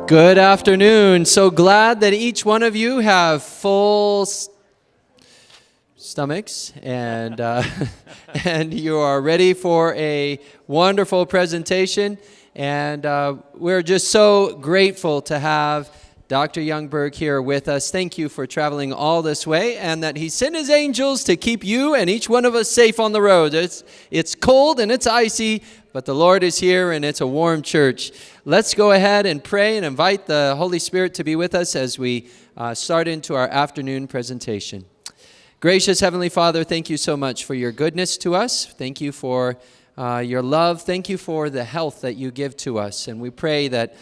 Good afternoon. So glad that each one of you have full stomachs and and you are ready for a wonderful presentation. And we're just so grateful to have Dr. Youngberg here with us. Thank you for traveling all this way, and that he sent his angels to keep you and each one of us safe on the road. It's cold and it's icy, but the Lord is here and it's a warm church. Let's go ahead and pray and invite the Holy Spirit to be with us as we start into our afternoon presentation. Gracious Heavenly Father, thank you so much for your goodness to us. Thank you for your love. Thank you for the health that you give to us. And we pray that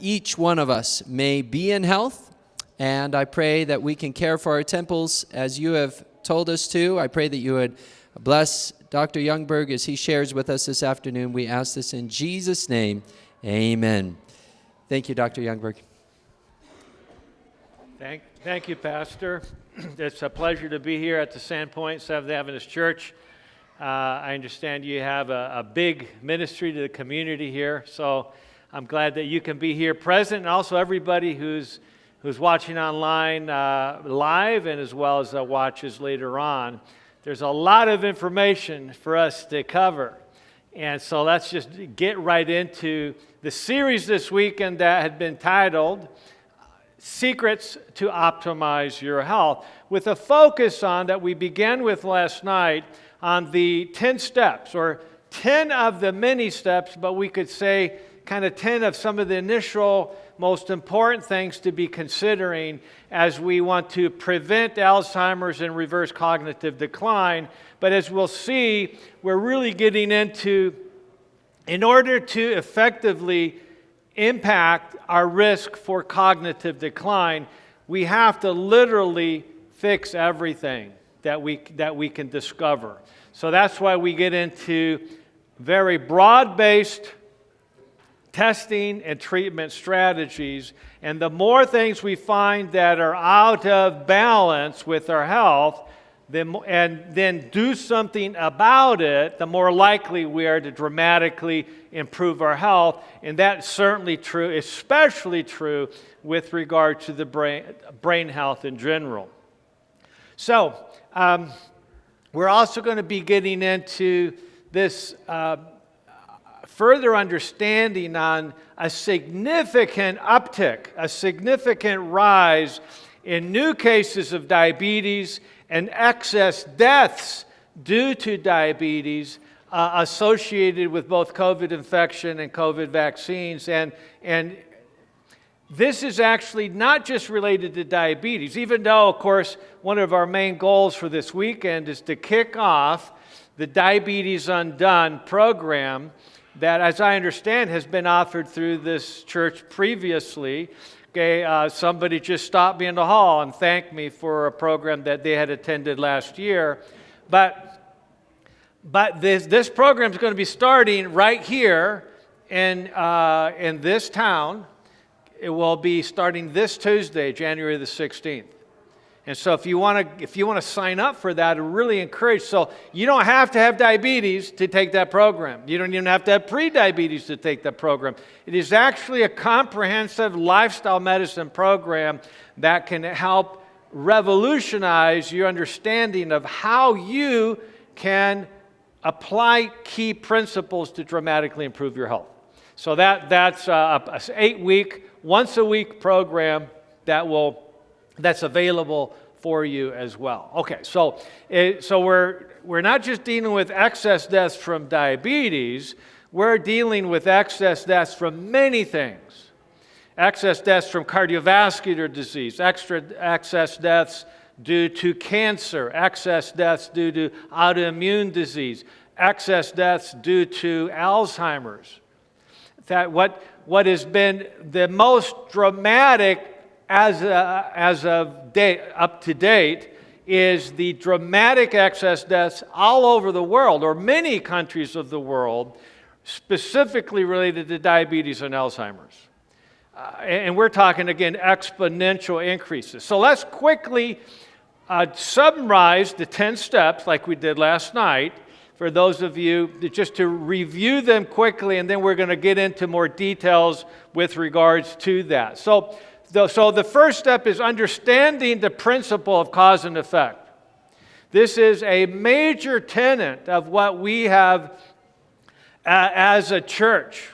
each one of us may be in health, and I pray that we can care for our temples as you have told us to. I pray that you would bless Dr. Youngberg as he shares with us this afternoon. We ask this in Jesus' name. Amen. Thank you, Dr. Youngberg. Thank you, Pastor. It's a pleasure to be here at the Sandpoint Seventh Adventist Church. I understand you have a big ministry to the community here, so I'm glad that you can be here present, and also everybody who's watching online live and as well as watches later on. There's a lot of information for us to cover, and so let's just get right into the series this weekend that had been titled Secrets to Optimize Your Health, with a focus on that we began with last night on the 10 steps, or 10 of the many steps, but we could say kind of 10 of some of the initial most important things to be considering as we want to prevent Alzheimer's and reverse cognitive decline. But as we'll see, we're really getting into, in order to effectively impact our risk for cognitive decline, we have to literally fix everything that we can discover. So that's why we get into very broad-based testing and treatment strategies. And the more things we find that are out of balance with our health, and then do something about it, the more likely we are to dramatically improve our health. And that's certainly true, especially true with regard to the brain health in general. So, we're also going to be getting into this further understanding on a significant uptick, a significant rise in new cases of diabetes and excess deaths due to diabetes associated with both COVID infection and COVID vaccines. And this is actually not just related to diabetes, even though, of course, one of our main goals for this weekend is to kick off the Diabetes Undone program that, as I understand, has been offered through this church previously. Okay, somebody just stopped me in the hall and thanked me for a program that they had attended last year. But this program is going to be starting right here in this town. It will be starting this Tuesday, January the 16th. And so if you want to sign up for that, I really encourage. So you don't have to have diabetes to take that program. You don't even have to have pre-diabetes to take that program. It is actually a comprehensive lifestyle medicine program that can help revolutionize your understanding of how you can apply key principles to dramatically improve your health. So that's an 8-week, once-a-week program that's available for you as well. Okay, so we're not just dealing with excess deaths from diabetes, we're dealing with excess deaths from many things. Excess deaths from cardiovascular disease, excess deaths due to cancer, excess deaths due to autoimmune disease, excess deaths due to Alzheimer's. In fact, what has been the most dramatic as of date, up to date, is the dramatic excess deaths all over the world, or many countries of the world, specifically related to diabetes and Alzheimer's. And we're talking, again, exponential increases. So let's quickly summarize the 10 steps, like we did last night, for those of you, just to review them quickly, and then we're going to get into more details with regards to that. So the first step is understanding the principle of cause and effect. This is a major tenet of what we have as a church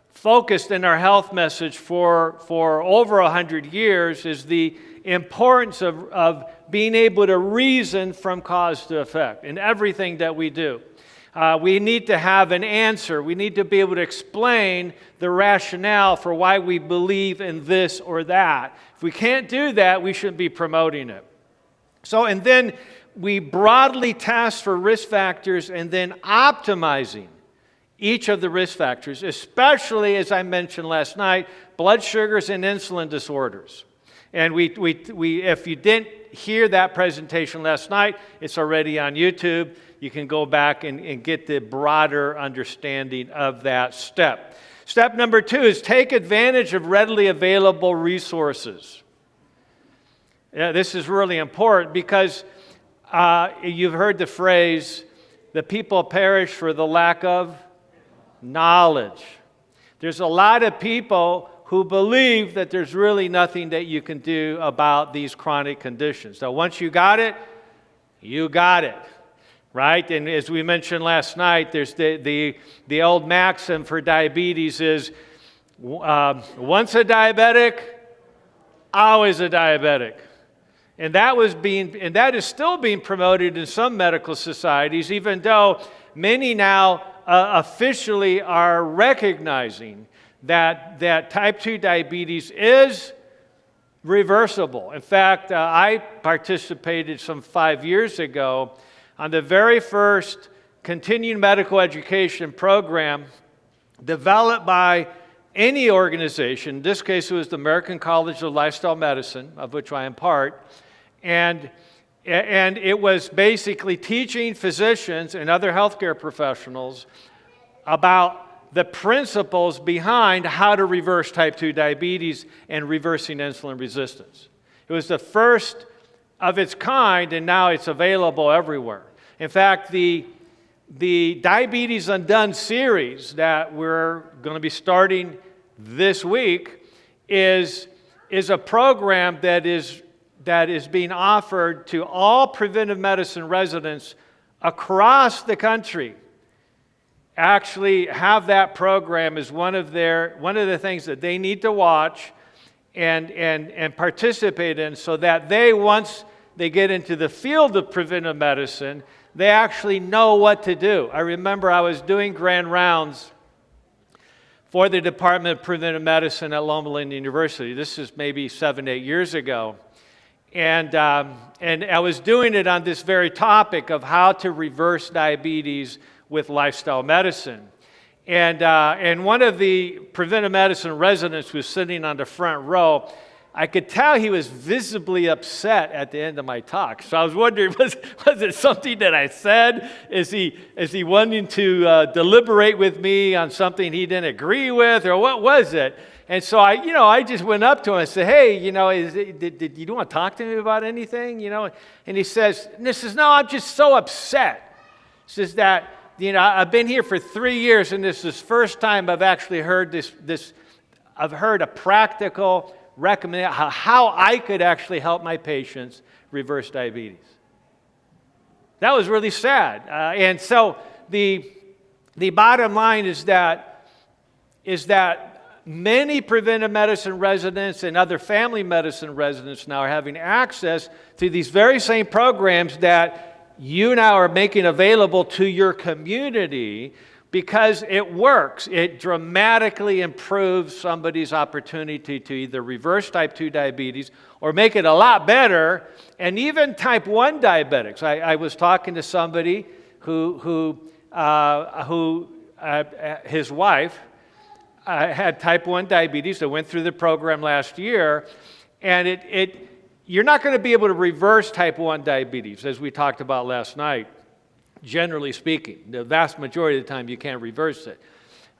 focused in our health message for over 100 years, is the importance of being able to reason from cause to effect in everything that we do. We need to have an answer. We need to be able to explain the rationale for why we believe in this or that. If we can't do that, we shouldn't be promoting it. So, and then we broadly test for risk factors and then optimizing each of the risk factors, especially, as I mentioned last night, blood sugars and insulin disorders. And we if you didn't hear that presentation last night, it's already on YouTube. You can go back and get the broader understanding of that step. Step number 2 is take advantage of readily available resources. Yeah, this is really important because you've heard the phrase, the people perish for the lack of knowledge. There's a lot of people who believe that there's really nothing that you can do about these chronic conditions. So once you got it, you got it, right? And as we mentioned last night, there's the old maxim for diabetes is once a diabetic, always a diabetic. And that is still being promoted in some medical societies, even though many now officially are recognizing that type 2 diabetes is reversible. In fact, I participated some 5 years ago on the very first continuing medical education program developed by any organization. In this case, it was the American College of Lifestyle Medicine, of which I am part. And it was basically teaching physicians and other healthcare professionals about the principles behind how to reverse type 2 diabetes and reversing insulin resistance. It was the first of its kind, and now it's available everywhere. In fact, the Diabetes Undone series that we're going to be starting this week is a program that is being offered to all preventive medicine residents across the country. Actually have that program as one of the things that they need to watch and participate in, so that once they get into the field of preventive medicine, they actually know what to do. I remember I was doing grand rounds for the Department of Preventive Medicine at Loma Linda University. This is maybe 7, 8 years ago. And I was doing it on this very topic of how to reverse diabetes with lifestyle medicine. And one of the preventive medicine residents was sitting on the front row. I could tell he was visibly upset at the end of my talk. So I was wondering, was it something that I said? Is he wanting to deliberate with me on something he didn't agree with, or what was it? And so I just went up to him and said, "Hey, did you want to talk to me about anything?" And he says, "No, I'm just so upset." He says that, I've been here for 3 years, and this is the first time I've actually heard this. I've heard a practical recommendation how I could actually help my patients reverse diabetes. That was really sad. And so the bottom line is that many preventive medicine residents and other family medicine residents now are having access to these very same programs that you now are making available to your community, because it works. It dramatically improves somebody's opportunity to either reverse type 2 diabetes or make it a lot better. And even type 1 diabetics. I was talking to somebody who his wife had type 1 diabetes that went through the program last year, and you're not going to be able to reverse type 1 diabetes, as we talked about last night. Generally speaking, the vast majority of the time you can't reverse it,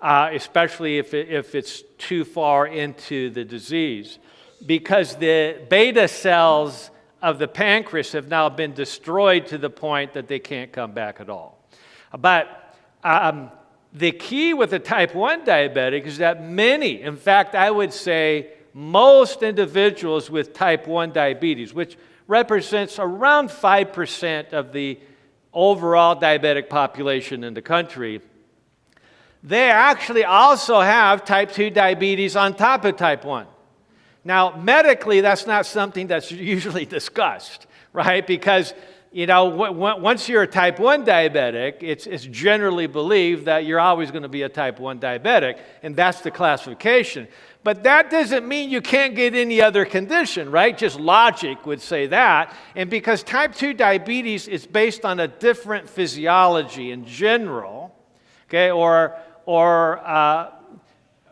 especially if it's too far into the disease, because the beta cells of the pancreas have now been destroyed to the point that they can't come back at all. But the key with a type 1 diabetic is that many, in fact, I would say most individuals with type 1 diabetes, which represents around 5% of the overall diabetic population in the country, they actually also have type 2 diabetes on top of type 1. Now, medically, that's not something that's usually discussed, right? Because, once you're a type 1 diabetic, it's generally believed that you're always going to be a type 1 diabetic, and that's the classification. But that doesn't mean you can't get any other condition, right? Just logic would say that. And because type 2 diabetes is based on a different physiology in general, okay,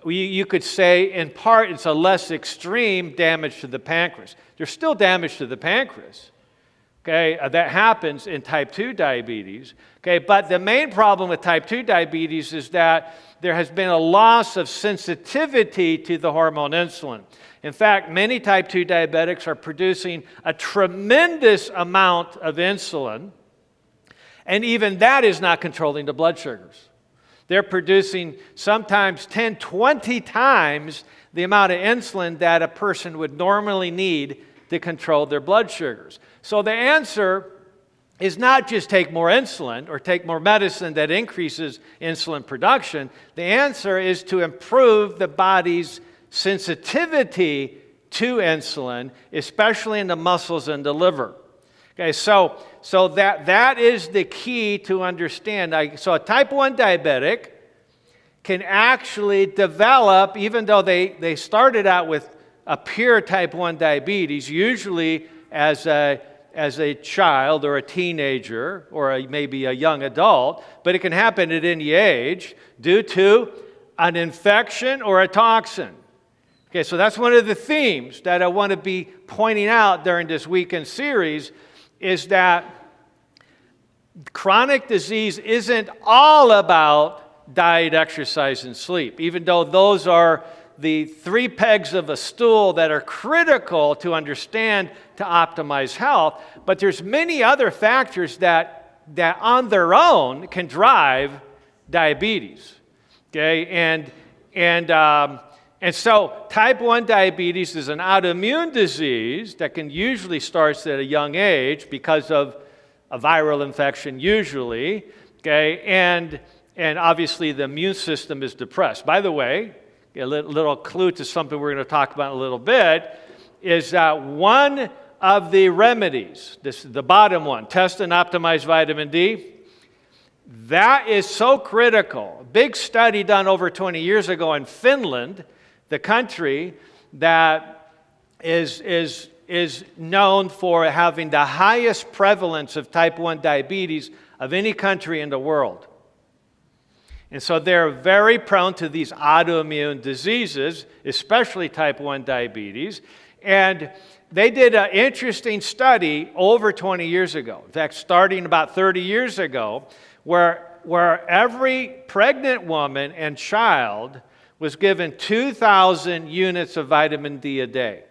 you could say in part it's a less extreme damage to the pancreas. There's still damage to the pancreas, okay, that happens in type 2 diabetes, okay, but the main problem with type 2 diabetes is that there has been a loss of sensitivity to the hormone insulin. In fact, many type 2 diabetics are producing a tremendous amount of insulin, and even that is not controlling the blood sugars. They're producing sometimes 10, 20 times the amount of insulin that a person would normally need to control their blood sugars. So the answer is not just take more insulin or take more medicine that increases insulin production. The answer is to improve the body's sensitivity to insulin, especially in the muscles and the liver. Okay, so that is the key to understand. So a type 1 diabetic can actually develop, even though they started out with a pure type 1 diabetes, usually as a child or a teenager or maybe a young adult, but it can happen at any age due to an infection or a toxin. Okay, so that's one of the themes that I want to be pointing out during this weekend series, is that chronic disease isn't all about diet, exercise, and sleep, even though those are the 3 pegs of a stool that are critical to understand to optimize health. But there's many other factors that on their own can drive diabetes. Okay, and so type 1 diabetes is an autoimmune disease that can usually start at a young age because of a viral infection usually, okay, and obviously the immune system is depressed. By the way, a little clue to something we're going to talk about in a little bit is that one of the remedies, the bottom one, test and optimize vitamin D, that is so critical. A big study done over 20 years ago in Finland, the country that is known for having the highest prevalence of type 1 diabetes of any country in the world. And so they're very prone to these autoimmune diseases, especially type 1 diabetes. And they did an interesting study over 20 years ago, in fact, starting about 30 years ago, where every pregnant woman and child was given 2,000 units of vitamin D a day.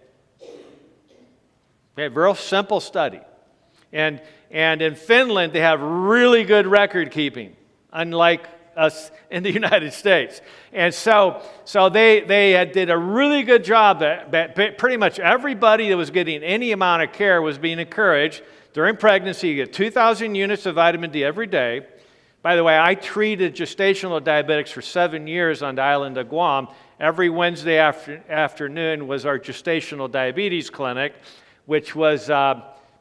Okay, real simple study. And in Finland, they have really good record keeping, unlike us in the United States. And so they did a really good job. Pretty much everybody that was getting any amount of care was being encouraged during pregnancy. You get 2,000 units of vitamin D every day. By the way, I treated gestational diabetics for 7 years on the island of Guam. Every Wednesday afternoon was our gestational diabetes clinic, which was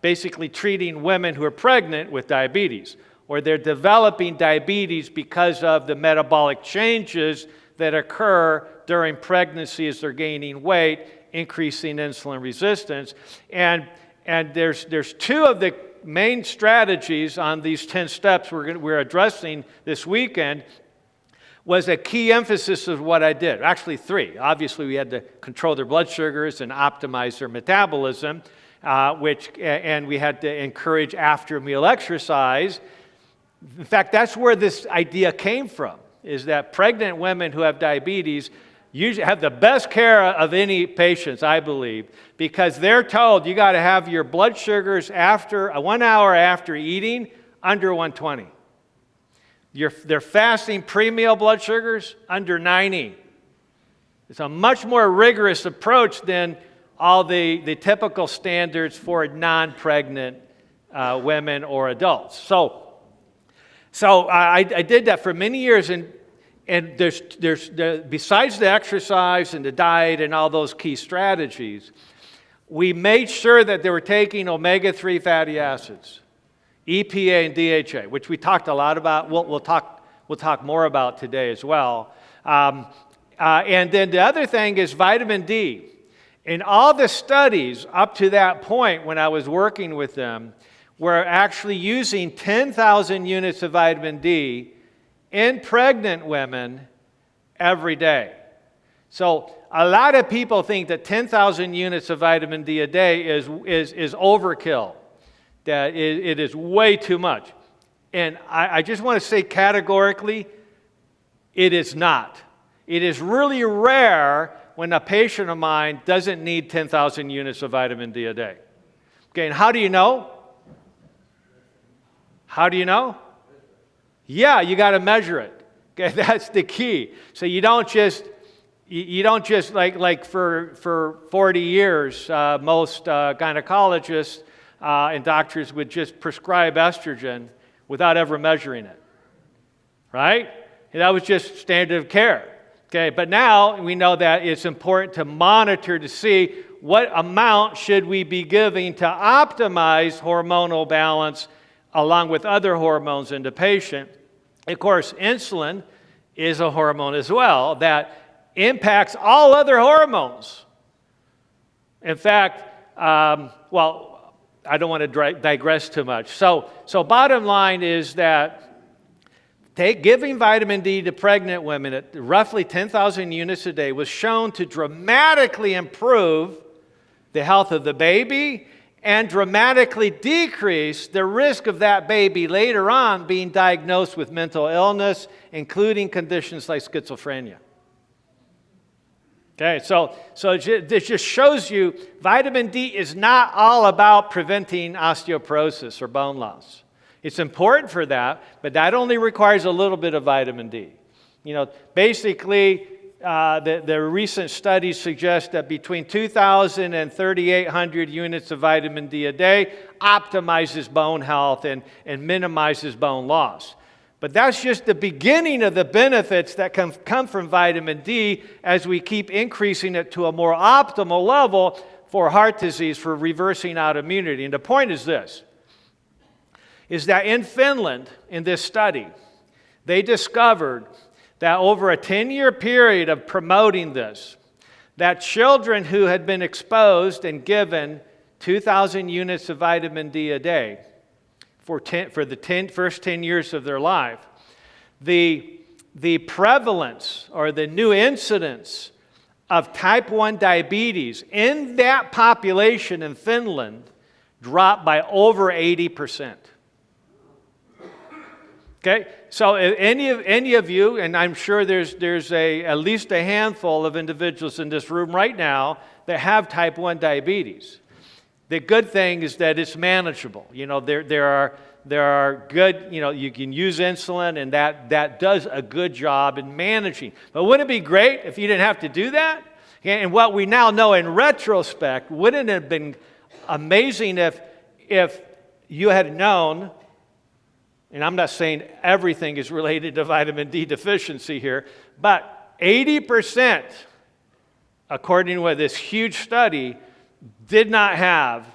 basically treating women who are pregnant with diabetes, or they're developing diabetes because of the metabolic changes that occur during pregnancy as they're gaining weight, increasing insulin resistance. And there's 2 of the main strategies on these 10 steps we're addressing this weekend. Was a key emphasis of what I did. Actually 3. Obviously, we had to control their blood sugars and optimize their metabolism, and we had to encourage after-meal exercise. In fact, that's where this idea came from, is that pregnant women who have diabetes usually have the best care of any patients, I believe, because they're told you got to have your blood sugars after 1 hour after eating under 120. Their fasting pre-meal blood sugars under 90. It's a much more rigorous approach than all the typical standards for non-pregnant women or adults. So I did that for many years, and there's besides the exercise and the diet and all those key strategies, we made sure that they were taking omega-3 fatty acids, EPA and DHA, which we talked a lot about. We'll talk more about today as well. And then the other thing is vitamin D. In all the studies up to that point when I was working with them, we're actually using 10,000 units of vitamin D in pregnant women every day. So a lot of people think that 10,000 units of vitamin D a day is overkill, that it is way too much. And I just want to say categorically, it is not. It is really rare when a patient of mine doesn't need 10,000 units of vitamin D a day. Okay, and how do you know? How do you know? Yeah, you got to measure it. Okay, that's the key. So you don't just like for 40 years, most gynecologists and doctors would just prescribe estrogen without ever measuring it, right? And that was just standard of care. Okay, but now we know that it's important to monitor to see what amount should we be giving to optimize hormonal balance along with other hormones in the patient. Of course, insulin is a hormone as well that impacts all other hormones. In fact, well, I don't want to digress too much. So bottom line is that giving vitamin D to pregnant women at roughly 10,000 units a day was shown to dramatically improve the health of the baby and dramatically decrease the risk of that baby later on being diagnosed with mental illness, including conditions like schizophrenia. Okay, so this just shows you vitamin D is not all about preventing osteoporosis or bone loss. It's important for that, but that only requires a little bit of vitamin D. You know, basically, the recent studies suggest that between 2,000 and 3,800 units of vitamin D a day optimizes bone health and minimizes bone loss. But that's just the beginning of the benefits that come from vitamin D as we keep increasing it to a more optimal level for heart disease, for reversing autoimmunity. And the point is this, is that in Finland, in this study, they discovered that over a 10-year period of promoting this, that children who had been exposed and given 2,000 units of vitamin D a day for the first 10 years of their life, the prevalence or the new incidence of type 1 diabetes in that population in Finland dropped by over 80%. Okay, so any of you, and I'm sure there's at least a handful of individuals in this room right now that have type 1 diabetes. The good thing is that it's manageable. You know, there are good, you know, you can use insulin, and that does a good job in managing. But wouldn't it be great if you didn't have to do that? And what we now know in retrospect, wouldn't it have been amazing if you had known, and I'm not saying everything is related to vitamin D deficiency here, but 80%, according to this huge study, did not have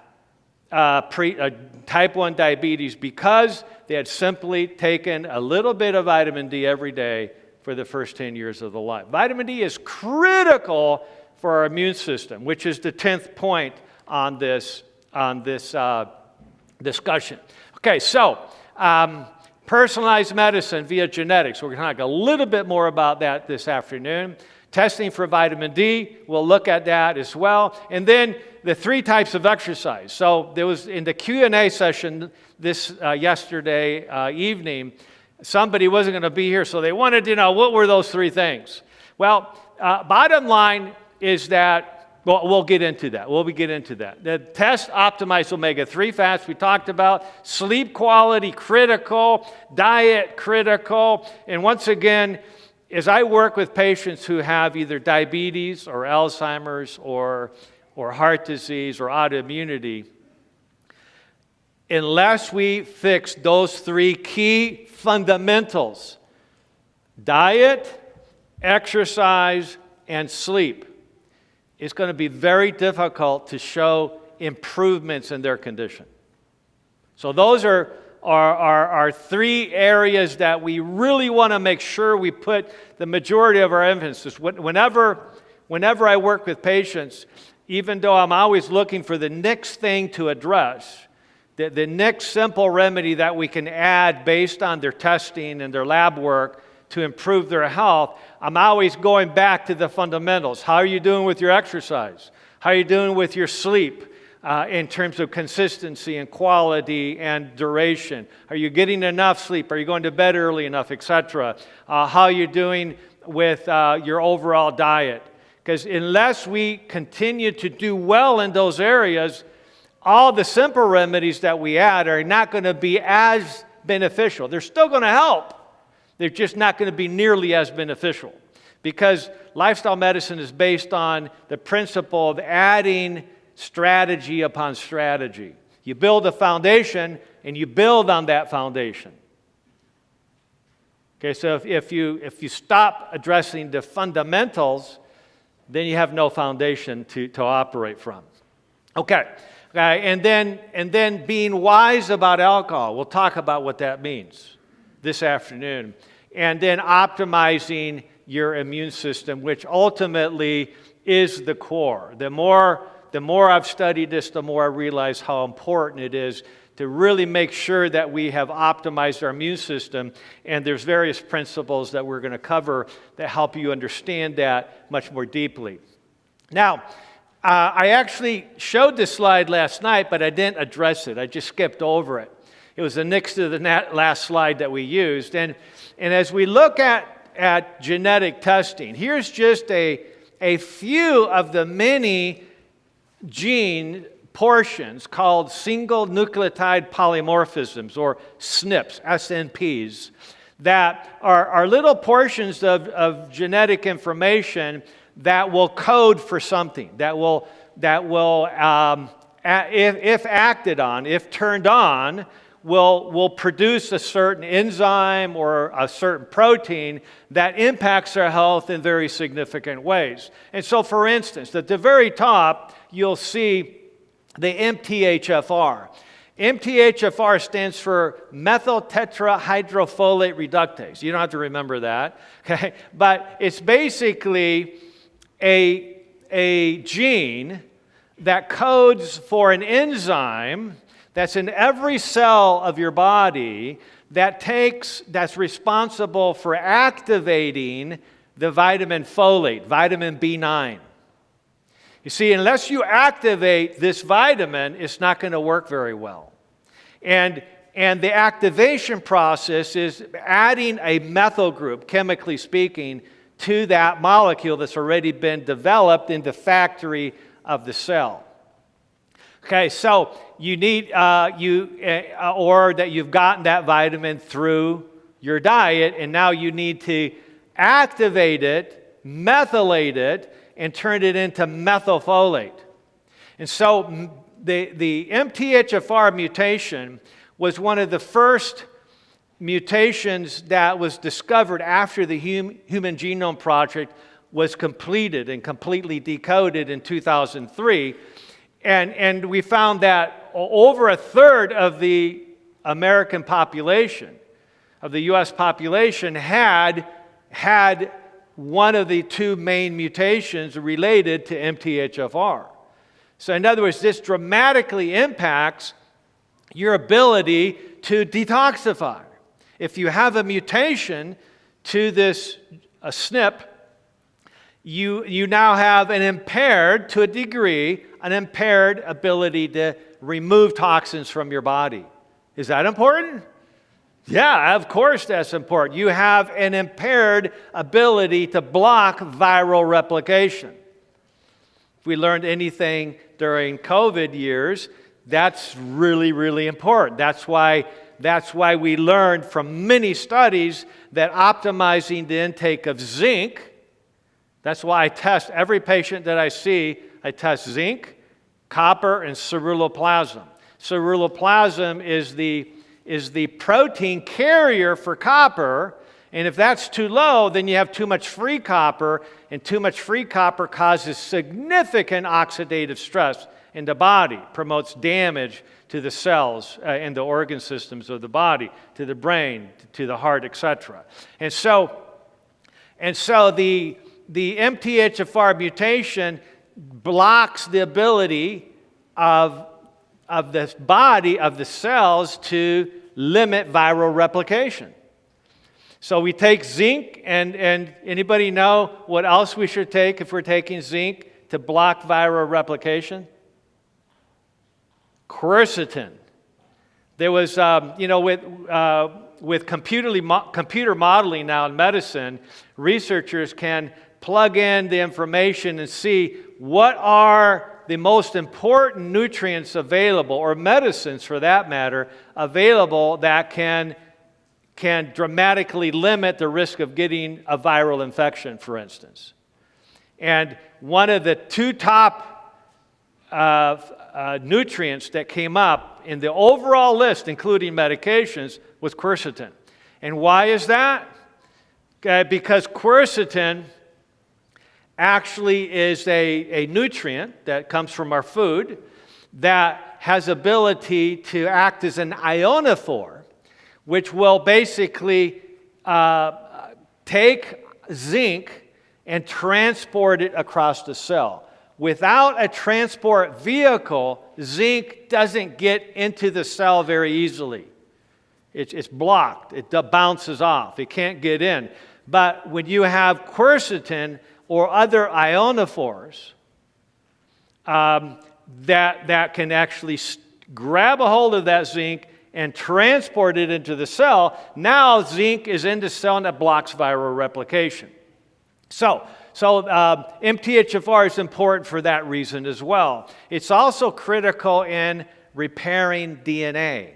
type 1 diabetes because they had simply taken a little bit of vitamin D every day for the first 10 years of their life. Vitamin D is critical for our immune system, which is the 10th point on this discussion. Okay, so personalized medicine via genetics. We're going to talk a little bit more about that this afternoon. Testing for vitamin D, we'll look at that as well. And then the 3 types of exercise. So there was in the Q&A session this yesterday evening, somebody wasn't going to be here, so they wanted to know what were those 3 things. Well, bottom line is that Well, we'll get into that. We'll get into that. The test optimized omega-3 fats we talked about. Sleep quality, critical. Diet, critical. And once again, as I work with patients who have either diabetes or Alzheimer's or heart disease or autoimmunity, unless we fix those three key fundamentals, diet, exercise, and sleep, it's going to be very difficult to show improvements in their condition. So those are three areas that we really want to make sure we put the majority of our emphasis. Whenever I work with patients, even though I'm always looking for the next thing to address, the next simple remedy that we can add based on their testing and their lab work to improve their health, I'm always going back to the fundamentals. How are you doing with your exercise? How are you doing with your sleep in terms of consistency and quality and duration? Are you getting enough sleep? Are you going to bed early enough, etc.? How are you doing with your overall diet? Because unless we continue to do well in those areas, all the simple remedies that we add are not going to be as beneficial. They're still going to help. They're just not going to be nearly as beneficial, because lifestyle medicine is based on the principle of adding strategy upon strategy. You build a foundation and you build on that foundation. Okay, so if you stop addressing the fundamentals, then you have no foundation to operate from. Okay, and then being wise about alcohol. We'll talk about what that means this afternoon. And then optimizing your immune system, which ultimately is the core. The more I've studied this, the more I realize how important it is to really make sure that we have optimized our immune system. And there's various principles that we're going to cover that help you understand that much more deeply. Now, I actually showed this slide last night, but I didn't address it. I just skipped over it. It was next to the last slide that we used. And as we look at genetic testing, here's just a few of the many gene portions called single nucleotide polymorphisms, or SNPs, SNPs, that are little portions of genetic information that will code for something, that will if acted on, if turned on, will produce a certain enzyme or a certain protein that impacts our health in very significant ways. And so, for instance, at the very top, you'll see the MTHFR. MTHFR stands for methyl tetrahydrofolate reductase. You don't have to remember that, okay? But it's basically a gene that codes for an enzyme that's in every cell of your body that's responsible for activating the vitamin folate, vitamin B9. You see, unless you activate this vitamin, it's not going to work very well. And the activation process is adding a methyl group, chemically speaking, to that molecule that's already been developed in the factory of the cell. Okay, so you need, or that you've gotten that vitamin through your diet, and now you need to activate it, methylate it, and turn it into methylfolate. And so the MTHFR mutation was one of the first mutations that was discovered after the Human Genome Project was completed and completely decoded in 2003. And we found that over a third of the American population, of the U.S. population, had one of the two main mutations related to MTHFR. So in other words, this dramatically impacts your ability to detoxify. If you have a mutation to this SNP, you now have an impaired, to a degree, an impaired ability to remove toxins from your body. Is that important? Yeah, of course that's important. You have an impaired ability to block viral replication. If we learned anything during COVID years, that's really, really important. That's why we learned from many studies that optimizing the intake of zinc, that's why I test every patient that I see, I test zinc, copper, and ceruloplasmin. Ceruloplasmin is the protein carrier for copper, and if that's too low, then you have too much free copper, and too much free copper causes significant oxidative stress in the body, promotes damage to the cells and the organ systems of the body, to the brain, to the heart, etc. And so the MTHFR mutation blocks the ability of the body, of the cells, to limit viral replication. So we take zinc, and anybody know what else we should take if we're taking zinc to block viral replication? Quercetin. There was, with computer modeling now in medicine, researchers can plug in the information and see what are the most important nutrients available, or medicines for that matter, available that can dramatically limit the risk of getting a viral infection, for instance. And one of the two top nutrients that came up in the overall list, including medications, was quercetin. And why is that? Because quercetin actually is a nutrient that comes from our food that has ability to act as an ionophore, which will basically take zinc and transport it across the cell. Without a transport vehicle, zinc doesn't get into the cell very easily. It's blocked. It bounces off. It can't get in. But when you have quercetin or other ionophores that can actually grab a hold of that zinc and transport it into the cell, now zinc is in the cell and it blocks viral replication. So MTHFR is important for that reason as well. It's also critical in repairing DNA.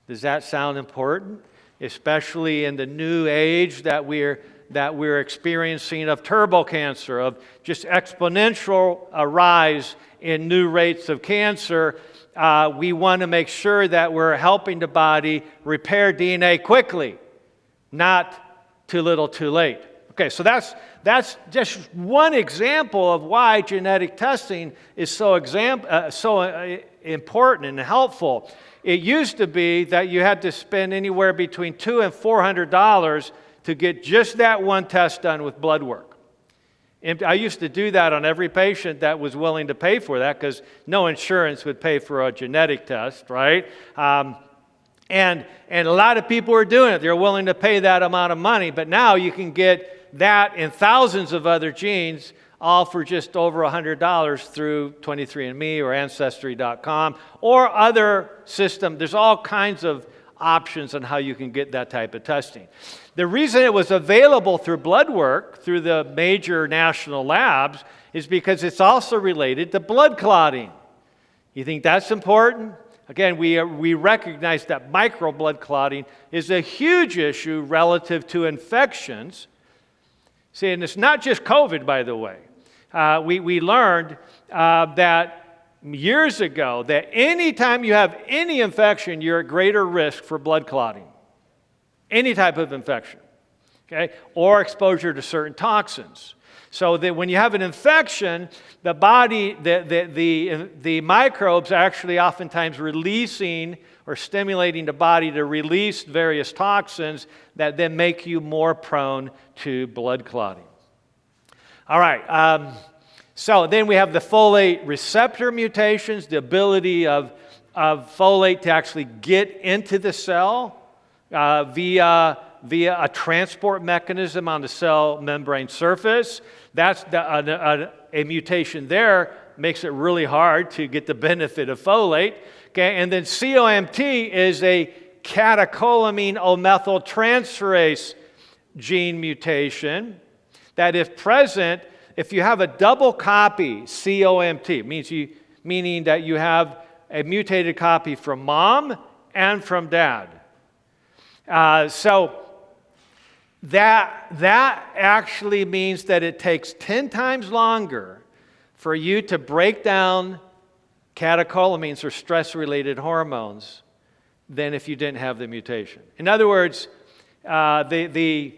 Does that sound important? Especially in the new age that we're experiencing of turbo cancer, of just exponential rise in new rates of cancer. We want to make sure that we're helping the body repair DNA quickly, not too little, too late. Okay, so that's just one example of why genetic testing is so important and helpful. It used to be that you had to spend anywhere between $200 and $400 to get just that one test done with blood work. And I used to do that on every patient that was willing to pay for that, because no insurance would pay for a genetic test, right? And a lot of people were doing it. They're willing to pay that amount of money. But now you can get that and thousands of other genes all for just over $100 through 23andMe or Ancestry.com or other systems. There's all kinds of options on how you can get that type of testing. The reason it was available through blood work, through the major national labs, is because it's also related to blood clotting. You think that's important? Again, we recognize that micro blood clotting is a huge issue relative to infections. See, and it's not just COVID, by the way. We learned that years ago that anytime you have any infection, you're at greater risk for blood clotting. Any type of infection, okay? Or exposure to certain toxins. So that when you have an infection, the body, the microbes are actually oftentimes releasing or stimulating the body to release various toxins that then make you more prone to blood clotting. All right, so then we have the folate receptor mutations, the ability of folate to actually get into the cell via a transport mechanism on the cell membrane surface. That's a mutation there makes it really hard to get the benefit of folate. Okay, and then COMT is a catecholamine O-methyltransferase gene mutation that, if present, if you have a double copy, COMT, meaning that you have a mutated copy from mom and from dad. So that actually means that it takes 10 times longer for you to break down catecholamines or stress-related hormones than if you didn't have the mutation. In other words, the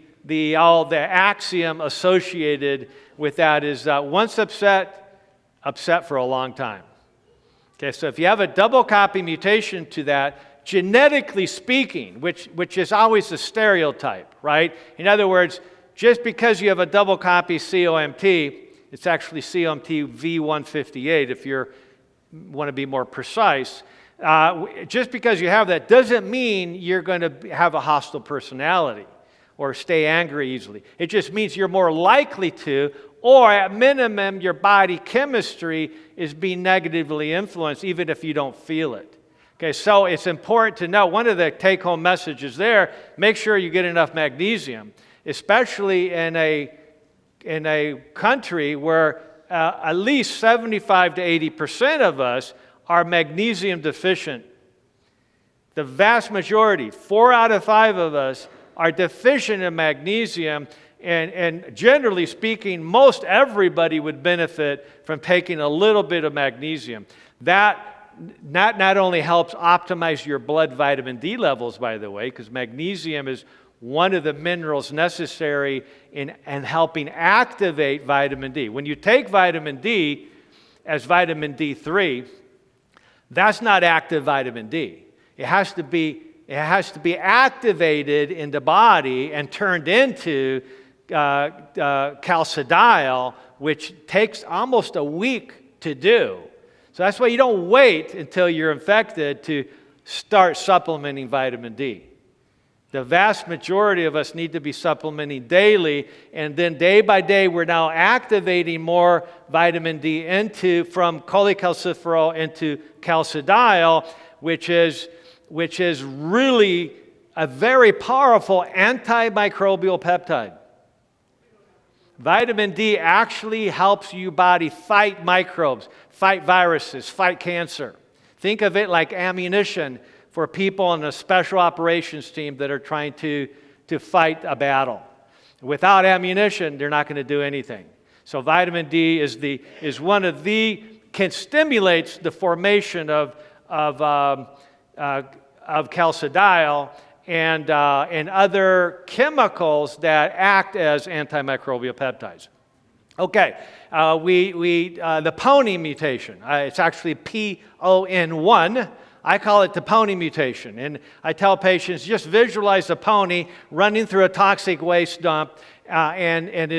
axiom associated with that is once upset for a long time. Okay, so if you have a double copy mutation to that, genetically speaking, which is always a stereotype, right? In other words, just because you have a double copy COMT, it's actually COMT V158 if you want to be more precise. Just because you have that doesn't mean you're going to have a hostile personality or stay angry easily. It just means you're more likely to, or at minimum, your body chemistry is being negatively influenced even if you don't feel it. Okay, so it's important to know, one of the take-home messages there, make sure you get enough magnesium, especially in a country where at least 75 to 80% of us are magnesium deficient. The vast majority, 4 out of 5 of us, are deficient in magnesium, and generally speaking, most everybody would benefit from taking a little bit of magnesium. That not only helps optimize your blood vitamin D levels, by the way, because magnesium is one of the minerals necessary in helping activate vitamin D. When you take vitamin D as vitamin D3, that's not active vitamin D. It has to be activated in the body and turned into calcidiol, which takes almost a week to do. So that's why you don't wait until you're infected to start supplementing vitamin D. The vast majority of us need to be supplementing daily, and then day by day we're now activating more vitamin D from cholecalciferol into calcidiol, which is really a very powerful antimicrobial peptide. Vitamin D actually helps your body fight microbes, fight viruses, fight cancer. Think of it like ammunition for people on a special operations team that are trying to fight a battle. Without ammunition, they're not going to do anything. So vitamin D stimulates the formation of calcidiol and other chemicals that act as antimicrobial peptides. Okay, the pony mutation. It's actually PON1. I call it the pony mutation. And I tell patients, just visualize a pony running through a toxic waste dump, and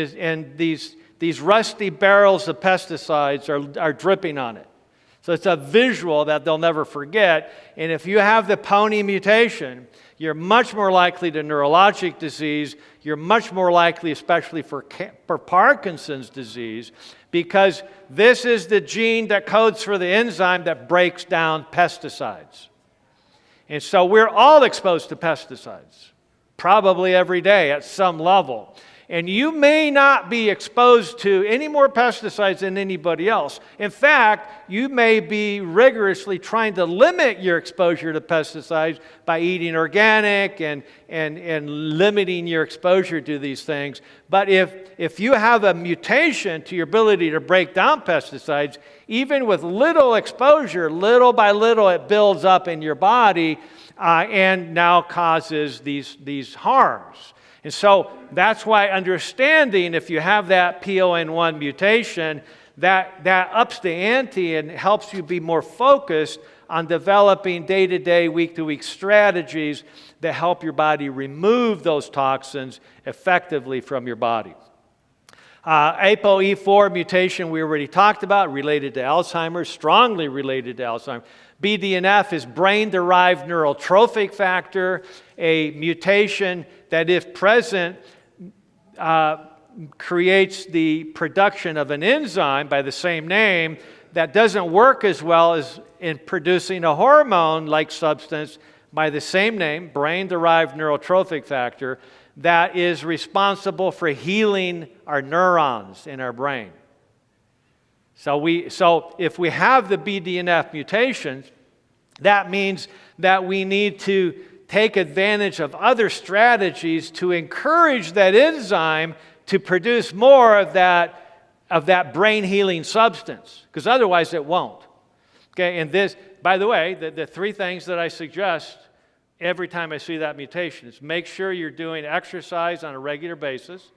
these rusty barrels of pesticides are dripping on it. So it's a visual that they'll never forget. And if you have the pony mutation, you're much more likely to neurologic disease. You're much more likely, especially for Parkinson's disease, because this is the gene that codes for the enzyme that breaks down pesticides. And so we're all exposed to pesticides, probably every day at some level. And you may not be exposed to any more pesticides than anybody else. In fact, you may be rigorously trying to limit your exposure to pesticides by eating organic and limiting your exposure to these things. But if you have a mutation to your ability to break down pesticides, even with little exposure, little by little it builds up in your body and now causes these harms. And so that's why understanding if you have that PON1 mutation, that ups the ante and helps you be more focused on developing day-to-day, week-to-week strategies that help your body remove those toxins effectively from your body. ApoE4 mutation we already talked about, related to Alzheimer's, strongly related to Alzheimer's. BDNF is brain-derived neurotrophic factor, a mutation that, if present, creates the production of an enzyme by the same name that doesn't work as well as in producing a hormone-like substance by the same name, brain-derived neurotrophic factor. that is responsible for healing our neurons in our brain. So if we have the BDNF mutations, that means that we need to take advantage of other strategies to encourage that enzyme to produce more of that brain healing substance, because otherwise it won't. Okay, and this, by the way, the three things that I suggest every time I see that mutation is make sure you're doing exercise on a regular basis.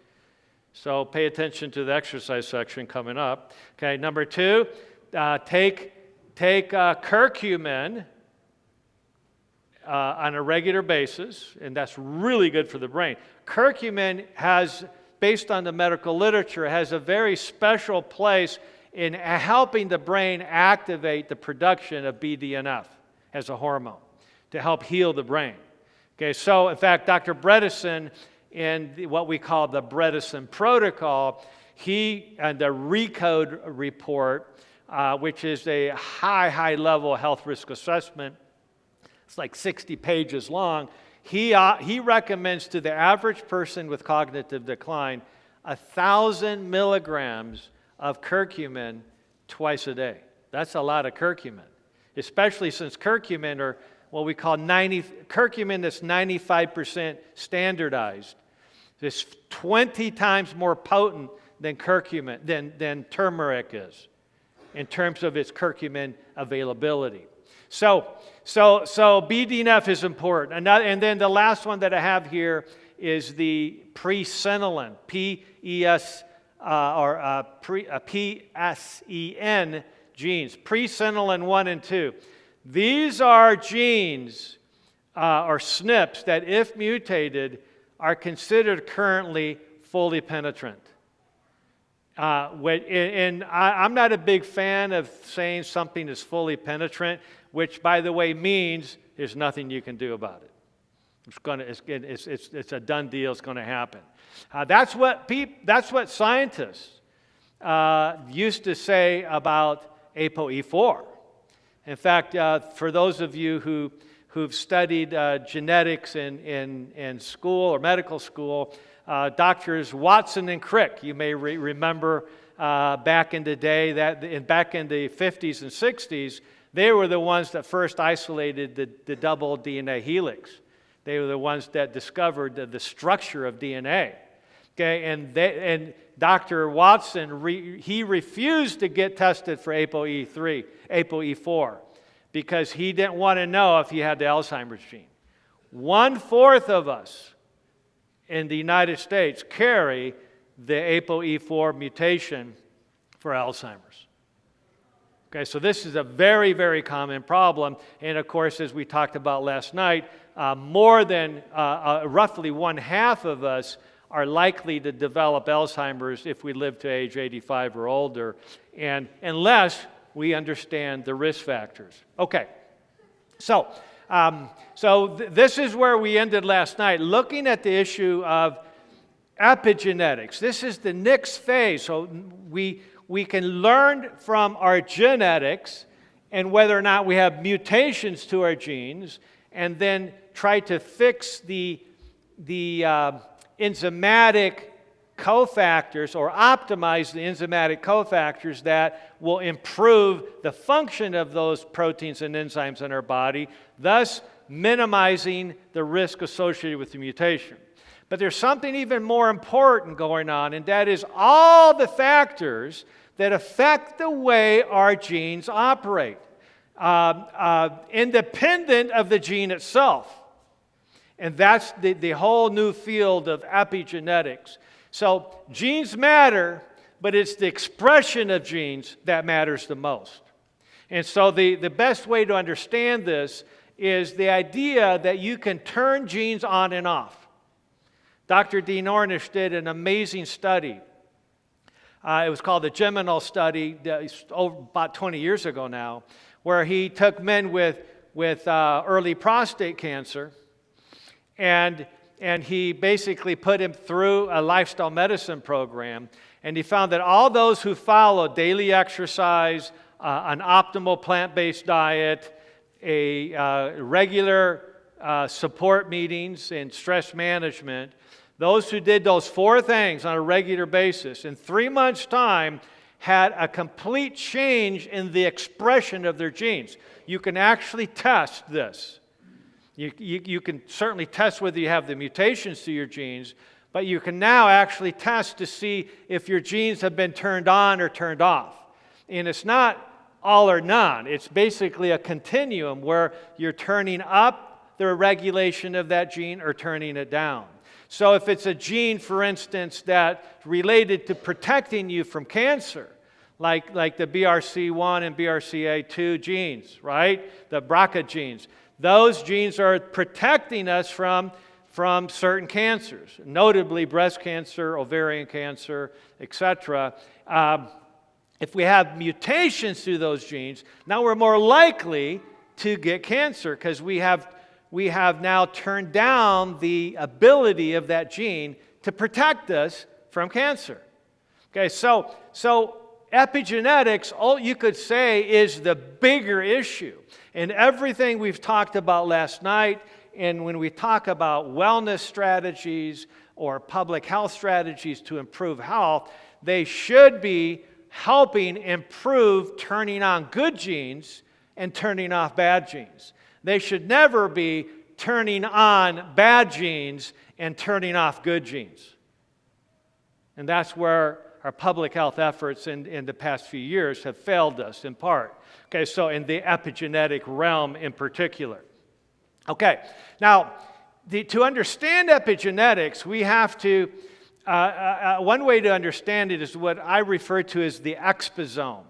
So pay attention to the exercise section coming up. Okay, number two, take curcumin on a regular basis, and that's really good for the brain. Curcumin has, based on the medical literature, has a very special place in helping the brain activate the production of BDNF as a hormone to help heal the brain. Okay, so in fact, Dr. Bredesen, in what we call the Bredesen protocol, and the RECODE report, which is a high-level health risk assessment, it's like 60 pages long. He recommends to the average person with cognitive decline 1,000 milligrams of curcumin twice a day. That's a lot of curcumin, especially since curcumin are what we call curcumin that's 95% standardized. It's 20 times more potent than curcumin, than turmeric is, in terms of its curcumin availability. So BDNF is important. And then the last one that I have here is the presenilin, PSEN genes, presenilin 1 and 2. These are genes or SNPs that, if mutated, are considered currently fully penetrant. And I'm not a big fan of saying something is fully penetrant, which, by the way, means there's nothing you can do about it. It's a done deal. It's going to happen. That's what scientists used to say about ApoE4. In fact, for those of you who've studied genetics in school or medical school, Doctors Watson and Crick, you may remember back in the day, back in the 50s and 60s, they were the ones that first isolated the double DNA helix. They were the ones that discovered the structure of DNA. Okay, and Dr. Watson, he refused to get tested for ApoE4, because he didn't want to know if he had the Alzheimer's gene. 1/4 of us in the United States carry the ApoE4 mutation for Alzheimer's. Okay, so this is a very, very common problem. And of course, as we talked about last night, more than roughly 1/2 of us are likely to develop Alzheimer's if we live to age 85 or older, and unless we understand the risk factors. Okay, so this is where we ended last night, looking at the issue of epigenetics. This is the next phase. So we can learn from our genetics and whether or not we have mutations to our genes, and then try to fix the enzymatic cofactors, or optimize the enzymatic cofactors that will improve the function of those proteins and enzymes in our body, thus minimizing the risk associated with the mutation. But there's something even more important going on, and that is all the factors that affect the way our genes operate, independent of the gene itself. And that's the whole new field of epigenetics. So genes matter, but it's the expression of genes that matters the most. And so the best way to understand this is the idea that you can turn genes on and off. Dr. Dean Ornish did an amazing study. It was called the Geminal study, about 20 years ago now, where he took men with early prostate cancer, and he basically put him through a lifestyle medicine program, and he found that all those who followed daily exercise, an optimal plant-based diet, regular support meetings and stress management, those who did those 4 things on a regular basis, in 3 months' time, had a complete change in the expression of their genes. You can actually test this. You can certainly test whether you have the mutations to your genes, but you can now actually test to see if your genes have been turned on or turned off. And it's not all or none. It's basically a continuum where you're turning up the regulation of that gene or turning it down. So if it's a gene, for instance, that's related to protecting you from cancer, like the BRCA1 and BRCA2 genes, right? The BRCA genes. Those genes are protecting us from certain cancers, notably breast cancer, ovarian cancer, etc. If we have mutations to those genes, now we're more likely to get cancer because we have now turned down the ability of that gene to protect us from cancer. Okay, so epigenetics, all you could say, is the bigger issue. And everything we've talked about last night, and when we talk about wellness strategies or public health strategies to improve health, they should be helping improve turning on good genes and turning off bad genes. They should never be turning on bad genes and turning off good genes. And that's where our public health efforts in the past few years have failed us in part. Okay, so in the epigenetic realm in particular. Okay, now to understand epigenetics, we have to, one way to understand it is what I refer to as the exposome.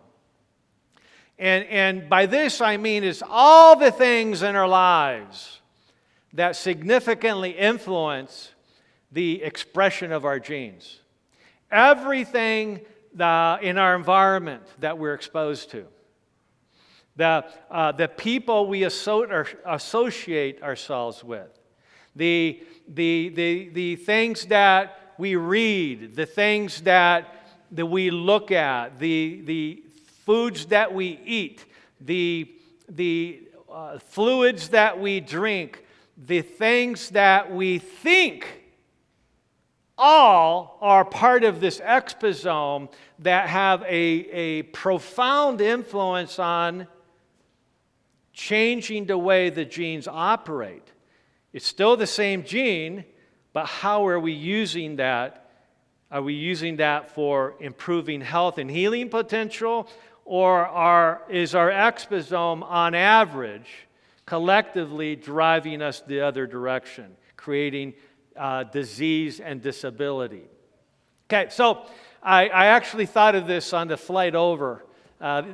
And by this I mean is all the things in our lives that significantly influence the expression of our genes. Everything in our environment that we're exposed to. The people we associate ourselves with. The things that we read, the things that we look at, the foods that we eat, the fluids that we drink, the things that we think, all are part of this exposome that have a profound influence on changing the way the genes operate. It's still the same gene, but how are we using that? Are we using that for improving health and healing potential? Or is our exposome, on average, collectively driving us the other direction, creating disease and disability? Okay, so I actually thought of this on the flight over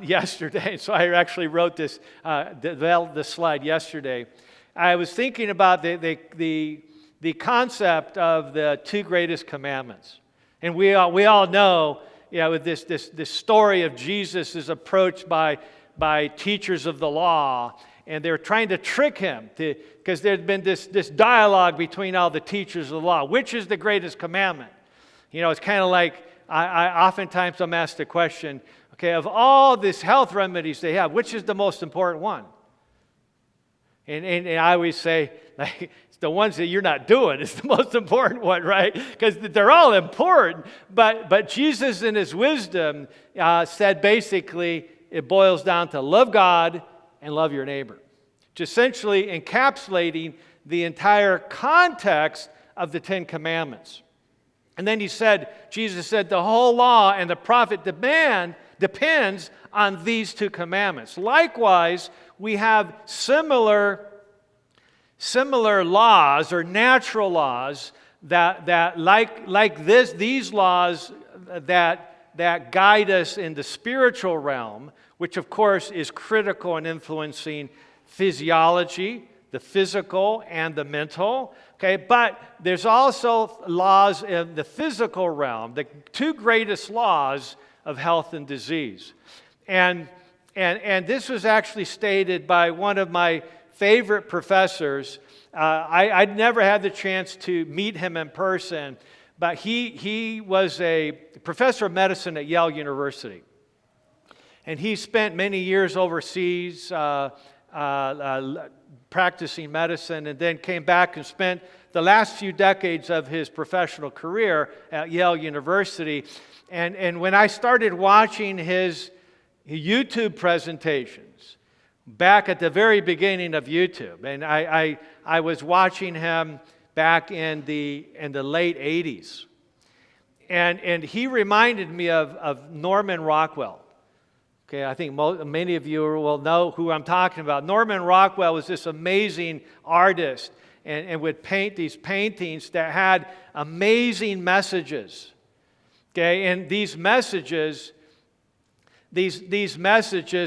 yesterday. So I actually wrote this, the slide yesterday. I was thinking about the concept of the 2 greatest commandments. And we all know, with this story of Jesus is approached by teachers of the law, and they're trying to trick him because there'd been this dialogue between all the teachers of the law. Which is the greatest commandment? It's kind of like, oftentimes I'm asked the question, okay, of all these health remedies they have, which is the most important one? And I always say, like, it's the ones that you're not doing is the most important one, right? Because they're all important, but Jesus in his wisdom said basically it boils down to love God and love your neighbor. Just essentially encapsulating the entire context of the 10 Commandments. And then Jesus said, the whole law and the prophet depends on these 2 commandments. Likewise, we have similar laws or natural laws that like these laws that guide us in the spiritual realm, which of course is critical in influencing physiology, the physical and the mental. Okay, but there's also laws in the physical realm, the 2 greatest laws of health and disease. And this was actually stated by one of my favorite professors. I'd never had the chance to meet him in person, but he was a professor of medicine at Yale University. And he spent many years overseas practicing medicine, and then came back and spent the last few decades of his professional career at Yale University. And when I started watching his YouTube presentations back at the very beginning of YouTube, and I was watching him back in the late 80s, and he reminded me of Norman Rockwell. Okay, I think many of you will know who I'm talking about. Norman Rockwell was this amazing artist and would paint these paintings that had amazing messages. Okay, and these messages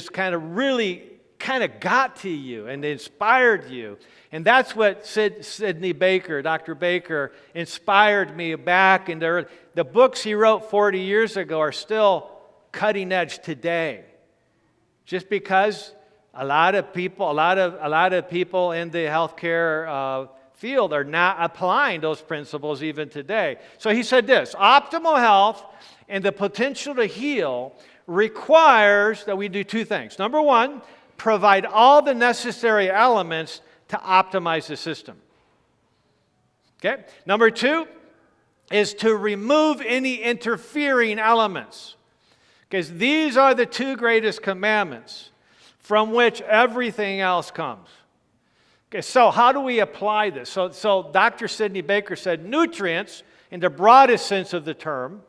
kind of really got to you and inspired you. And that's what Sidney Baker, Dr. Baker, inspired me back in the books he wrote 40 years ago are still cutting edge today. Just because a lot of people in the healthcare field are not applying those principles even today. So he said this: optimal health and the potential to heal requires that we do two things. Number one, provide all the necessary elements to optimize the system. Okay? Number two is to remove any interfering elements. Because these are the two greatest commandments from which everything else comes. Okay, so how do we apply this? So Dr. Sidney Baker said nutrients, in the broadest sense of the term,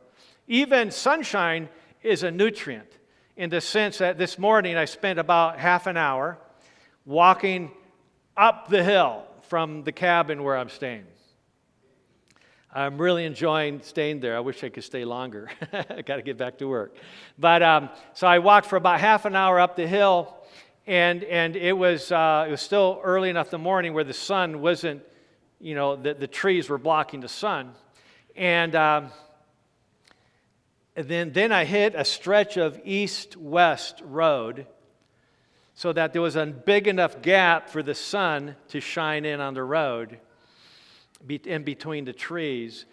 even sunshine is a nutrient, in the sense that this morning I spent about half an hour walking up the hill from the cabin where I'm staying. I'm really enjoying staying there. I wish I could stay longer. I got to get back to work. But so I walked for about half an hour up the hill, and it was still early enough in the morning where the sun wasn't, the trees were blocking the sun, and then I hit a stretch of east-west road, so that there was a big enough gap for the sun to shine in on the road in between the trees.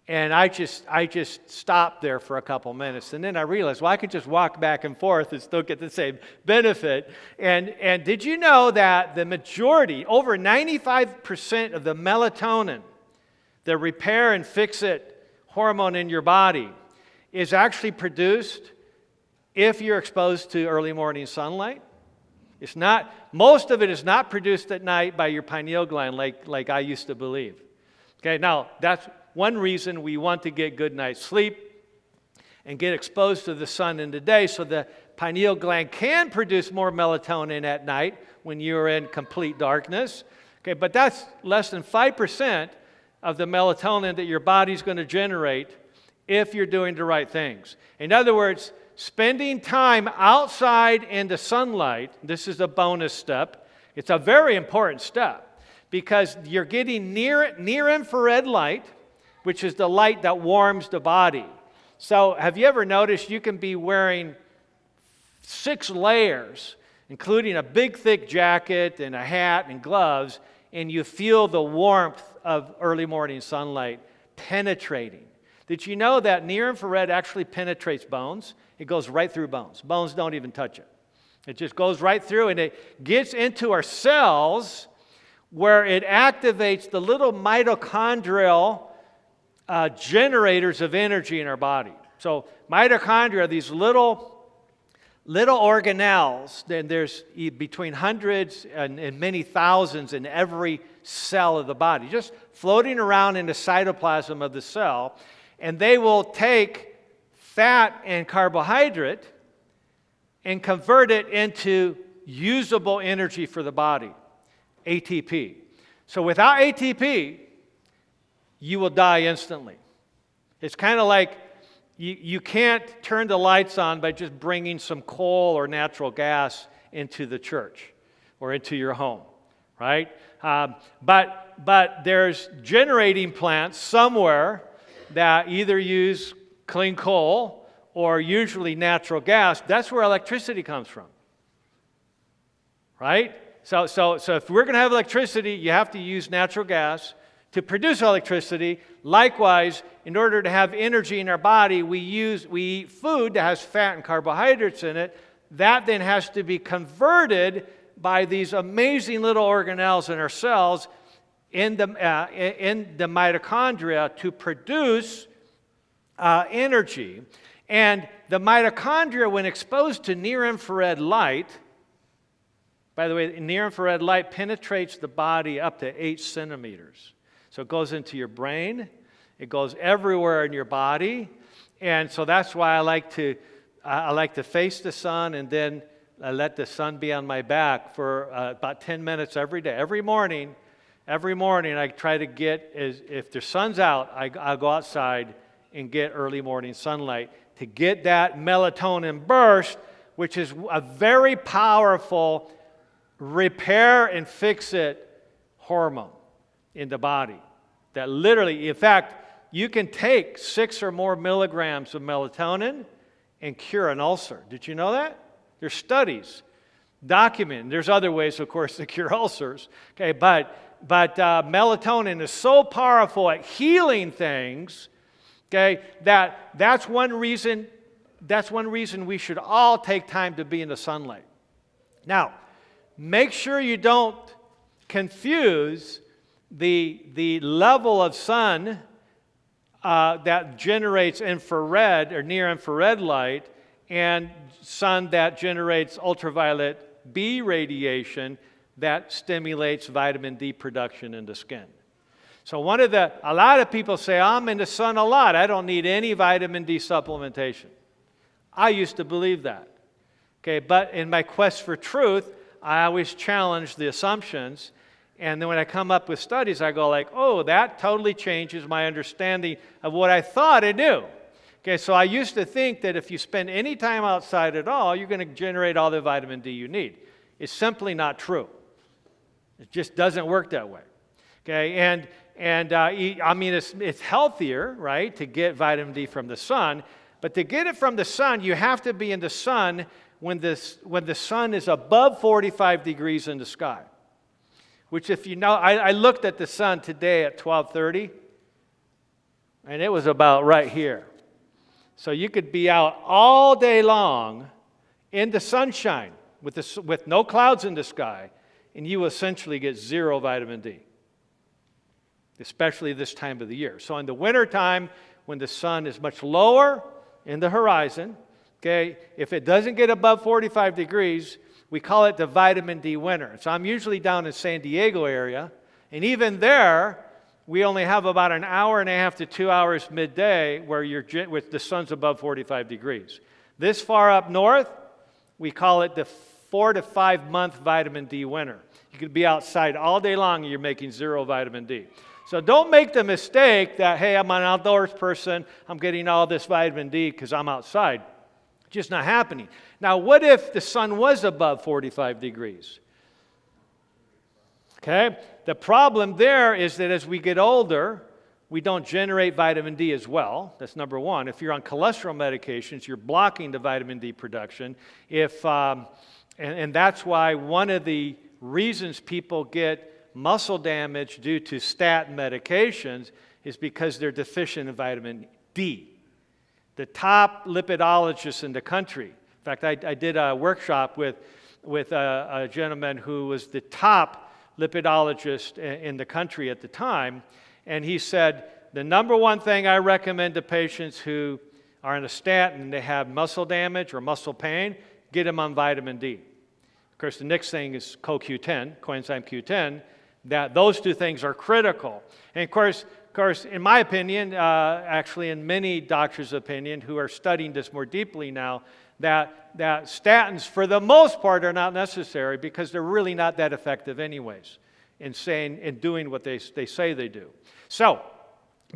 And I just stopped there for a couple minutes, and then I realized, well, I could just walk back and forth and still get the same benefit. And did you know that the majority, over 95% of the melatonin, the repair and fix-it hormone in your body, is actually produced if you're exposed to early morning sunlight? Most of it is not produced at night by your pineal gland like I used to believe. Okay, now that's one reason we want to get good night's sleep and get exposed to the sun in the day, so the pineal gland can produce more melatonin at night when you're in complete darkness. Okay, but that's less than 5% of the melatonin that your body's going to generate if you're doing the right things. In other words, spending time outside in the sunlight, this is a bonus step. It's a very important step because you're getting near infrared light, which is the light that warms the body. So have you ever noticed you can be wearing 6 layers, including a big thick jacket and a hat and gloves, and you feel the warmth of early morning sunlight penetrating? Did you know that near infrared actually penetrates bones? It goes right through bones. Bones don't even touch it. It just goes right through, and it gets into our cells where it activates the little mitochondrial generators of energy in our body. So mitochondria are these little organelles, and there's between hundreds and many thousands in every cell of the body, just floating around in the cytoplasm of the cell, and they will take fat and carbohydrate and convert it into usable energy for the body, ATP. So without ATP, you will die instantly. It's kind of like you can't turn the lights on by just bringing some coal or natural gas into the church or into your home, right? But there's generating plants somewhere that either use clean coal or usually natural gas. That's where electricity comes from, right? So if we're going to have electricity, you have to use natural gas to produce electricity. Likewise, in order to have energy in our body, we eat food that has fat and carbohydrates in it. That then has to be converted by these amazing little organelles in our cells in the mitochondria to produce energy. And the mitochondria, when exposed to near-infrared light, by the way, near-infrared light penetrates the body up to 8 centimeters. So it goes into your brain, it goes everywhere in your body, and so that's why I like to face the sun, and then I let the sun be on my back for about 10 minutes every day. Every morning I try to get, if the sun's out, I'll go outside and get early morning sunlight to get that melatonin burst, which is a very powerful repair and fix-it hormone in the body. That literally, in fact, you can take 6 or more milligrams of melatonin and cure an ulcer. Did you know that? There's studies documenting. There's other ways, of course, to cure ulcers. Okay, but melatonin is so powerful at healing things. Okay, that's one reason we should all take time to be in the sunlight. Now, make sure you don't confuse the level of sun that generates infrared or near-infrared light and sun that generates ultraviolet B radiation that stimulates vitamin D production in the skin. So a lot of people say, I'm in the sun a lot, I don't need any vitamin D supplementation. I used to believe that. Okay, but in my quest for truth, I always challenge the assumptions, and then when I come up with studies, I go like, oh, that totally changes my understanding of what I thought I knew. Okay, so I used to think that if you spend any time outside at all, you're going to generate all the vitamin D you need. It's simply not true. It just doesn't work that way. Okay, I mean, it's healthier, right, to get vitamin D from the sun, but to get it from the sun, you have to be in the sun when the sun is above 45 degrees in the sky. Which, if you know, I looked at the sun today at 12:30, and it was about right here. So you could be out all day long in the sunshine with no clouds in the sky, and you essentially get 0 vitamin D, especially this time of the year. So in the wintertime, when the sun is much lower in the horizon, okay, if it doesn't get above 45 degrees, we call it the vitamin D winter. So I'm usually down in San Diego area, and even there, we only have about an hour and a half to 2 hours midday where the sun's above 45 degrees. This far up north, we call it the 4 to 5 month vitamin D winter. You could be outside all day long and you're making 0 vitamin D. So don't make the mistake that, hey, I'm an outdoors person, I'm getting all this vitamin D because I'm outside. Just not happening. Now, what if the sun was above 45 degrees? Okay? The problem there is that as we get older, we don't generate vitamin D as well. That's number one. If you're on cholesterol medications, you're blocking the vitamin D production. And that's why one of the reasons people get muscle damage due to statin medications is because they're deficient in vitamin D. The top lipidologists in the country. In fact, I did a workshop with a gentleman who was the top lipidologist in the country at the time, and he said, the number one thing I recommend to patients who are on a statin and they have muscle damage or muscle pain, get them on vitamin D. Of course, the next thing is CoQ10, coenzyme Q10, that those two things are critical. And of course, in my opinion, actually in many doctors' opinion who are studying this more deeply now, that statins, for the most part, are not necessary because they're really not that effective anyways in doing what they say they do. So,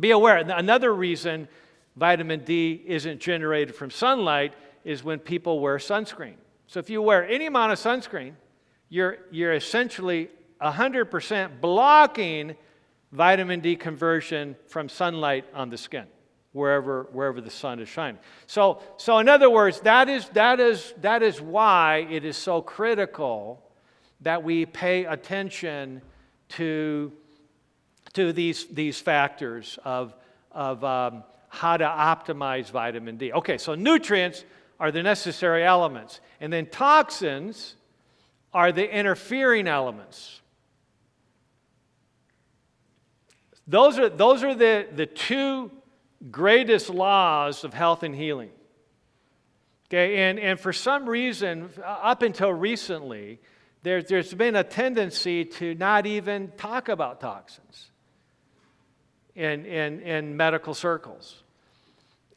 be aware. Another reason vitamin D isn't generated from sunlight is when people wear sunscreen. So if you wear any amount of sunscreen, you're essentially 100% blocking vitamin D conversion from sunlight on the skin, wherever the sun is shining. So in other words, that is why it is so critical that we pay attention to these factors of how to optimize vitamin D. Okay, so nutrients are the necessary elements, and then toxins are the interfering elements. Those are the two greatest laws of health and healing. Okay, and for some reason, up until recently, there's been a tendency to not even talk about toxins in medical circles.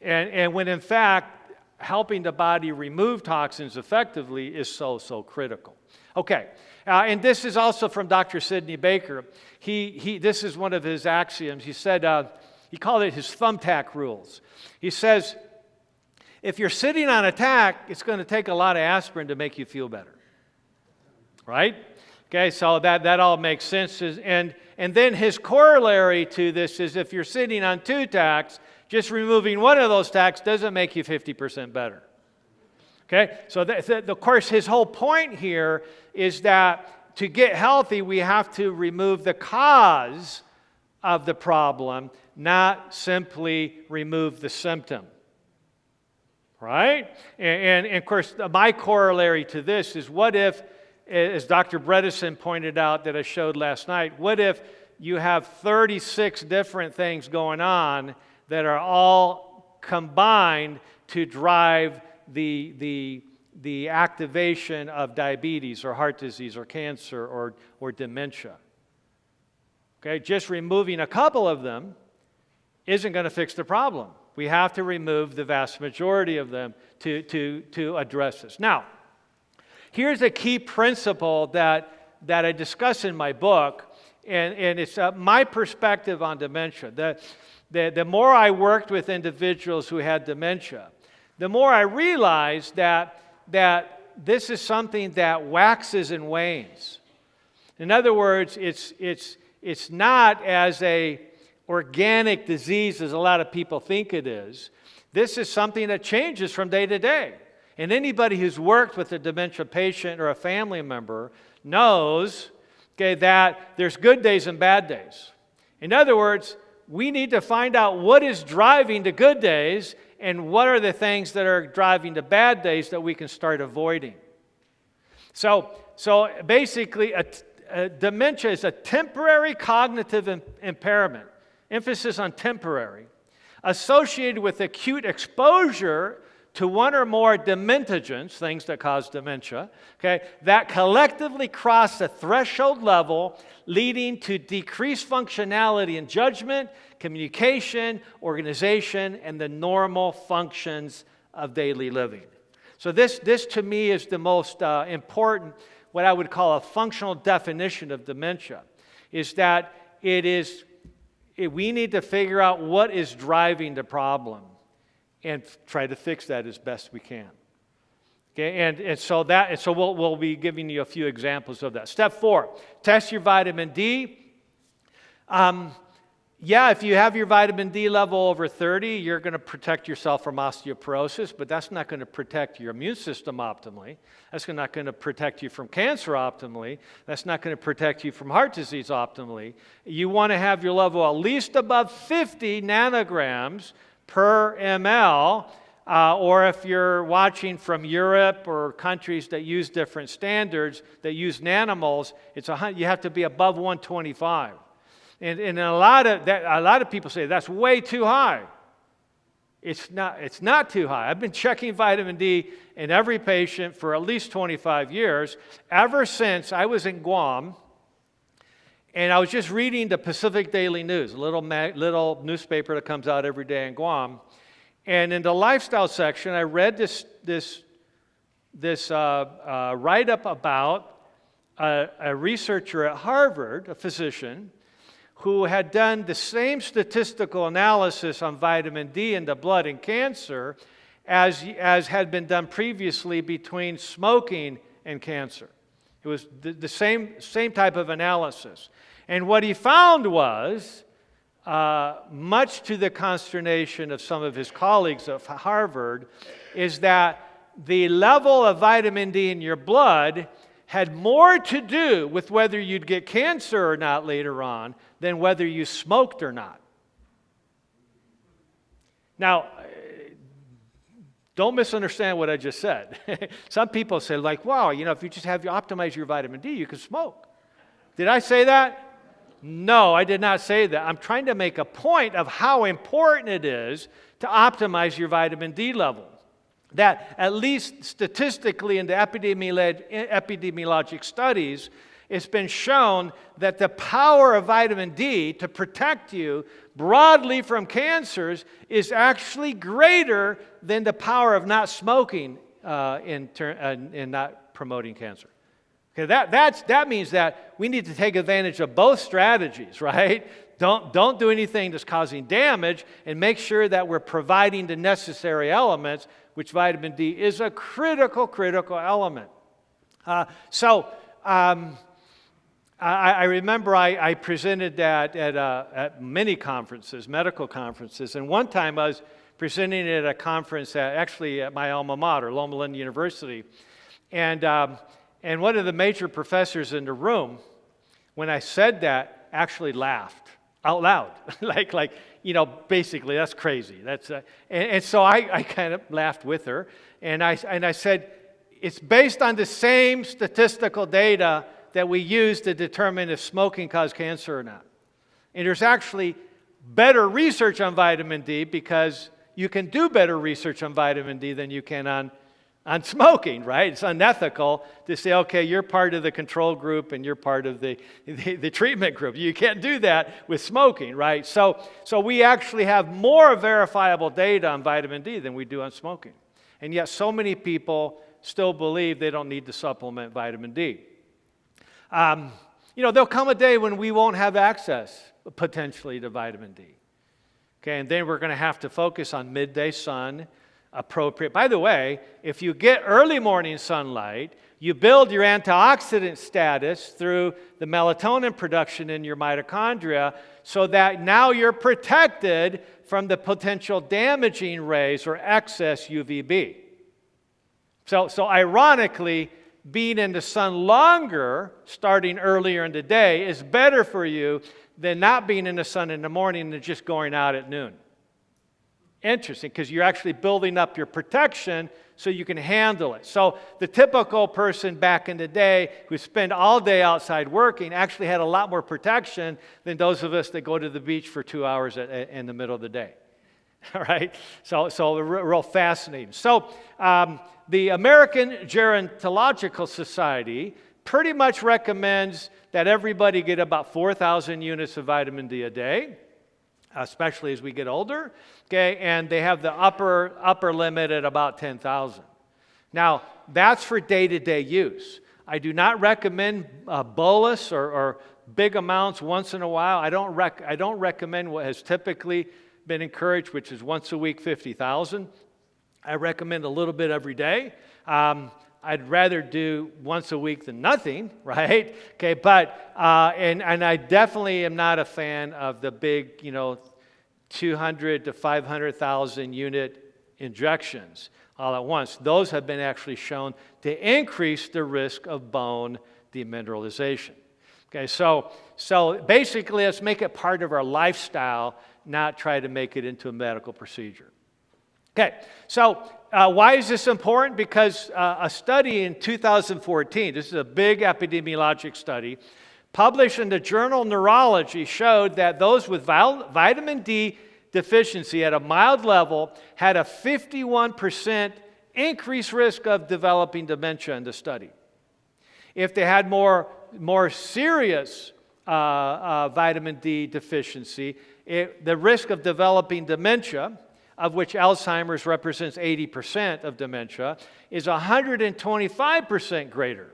And when in fact, helping the body remove toxins effectively is so critical. Okay, and this is also from Dr. Sidney Baker. This is one of his axioms. He said, he called it his thumbtack rules. He says, if you're sitting on a tack, it's going to take a lot of aspirin to make you feel better. Right? Okay, so that all makes sense. And then his corollary to this is if you're sitting on two tacks, just removing one of those tacks doesn't make you 50% better. Okay, so of course his whole point here is that to get healthy, we have to remove the cause of the problem, not simply remove the symptom. Right? And of course, my corollary to this is what if, as Dr. Bredesen pointed out that I showed last night, what if you have 36 different things going on that are all combined to drive the activation of diabetes or heart disease or cancer or dementia? Okay, just removing a couple of them isn't going to fix the problem. We have to remove the vast majority of them to address this. Now, here's a key principle that I discuss in my book, and it's my perspective on dementia. The more I worked with individuals who had dementia, the more I realized that this is something that waxes and wanes. In other words, it's not as a organic disease as a lot of people think it is. This is something that changes from day to day. And anybody who's worked with a dementia patient or a family member knows, okay, that there's good days and bad days. In other words, we need to find out what is driving the good days and what are the things that are driving the bad days that we can start avoiding. So basically, dementia is a temporary cognitive impairment, emphasis on temporary, associated with acute exposure to one or more dementogens, things that cause dementia, okay, that collectively cross a threshold level leading to decreased functionality in judgment, communication, organization, and the normal functions of daily living. So this to me is the most important, what I would call a functional definition of dementia, is that we need to figure out what is driving the problem and try to fix that as best we can. Okay, and so we'll be giving you a few examples of that. Step 4, test your vitamin D. If you have your vitamin D level over 30, you're going to protect yourself from osteoporosis, but that's not going to protect your immune system optimally. That's not going to protect you from cancer optimally. That's not going to protect you from heart disease optimally. You want to have your level at least above 50 nanograms per ml, or if you're watching from Europe or countries that use different standards, that use nanomoles, you have to be above 125. And a lot of people say that's way too high. It's not too high. I've been checking vitamin D in every patient for at least 25 years, ever since I was in Guam, and I was just reading the Pacific Daily News, a little newspaper that comes out every day in Guam. And in the lifestyle section, I read this write-up about a researcher at Harvard, a physician, who had done the same statistical analysis on vitamin D in the blood and cancer as had been done previously between smoking and cancer. It was the same type of analysis. And what he found was, much to the consternation of some of his colleagues at Harvard, is that the level of vitamin D in your blood had more to do with whether you'd get cancer or not later on than whether you smoked or not. Now, Don't misunderstand what I just said. Some people say, like, wow, if you just optimize your vitamin D, you can smoke. Did I say that? No, I did not say that. I'm trying to make a point of how important it is to optimize your vitamin D level. That at least statistically in the epidemiologic studies, it's been shown that the power of vitamin D to protect you broadly from cancers is actually greater than the power of not smoking in not promoting cancer. Okay, that means that we need to take advantage of both strategies, right? Don't do anything that's causing damage, and make sure that we're providing the necessary elements, which vitamin D is a critical element. I remember I presented that at many conferences, medical conferences, and one time I was presenting at a conference actually at my alma mater, Loma Linda University, and one of the major professors in the room, when I said that, actually laughed out loud, basically that's crazy. And so I kind of laughed with her, and I said, it's based on the same statistical data that we use to determine if smoking causes cancer or not. And there's actually better research on vitamin D, because you can do better research on vitamin D than you can on smoking, right? It's unethical to say, okay, you're part of the control group and you're part of the treatment group. You can't do that with smoking, right? So we actually have more verifiable data on vitamin D than we do on smoking. And yet so many people still believe they don't need to supplement vitamin D. There'll come a day when we won't have access, potentially, to vitamin D. Okay, and then we're going to have to focus on midday sun, appropriate. By the way, if you get early morning sunlight, you build your antioxidant status through the melatonin production in your mitochondria, so that now you're protected from the potential damaging rays or excess UVB. So ironically, being in the sun longer, starting earlier in the day, is better for you than not being in the sun in the morning and just going out at noon. Interesting, because you're actually building up your protection so you can handle it. So the typical person back in the day who spent all day outside working actually had a lot more protection than those of us that go to the beach for 2 hours in the middle of the day. All right? So real fascinating. So the American Gerontological Society pretty much recommends that everybody get about 4,000 units of vitamin D a day, especially as we get older. Okay, and they have the upper limit at about 10,000. Now, that's for day-to-day use. I do not recommend bolus or big amounts once in a while. I don't recommend what has typically been encouraged, which is once a week, 50,000. I recommend a little bit every day. I'd rather do once a week than nothing, right? Okay, but and I definitely am not a fan of the big, 200 to 500,000 unit injections all at once. Those have been actually shown to increase the risk of bone demineralization. Okay, so basically, let's make it part of our lifestyle, not try to make it into a medical procedure. Okay, so why is this important? Because a study in 2014, this is a big epidemiologic study, published in the journal Neurology, showed that those with vitamin D deficiency at a mild level had a 51% increased risk of developing dementia in the study. If they had more serious vitamin D deficiency, the risk of developing dementia, of which Alzheimer's represents 80% of dementia, is 125% greater.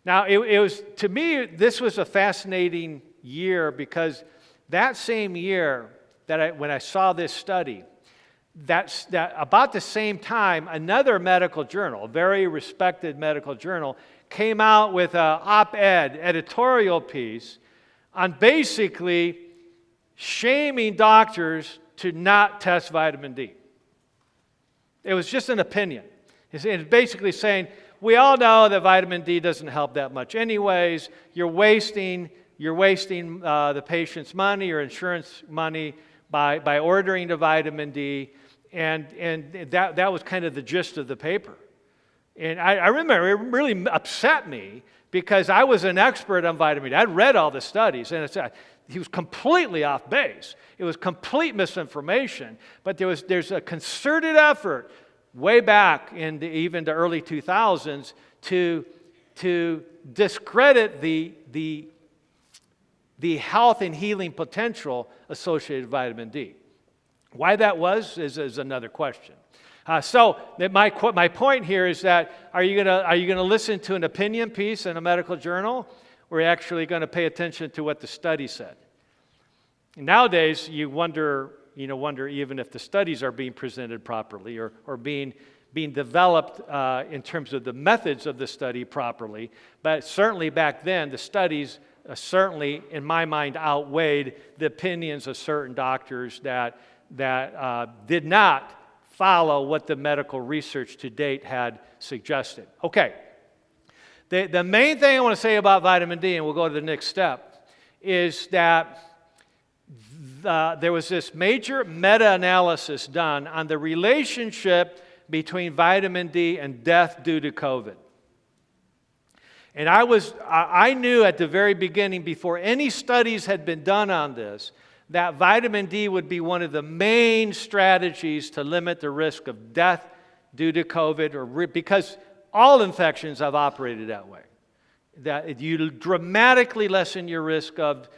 Now, it was, to me, this was a fascinating year, because that same year when I saw this study, that about the same time, another medical journal, a very respected medical journal, came out with an op-ed editorial piece on basically shaming doctors to not test vitamin D. It was just an opinion. It's basically saying, we all know that vitamin D doesn't help that much anyways. You're wasting the patient's money or insurance money by ordering the vitamin D. And that was kind of the gist of the paper. And I remember it really upset me because I was an expert on vitamin D. I'd read all the studies, and he was completely off base. It was complete misinformation. But there's a concerted effort way back in even the early 2000s to discredit the health and healing potential associated with vitamin D. Why that was is another question. So my point here is that are you gonna listen to an opinion piece in a medical journal, or are you actually going to pay attention to what the study said? Nowadays, you wonder even if the studies are being presented properly or being developed in terms of the methods of the study properly. But certainly back then, the studies certainly, in my mind, outweighed the opinions of certain doctors that did not follow what the medical research to date had suggested. Okay, the main thing I want to say about vitamin D, and we'll go to the next step, is that there was this major meta-analysis done on the relationship between vitamin D and death due to COVID. And I knew at the very beginning, before any studies had been done on this, that vitamin D would be one of the main strategies to limit the risk of death due to COVID, because all infections have operated that way. That you dramatically lessen your risk of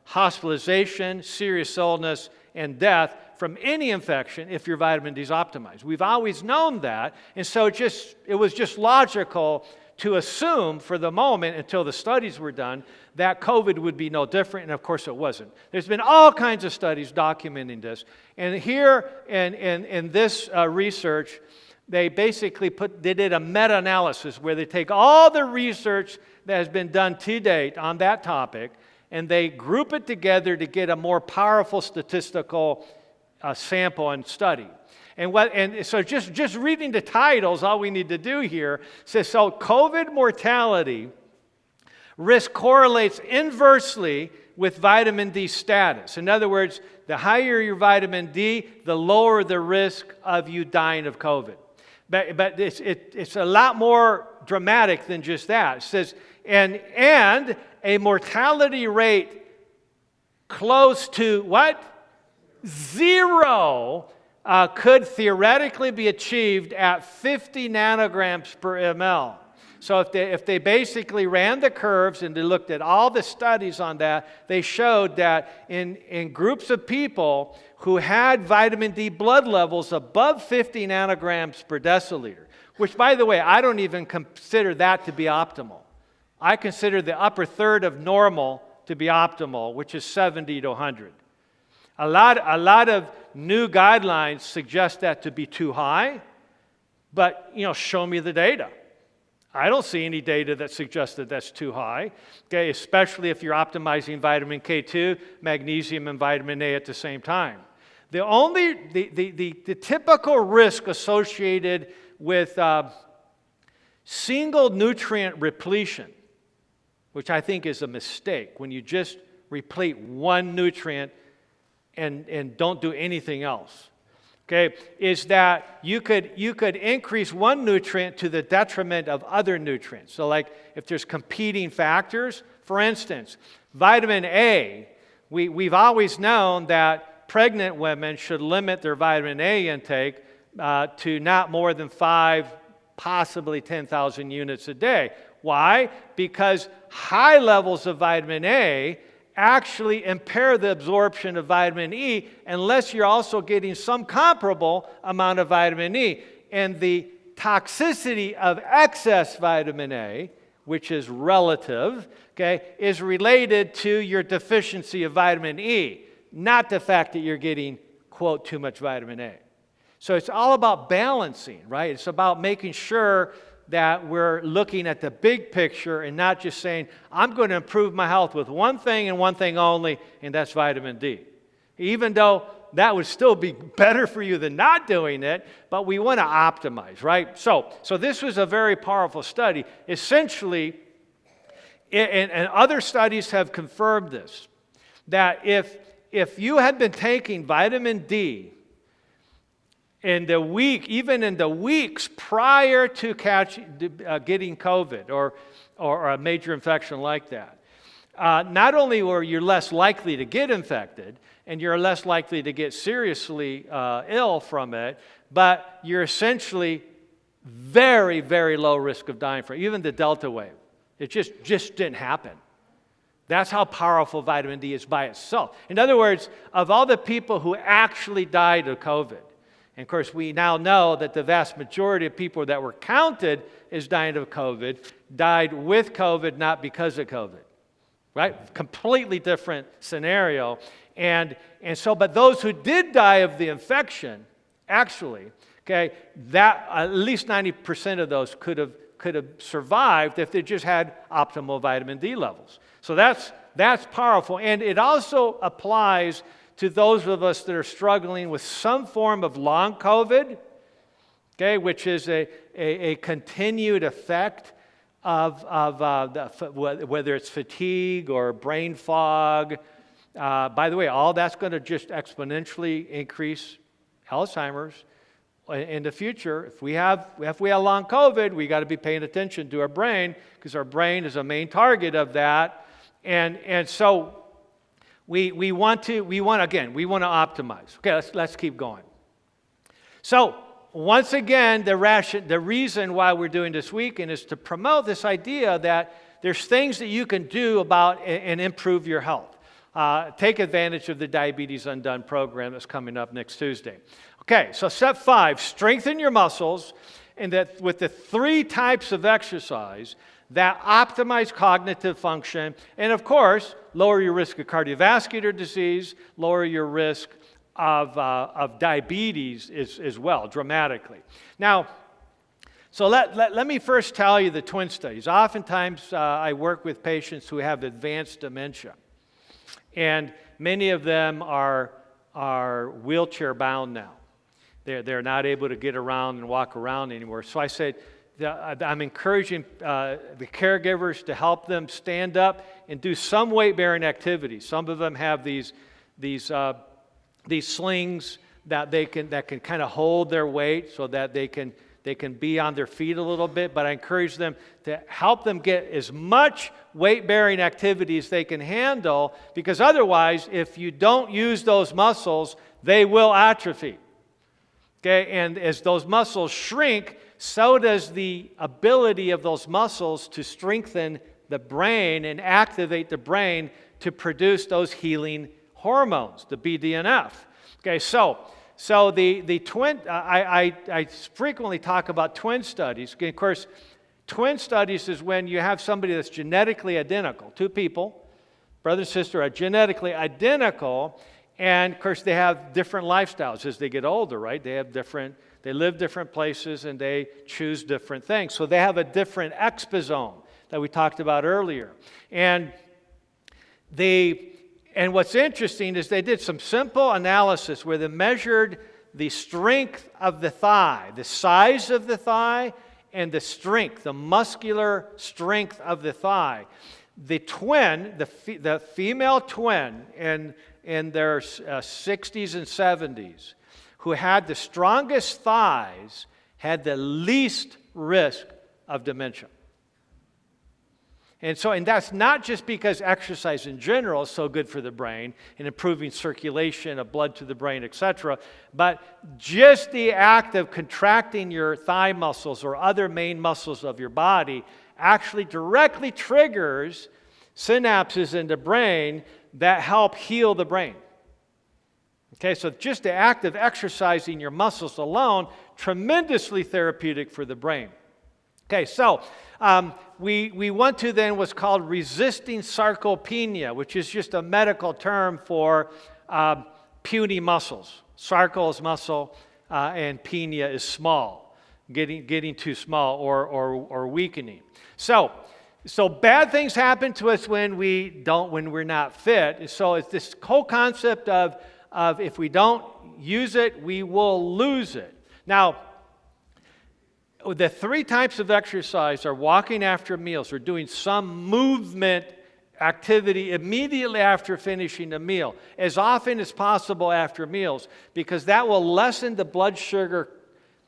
hospitalization, serious illness, and death from any infection if your vitamin D is optimized. We've always known that, and so it was just logical to assume for the moment, until the studies were done, that COVID would be no different, and of course it wasn't. There's been all kinds of studies documenting this, and here in this research, they basically did a meta-analysis where they take all the research that has been done to date on that topic, and they group it together to get a more powerful statistical sample and study. And so just reading the titles, all we need to do here says, so COVID mortality risk correlates inversely with vitamin D status. In other words, the higher your vitamin D, the lower the risk of you dying of COVID. But it's a lot more dramatic than just that. It says, and a mortality rate close to what? 0 could theoretically be achieved at 50 nanograms per ml. So if they basically ran the curves and they looked at all the studies on that, they showed that in groups of people who had vitamin D blood levels above 50 nanograms per deciliter, which, by the way, I don't even consider that to be optimal. I consider the upper third of normal to be optimal, which is 70 to 100. A lot of new guidelines suggest that to be too high, but show me the data. I don't see any data that suggests that that's too high, okay, especially if you're optimizing vitamin K2, magnesium, and vitamin A at the same time. The typical risk associated with single nutrient repletion, which I think is a mistake, when you just replete one nutrient and don't do anything else, okay, is that you could increase one nutrient to the detriment of other nutrients. So like if there's competing factors, for instance, vitamin A, we've always known that pregnant women should limit their vitamin A intake to not more than 5, possibly 10,000 units a day. Why? Because high levels of vitamin A actually impair the absorption of vitamin E unless you're also getting some comparable amount of vitamin E. And the toxicity of excess vitamin A, which is relative, okay, is related to your deficiency of vitamin E, not the fact that you're getting, quote, too much vitamin A. So it's all about balancing, right? It's about making sure that we're looking at the big picture and not just saying, I'm going to improve my health with one thing and one thing only, and that's vitamin D. Even though that would still be better for you than not doing it, but we want to optimize, right? So this was a very powerful study. Essentially, and other studies have confirmed this, that if you had been taking vitamin D even in the weeks prior to getting COVID or a major infection like that, not only were you less likely to get infected, and you're less likely to get seriously ill from it, but you're essentially very, very low risk of dying from it. Even the Delta wave. It just didn't happen. That's how powerful vitamin D is by itself. In other words, of all the people who actually died of COVID, and of course we now know that the vast majority of people that were counted as dying of COVID died with COVID, not because of COVID. Right? Completely different scenario. And so, but those who did die of the infection, actually, okay, that at least 90% of those could have survived if they just had optimal vitamin D levels. So that's powerful. And it also applies to those of us that are struggling with some form of long COVID, okay, which is a continued effect of whether it's fatigue or brain fog. By the way, all that's going to just exponentially increase Alzheimer's in the future. If we have long COVID, we got to be paying attention to our brain, because our brain is a main target of that. And so we want to optimize. Okay, let's keep going. So once again, the reason why we're doing this weekend is to promote this idea that there's things that you can do about and improve your health. Take advantage of the Diabetes Undone program that's coming up next Tuesday. Okay, so step 5, strengthen your muscles, and that with the 3 types of exercise that optimize cognitive function, and of course, lower your risk of cardiovascular disease, lower your risk of diabetes as well, dramatically. Now, so let me first tell you the twin studies. Oftentimes, I work with patients who have advanced dementia, and many of them are wheelchair bound now. They're not able to get around and walk around anymore. So I said, I'm encouraging the caregivers to help them stand up and do some weight-bearing activities. Some of them have these slings that can kind of hold their weight so that they can be on their feet a little bit. But I encourage them to help them get as much weight-bearing activity as they can handle, because otherwise, if you don't use those muscles, they will atrophy. Okay, and as those muscles shrink, so does the ability of those muscles to strengthen the brain and activate the brain to produce those healing hormones, the BDNF. Okay, so the twin, I frequently talk about twin studies. Of course, twin studies is when you have somebody that's genetically identical. 2 people, brother and sister, are genetically identical. And, of course, they have different lifestyles as they get older, right? They live different places, and they choose different things. So they have a different exposome that we talked about earlier. And what's interesting is they did some simple analysis where they measured the strength of the thigh, the size of the thigh, and the strength, the muscular strength of the thigh. The twin, the female twin, in their 60s and 70s, who had the strongest thighs, had the least risk of dementia. And that's not just because exercise in general is so good for the brain and improving circulation of blood to the brain, etc., but just the act of contracting your thigh muscles or other main muscles of your body actually directly triggers synapses in the brain that help heal the brain. Okay, so just the act of exercising your muscles alone, tremendously therapeutic for the brain. Okay, so we went to then what's called resisting sarcopenia, which is just a medical term for puny muscles. Sarco is muscle, and penia is small, getting too small or weakening. So bad things happen to us when we're not fit. So it's this whole concept of if we don't use it, we will lose it. Now, the 3 types of exercise are walking after meals, or doing some movement activity immediately after finishing a meal, as often as possible after meals, because that will lessen the blood sugar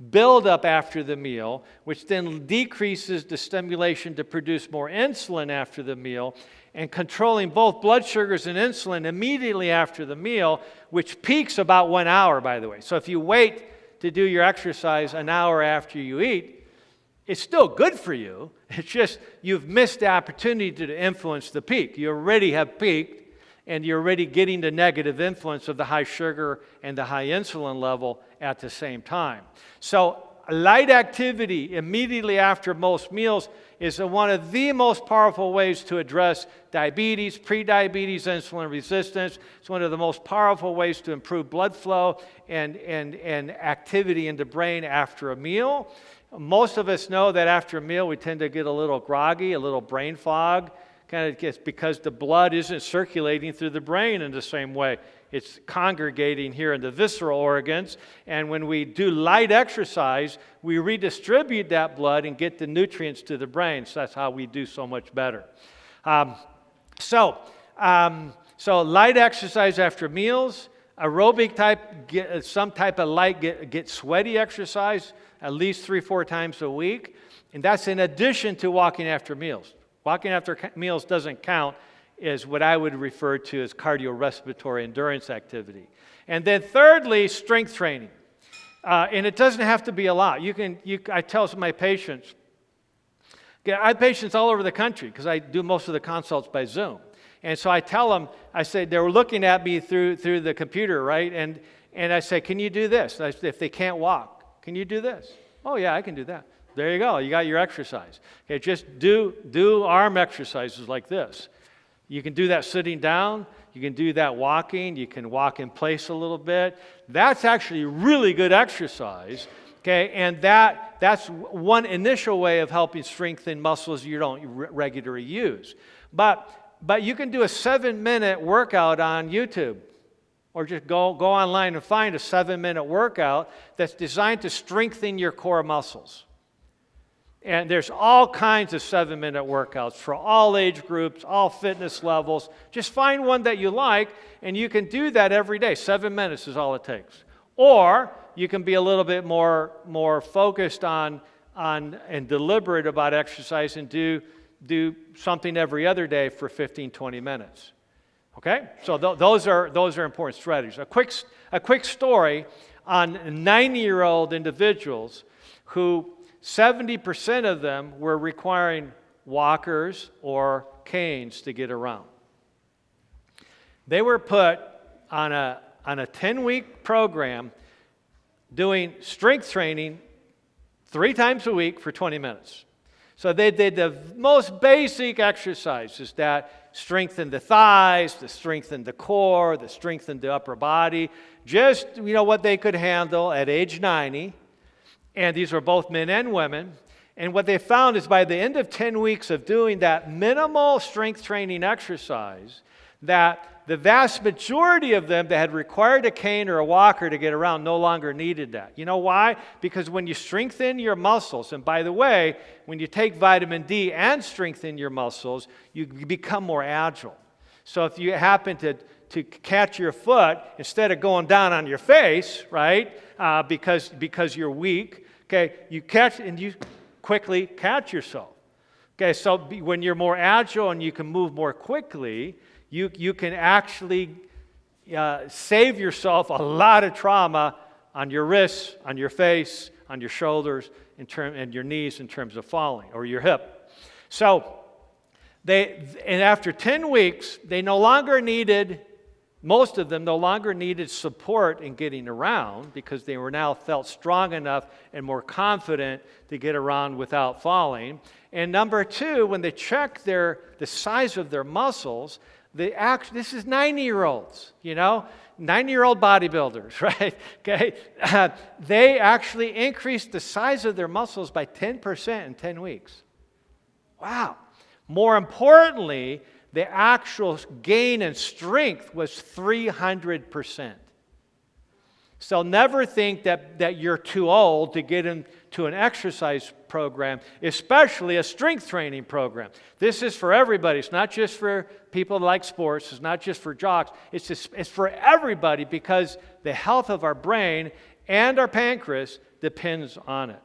buildup after the meal, which then decreases the stimulation to produce more insulin after the meal, and controlling both blood sugars and insulin immediately after the meal, which peaks about 1 hour, by the way. So if you wait to do your exercise an hour after you eat, it's still good for you. It's just you've missed the opportunity to influence the peak. You already have peaked, and you're already getting the negative influence of the high sugar and the high insulin level at the same time. So light activity immediately after most meals is one of the most powerful ways to address diabetes, prediabetes, insulin resistance. It's one of the most powerful ways to improve blood flow and activity in the brain after a meal. Most of us know that after a meal we tend to get a little groggy, a little brain fog. Kind of gets because the blood isn't circulating through the brain in the same way. It's congregating here in the visceral organs. And when we do light exercise, we redistribute that blood and get the nutrients to the brain. So that's how we do so much better. So light exercise after meals, aerobic type, some type of light, get sweaty exercise at least 3-4 times a week. And that's in addition to walking after meals. Walking after meals doesn't count as what I would refer to as cardiorespiratory endurance activity. And then thirdly, strength training. And it doesn't have to be a lot. I tell some of my patients, I have patients all over the country because I do most of the consults by Zoom. And so I tell them, I say, they were looking at me through the computer, right? And I say, can you do this? If they can't walk, can you do this? Oh, yeah, I can do that. There you go. You got your exercise. Okay, just do arm exercises like this. You can do that sitting down. You can do that walking. You can walk in place a little bit. That's actually really good exercise. Okay, and that's one initial way of helping strengthen muscles you don't regularly use. But you can do a 7-minute workout on YouTube. Or just go online and find a 7-minute workout that's designed to strengthen your core muscles. And there's all kinds of 7-minute workouts for all age groups, all fitness levels. Just find one that you like, and you can do that every day. 7 minutes is all it takes. Or you can be a little bit more focused on and deliberate about exercise and do something every other day for 15-20 minutes. Okay, so those are important strategies. A quick story on 90-year-old individuals who 70% of them were requiring walkers or canes to get around. They were put on a 10-week program doing strength training 3 times a week for 20 minutes. So they did the most basic exercises that strengthen the thighs, that strengthen the core, that strengthen the upper body, just what they could handle at age 90. And these were both men and women. And what they found is by the end of 10 weeks of doing that minimal strength training exercise, that the vast majority of them that had required a cane or a walker to get around no longer needed that. You know why? Because when you strengthen your muscles, and by the way, when you take vitamin D and strengthen your muscles, you become more agile. So if you happen to catch your foot, instead of going down on your face, right, because you're weak, okay, you catch and you quickly catch yourself. Okay, so when you're more agile and you can move more quickly, you can actually save yourself a lot of trauma on your wrists, on your face, on your shoulders, and your knees in terms of falling, or your hip. So, and after 10 weeks, most of them no longer needed support in getting around because they were now felt strong enough and more confident to get around without falling. And number 2, when they checked the size of their muscles, this is 90-year-olds, 90-year-old bodybuilders, right? Okay, they actually increased the size of their muscles by 10% in 10 weeks. Wow. More importantly, the actual gain in strength was 300%. So never think that you're too old to get into an exercise program, especially a strength training program. This is for everybody. It's not just for people that like sports. It's not just for jocks. It's for everybody, because the health of our brain and our pancreas depends on it.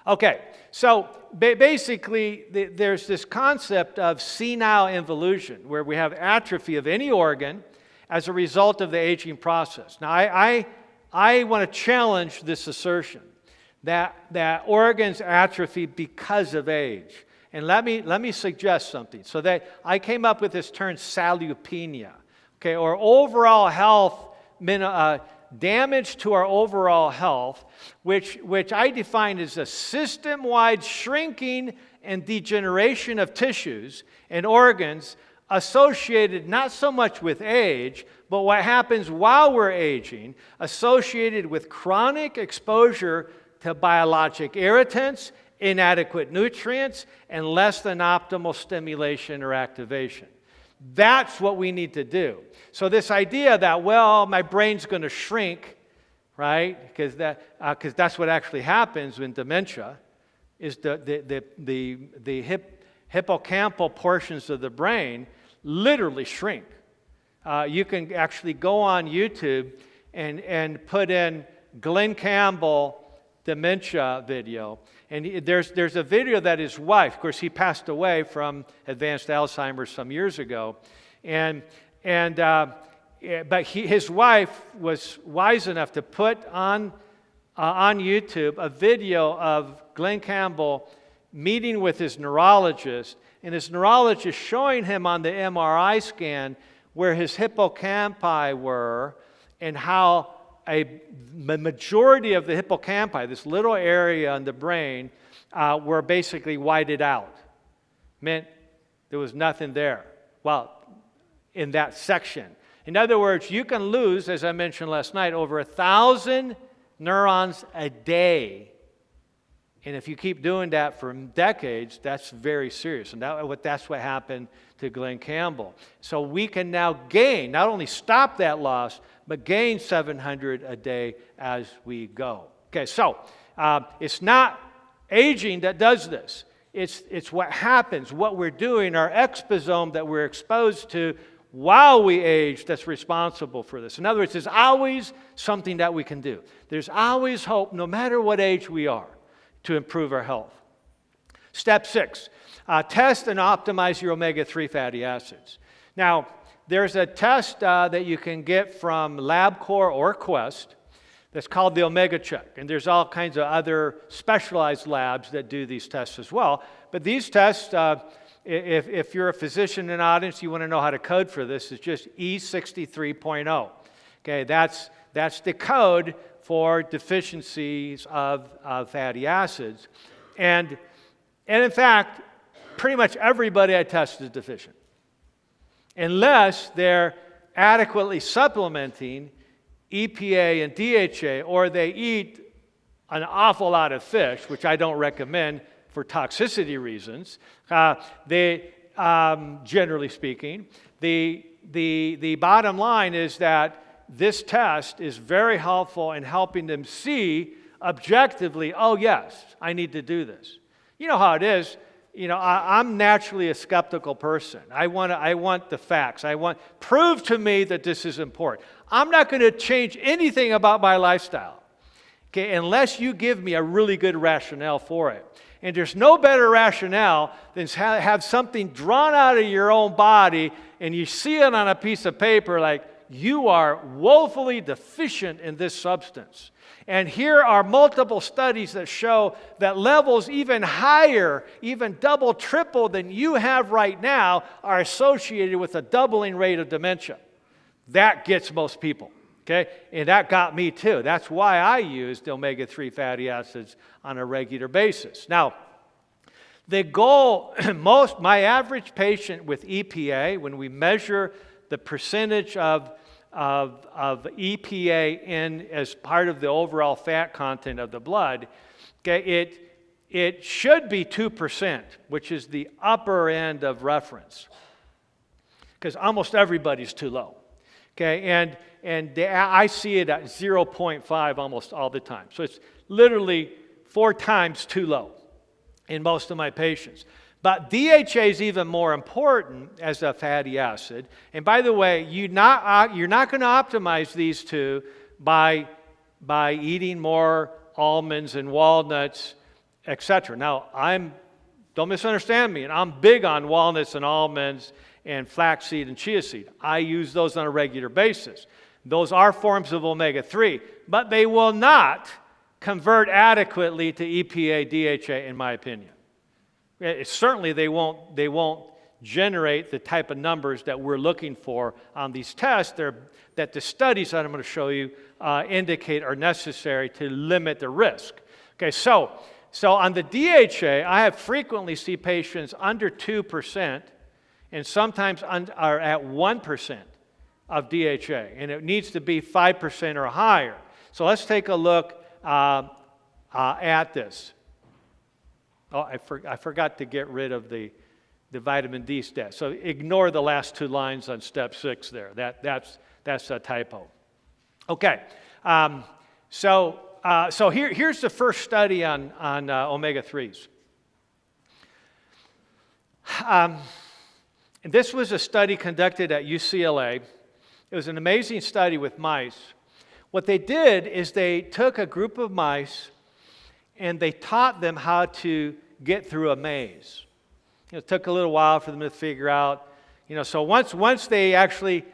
Okay, so basically there's this concept of senile involution, where we have atrophy of any organ as a result of the aging process. Now, I want to challenge this assertion that organs atrophy because of age. And let me suggest something. So that I came up with this term sarcopenia, okay, or overall health, damage to our overall health, which I define as a system-wide shrinking and degeneration of tissues and organs associated not so much with age, but what happens while we're aging, associated with chronic exposure to biologic irritants, inadequate nutrients, and less than optimal stimulation or activation. That's what we need to do. So this idea that, well, my brain's going to shrink, right? Because that's what actually happens in dementia, is the hippocampal portions of the brain literally shrink. You can actually go on YouTube and put in Glenn Campbell dementia video. And there's a video that his wife, of course, he passed away from advanced Alzheimer's some years ago, but his wife was wise enough to put on YouTube a video of Glenn Campbell meeting with his neurologist, and his neurologist showing him on the MRI scan where his hippocampi were, and how a majority of the hippocampi, this little area in the brain, were basically whited out. Meant there was nothing there. Well, in that section. In other words, you can lose, as I mentioned last night, over 1,000 neurons a day. And if you keep doing that for decades, that's very serious. And that's what happened to Glenn Campbell. So we can now gain, not only stop that loss, but gain 700 a day as we go. Okay, so it's not aging that does this. It's what happens, what we're doing, our exposome that we're exposed to while we age that's responsible for this. In other words, there's always something that we can do. There's always hope, no matter what age we are, to improve our health. Step 6, test and optimize your omega-3 fatty acids. Now, there's a test that you can get from LabCorp or Quest that's called the Omega Check. And there's all kinds of other specialized labs that do these tests as well. But these tests, if you're a physician in the audience, you want to know how to code for this, it's just E63.0. Okay, that's the code for deficiencies of fatty acids. And in fact, pretty much everybody I test is deficient, unless they're adequately supplementing EPA and DHA, or they eat an awful lot of fish, which I don't recommend for toxicity reasons. Generally speaking, the bottom line is that this test is very helpful in helping them see objectively, oh yes, I need to do this. You know how it is. You know, I'm naturally a skeptical person. I want the facts. Prove to me that this is important. I'm not going to change anything about my lifestyle, okay, unless you give me a really good rationale for it. And there's no better rationale than have something drawn out of your own body and you see it on a piece of paper like, you are woefully deficient in this substance. And here are multiple studies that show that levels even higher, even double, triple than you have right now, are associated with a doubling rate of dementia. That gets most people, okay? And that got me too. That's why I used omega-3 fatty acids on a regular basis. Now, the goal, my average patient with EPA, when we measure the percentage of EPA in as part of the overall fat content of the blood, okay, it should be 2%, which is the upper end of reference, because almost everybody's too low. Okay, I see it at 0.5 almost all the time. So it's literally 4 times too low in most of my patients. But DHA is even more important as a fatty acid. And by the way, you're not going to optimize these two by eating more almonds and walnuts, etc. Now, don't misunderstand me, and I'm big on walnuts and almonds and flaxseed and chia seed. I use those on a regular basis. Those are forms of omega-3, but they will not convert adequately to EPA, DHA, in my opinion. Certainly, they won't generate the type of numbers that we're looking for on these tests that the studies that I'm going to show you indicate are necessary to limit the risk. Okay, so on the DHA, I have frequently see patients under 2% and sometimes are at 1% of DHA, and it needs to be 5% or higher. So let's take a look at this. Oh, I forgot to get rid of the vitamin D stat. So ignore the last 2 lines on step 6 there. That's a typo. Okay, so here's the first study on omega-3s. And this was a study conducted at UCLA. It was an amazing study with mice. What they did is they took a group of mice and they taught them how to get through a maze. It took a little while for them to figure out. So once they actually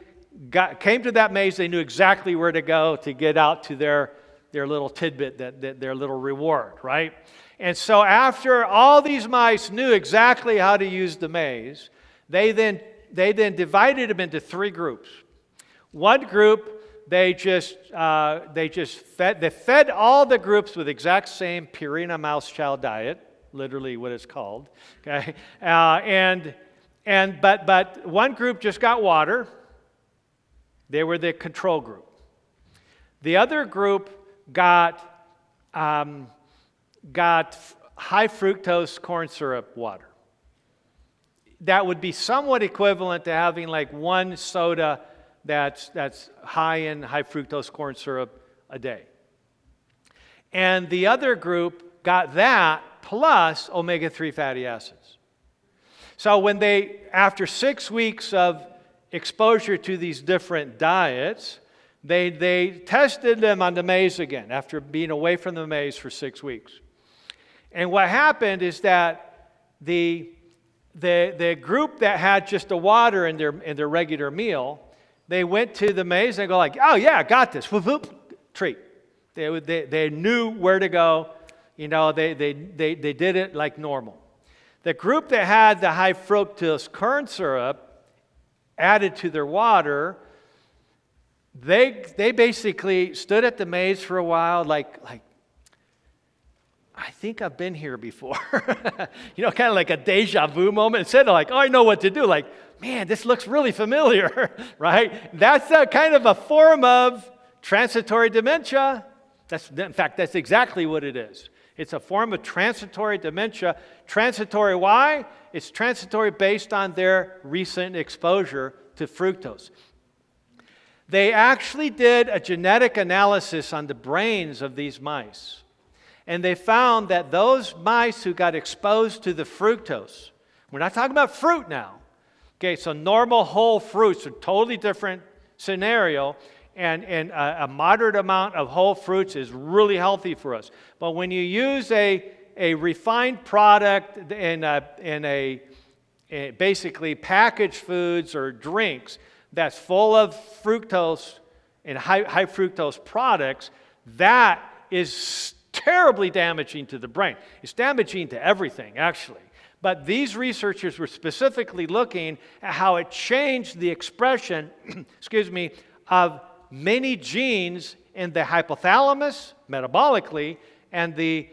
came to that maze, they knew exactly where to go to get out to their little tidbit, their little reward, right? And so after all these mice knew exactly how to use the maze, they then divided them into 3 groups. One group, they fed all the groups with exact same Purina mouse chow diet, literally what it's called. Okay, but one group just got water. They were the control group. The other group got high fructose corn syrup water. That would be somewhat equivalent to having like 1 soda that's high in high fructose corn syrup a day. And the other group got that plus omega-3 fatty acids. So after 6 weeks of exposure to these different diets, they tested them on the maze again after being away from the maze for 6 weeks. And what happened is that the group that had just the water in their regular meal, they went to the maze and go like, oh yeah, I got this, whoop, whoop, treat. They knew where to go. They did it like normal. The group that had the high fructose corn syrup added to their water, they basically stood at the maze for a while like I think I've been here before. Kind of like a deja vu moment. Instead of like, oh, I know what to do. Like, man, this looks really familiar, right? That's a kind of a form of transitory dementia. In fact, that's exactly what it is. It's a form of transitory dementia. Transitory, why? It's transitory based on their recent exposure to fructose. They actually did a genetic analysis on the brains of these mice. And they found that those mice who got exposed to the fructose, we're not talking about fruit now. Okay, so normal whole fruits are a totally different scenario. And a moderate amount of whole fruits is really healthy for us. But when you use a refined product in basically packaged foods or drinks that's full of fructose and high fructose products, that is terribly damaging to the brain. It's damaging to everything, actually. But these researchers were specifically looking at how it changed the expression, of many genes in the hypothalamus metabolically and the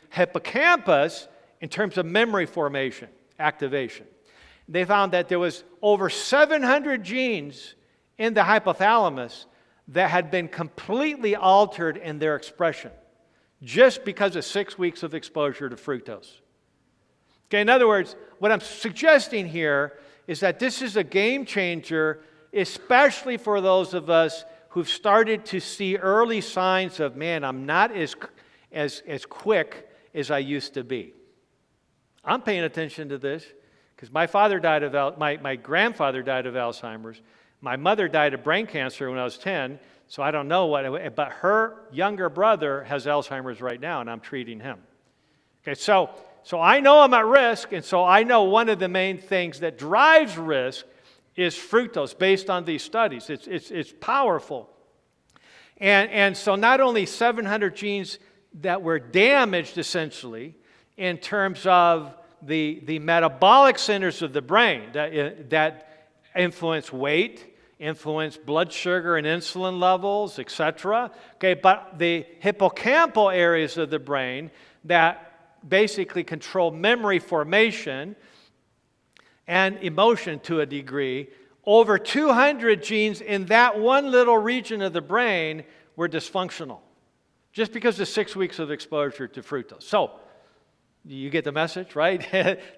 hippocampus in terms of memory formation, activation. They found that there was over 700 genes in the hypothalamus that had been completely altered in their expression just because of 6 weeks of exposure to fructose. Okay, in other words, what I'm suggesting here is that this is a game changer especially for those of us who've started to see early signs of, man, I'm not as quick as I used to be. I'm paying attention to this because my grandfather died of Alzheimer's. My mother died of brain cancer when I was 10, so I don't know but her younger brother has Alzheimer's right now, and I'm treating him. Okay, so I know I'm at risk, and so I know one of the main things that drives risk is fructose, based on these studies. It's powerful. And so not only 700 genes that were damaged, essentially, in terms of the metabolic centers of the brain that influence weight, influence blood sugar and insulin levels, etc. Okay, but the hippocampal areas of the brain that basically control memory formation and emotion to a degree, over 200 genes in that one little region of the brain were dysfunctional, just because of 6 weeks of exposure to fructose. So, you get the message, right?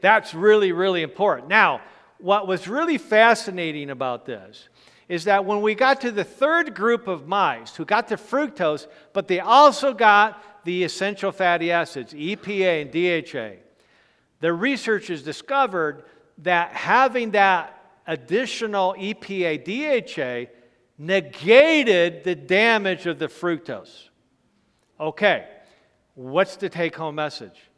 That's really, really important. Now, what was really fascinating about this is that when we got to the third group of mice who got the fructose, but they also got the essential fatty acids, EPA and DHA, the researchers discovered that having that additional EPA, DHA negated the damage of the fructose. Okay, what's the take-home message?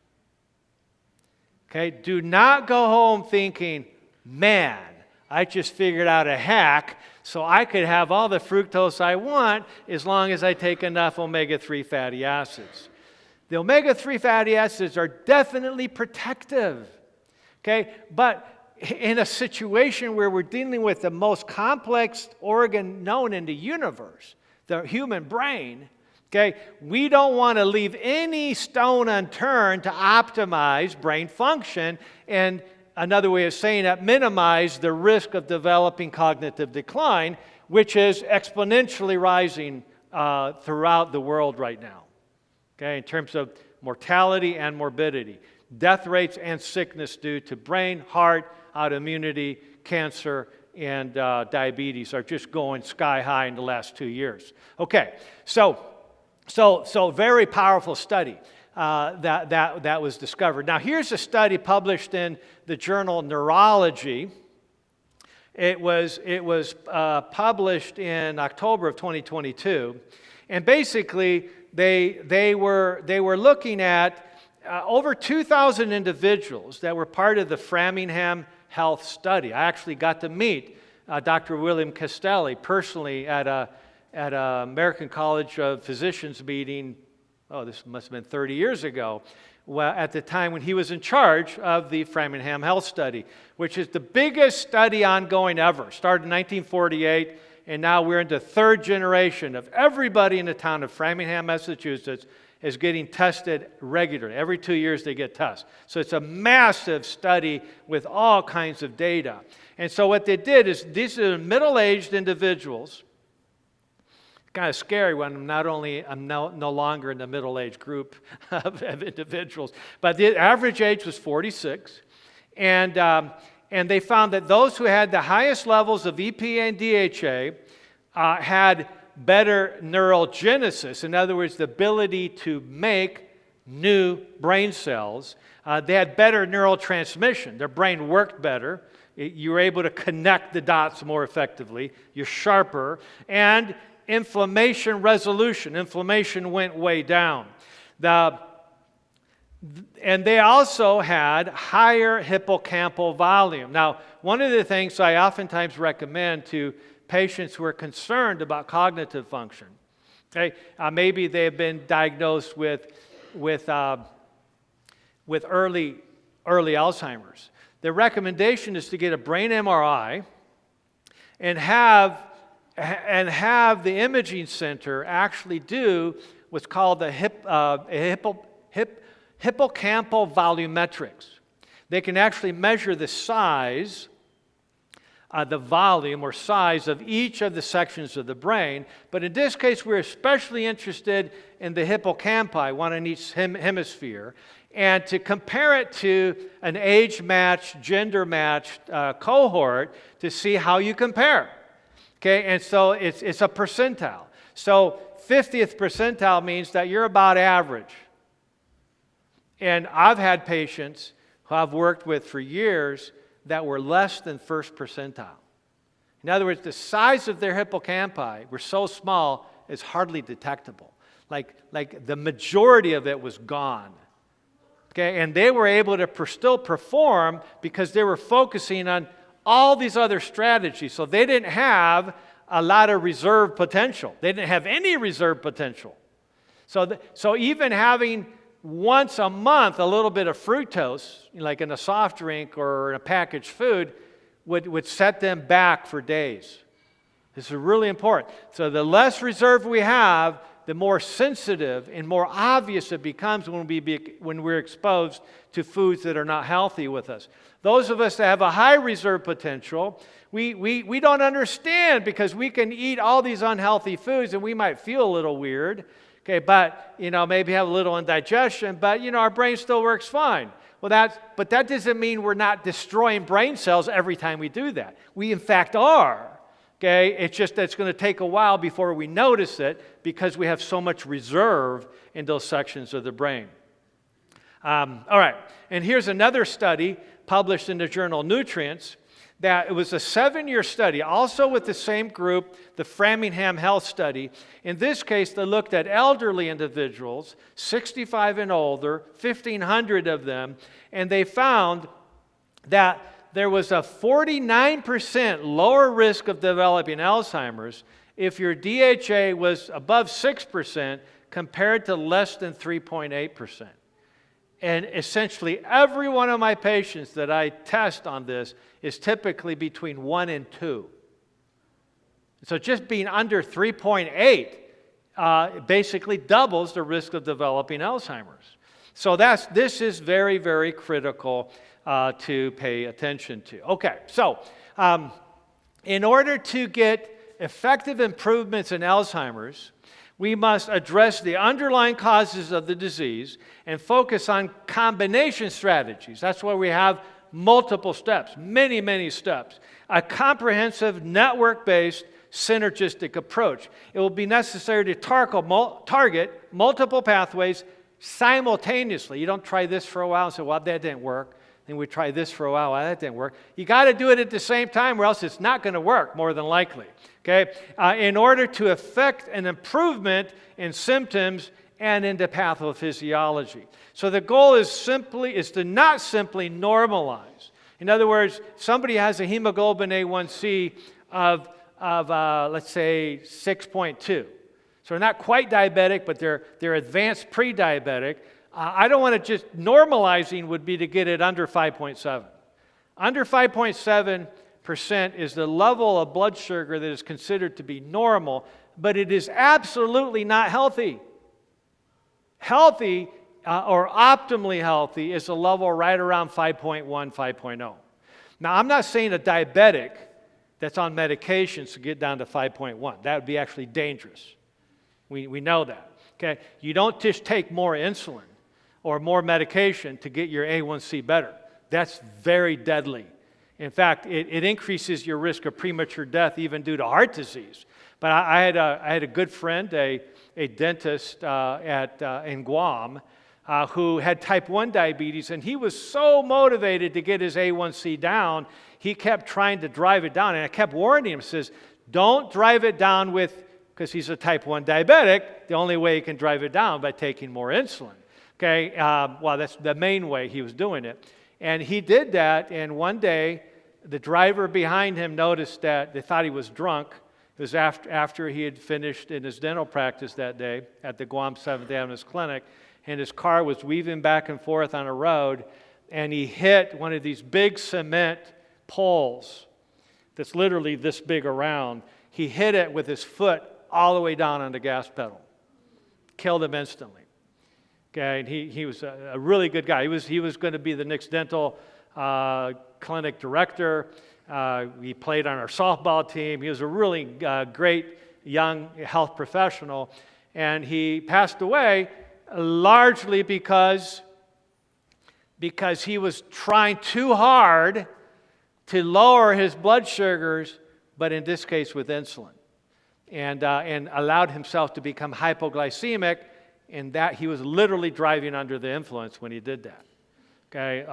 Okay, do not go home thinking, man, I just figured out a hack so I could have all the fructose I want as long as I take enough omega-3 fatty acids. The omega-3 fatty acids are definitely protective, okay? But in a situation where we're dealing with the most complex organ known in the universe, the human brain, okay, we don't want to leave any stone unturned to optimize brain function, and another way of saying that, minimize the risk of developing cognitive decline, which is exponentially rising throughout the world right now, okay, in terms of mortality and morbidity, death rates and sickness due to brain, heart, autoimmunity, cancer, and diabetes are just going sky high in the last 2 years. Okay, so very powerful study that was discovered. Now, here's a study published in the journal Neurology. It was published in October of 2022, and basically they were looking at over 2,000 individuals that were part of the Framingham Health Study. I actually got to meet Dr. William Castelli personally at an American College of Physicians meeting, this must have been 30 years ago, at the time when he was in charge of the Framingham Health Study, which is the biggest study ongoing ever. Started in 1948, and now we're into third generation of everybody in the town of Framingham, Massachusetts, is getting tested regularly. Every 2 years they get tested. So it's a massive study with all kinds of data. And so what they did is these are middle-aged individuals. Kind of scary when I'm no longer in the middle-aged group of individuals. But the average age was 46. And they found that those who had the highest levels of EPA and DHA had better neurogenesis, in other words, the ability to make new brain cells. They had better neurotransmission. Their brain worked better. You were able to connect the dots more effectively. You're sharper. And inflammation resolution. Inflammation went way down. And they also had higher hippocampal volume. Now, one of the things I oftentimes recommend to patients who are concerned about cognitive function, okay, maybe they have been diagnosed with early Alzheimer's. The recommendation is to get a brain MRI and have the imaging center actually do what's called the hippocampal volumetrics. They can actually measure the size, the volume or size of each of the sections of the brain. But in this case, we're especially interested in the hippocampi, one in each hemisphere, and to compare it to an age-matched, gender-matched cohort to see how you compare. Okay, and so it's a percentile. So 50th percentile means that you're about average. And I've had patients who I've worked with for years that were less than first percentile. In other words, the size of their hippocampi were so small, it's hardly detectable. Like the majority of it was gone. Okay, and they were able to still perform because they were focusing on all these other strategies. So they didn't have a lot of reserve potential. They didn't have any reserve potential. So even having once a month a little bit of fructose, like in a soft drink or in a packaged food, would set them back for days. This is really important. So the less reserve we have, the more sensitive and more obvious it becomes when we're exposed to foods that are not healthy with us. Those of us that have a high reserve potential, we don't understand because we can eat all these unhealthy foods and we might feel a little weird, okay, but, maybe have a little indigestion, but, our brain still works fine. But that doesn't mean we're not destroying brain cells every time we do that. We, in fact, are. Okay, it's just that it's going to take a while before we notice it because we have so much reserve in those sections of the brain. All right, and here's another study published in the journal Nutrients. That it was a 7-year study, also with the same group, the Framingham Health Study. In this case, they looked at elderly individuals, 65 and older, 1,500 of them, and they found that there was a 49% lower risk of developing Alzheimer's if your DHA was above 6% compared to less than 3.8%. And essentially every one of my patients that I test on this is typically between 1 and 2. So just being under 3.8 basically doubles the risk of developing Alzheimer's. So this is very, very critical to pay attention to. Okay, so in order to get effective improvements in Alzheimer's, we must address the underlying causes of the disease and focus on combination strategies. That's why we have multiple steps, many, many steps. A comprehensive network-based synergistic approach. It will be necessary to target multiple pathways simultaneously. You don't try this for a while and say, well, that didn't work. Then we try this for a while, well, that didn't work. You got to do it at the same time or else it's not going to work, more than likely. Okay? In order to effect an improvement in symptoms and into pathophysiology. So the goal is to not simply normalize. In other words, somebody has a hemoglobin A1C of let's say 6.2. So they're not quite diabetic, but they're advanced pre-diabetic. I don't want to just, normalizing would be to get it under 5.7. Under 5.7% is the level of blood sugar that is considered to be normal, but it is absolutely not healthy. Healthy, or optimally healthy, is a level right around 5.1, 5.0. Now, I'm not saying a diabetic that's on medications to get down to 5.1. That would be actually dangerous. We know that. Okay? You don't just take more insulin or more medication to get your A1C better. That's very deadly. In fact, it increases your risk of premature death even due to heart disease. But I had a good friend, a dentist in Guam, who had type 1 diabetes, and he was so motivated to get his A1C down, he kept trying to drive it down. And I kept warning him, says, don't drive it down because he's a type 1 diabetic, the only way he can drive it down by taking more insulin. Okay, well, that's the main way he was doing it. And he did that, and one day, the driver behind him noticed that they thought he was drunk. It was after he had finished in his dental practice that day at the Guam 7th Adventist Clinic, and his car was weaving back and forth on a road, and he hit one of these big cement poles that's literally this big around. He hit it with his foot all the way down on the gas pedal. Killed him instantly. Okay, and he was a really good guy. He was going to be the next dental clinic director. He played on our softball team. He was a really great young health professional. And he passed away largely because he was trying too hard to lower his blood sugars but in this case with insulin, and allowed himself to become hypoglycemic, and that he was literally driving under the influence when he did that. Okay,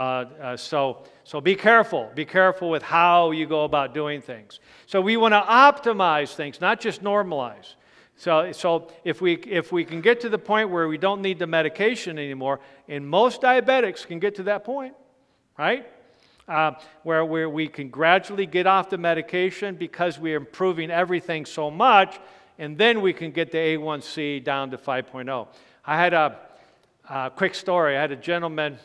so be careful. Be careful with how you go about doing things. So we want to optimize things, not just normalize. So if we can get to the point where we don't need the medication anymore, and most diabetics can get to that point, right? Where we can gradually get off the medication because we're improving everything so much, and then we can get the A1C down to 5.0. I had a quick story. I had a gentleman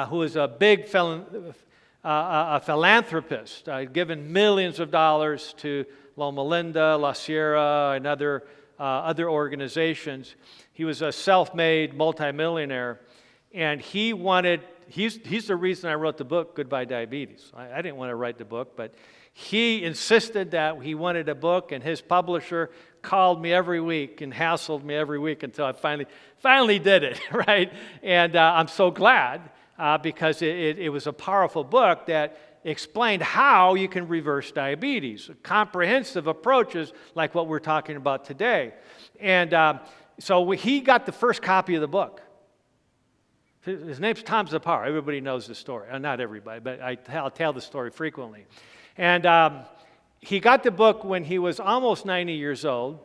who was a big philanthropist, given millions of dollars to Loma Linda, La Sierra, and other organizations. He was a self-made multimillionaire, and he's the reason I wrote the book, Goodbye Diabetes. I didn't want to write the book, but he insisted that he wanted a book, and his publisher called me every week and hassled me every week until I finally did it, right? And I'm so glad because it was a powerful book that explained how you can reverse diabetes, comprehensive approaches like what we're talking about today. And so he got the first copy of the book. His name's Tom Zapara. Everybody knows the story. Not everybody, but I'll tell the story frequently. And he got the book when he was almost 90 years old.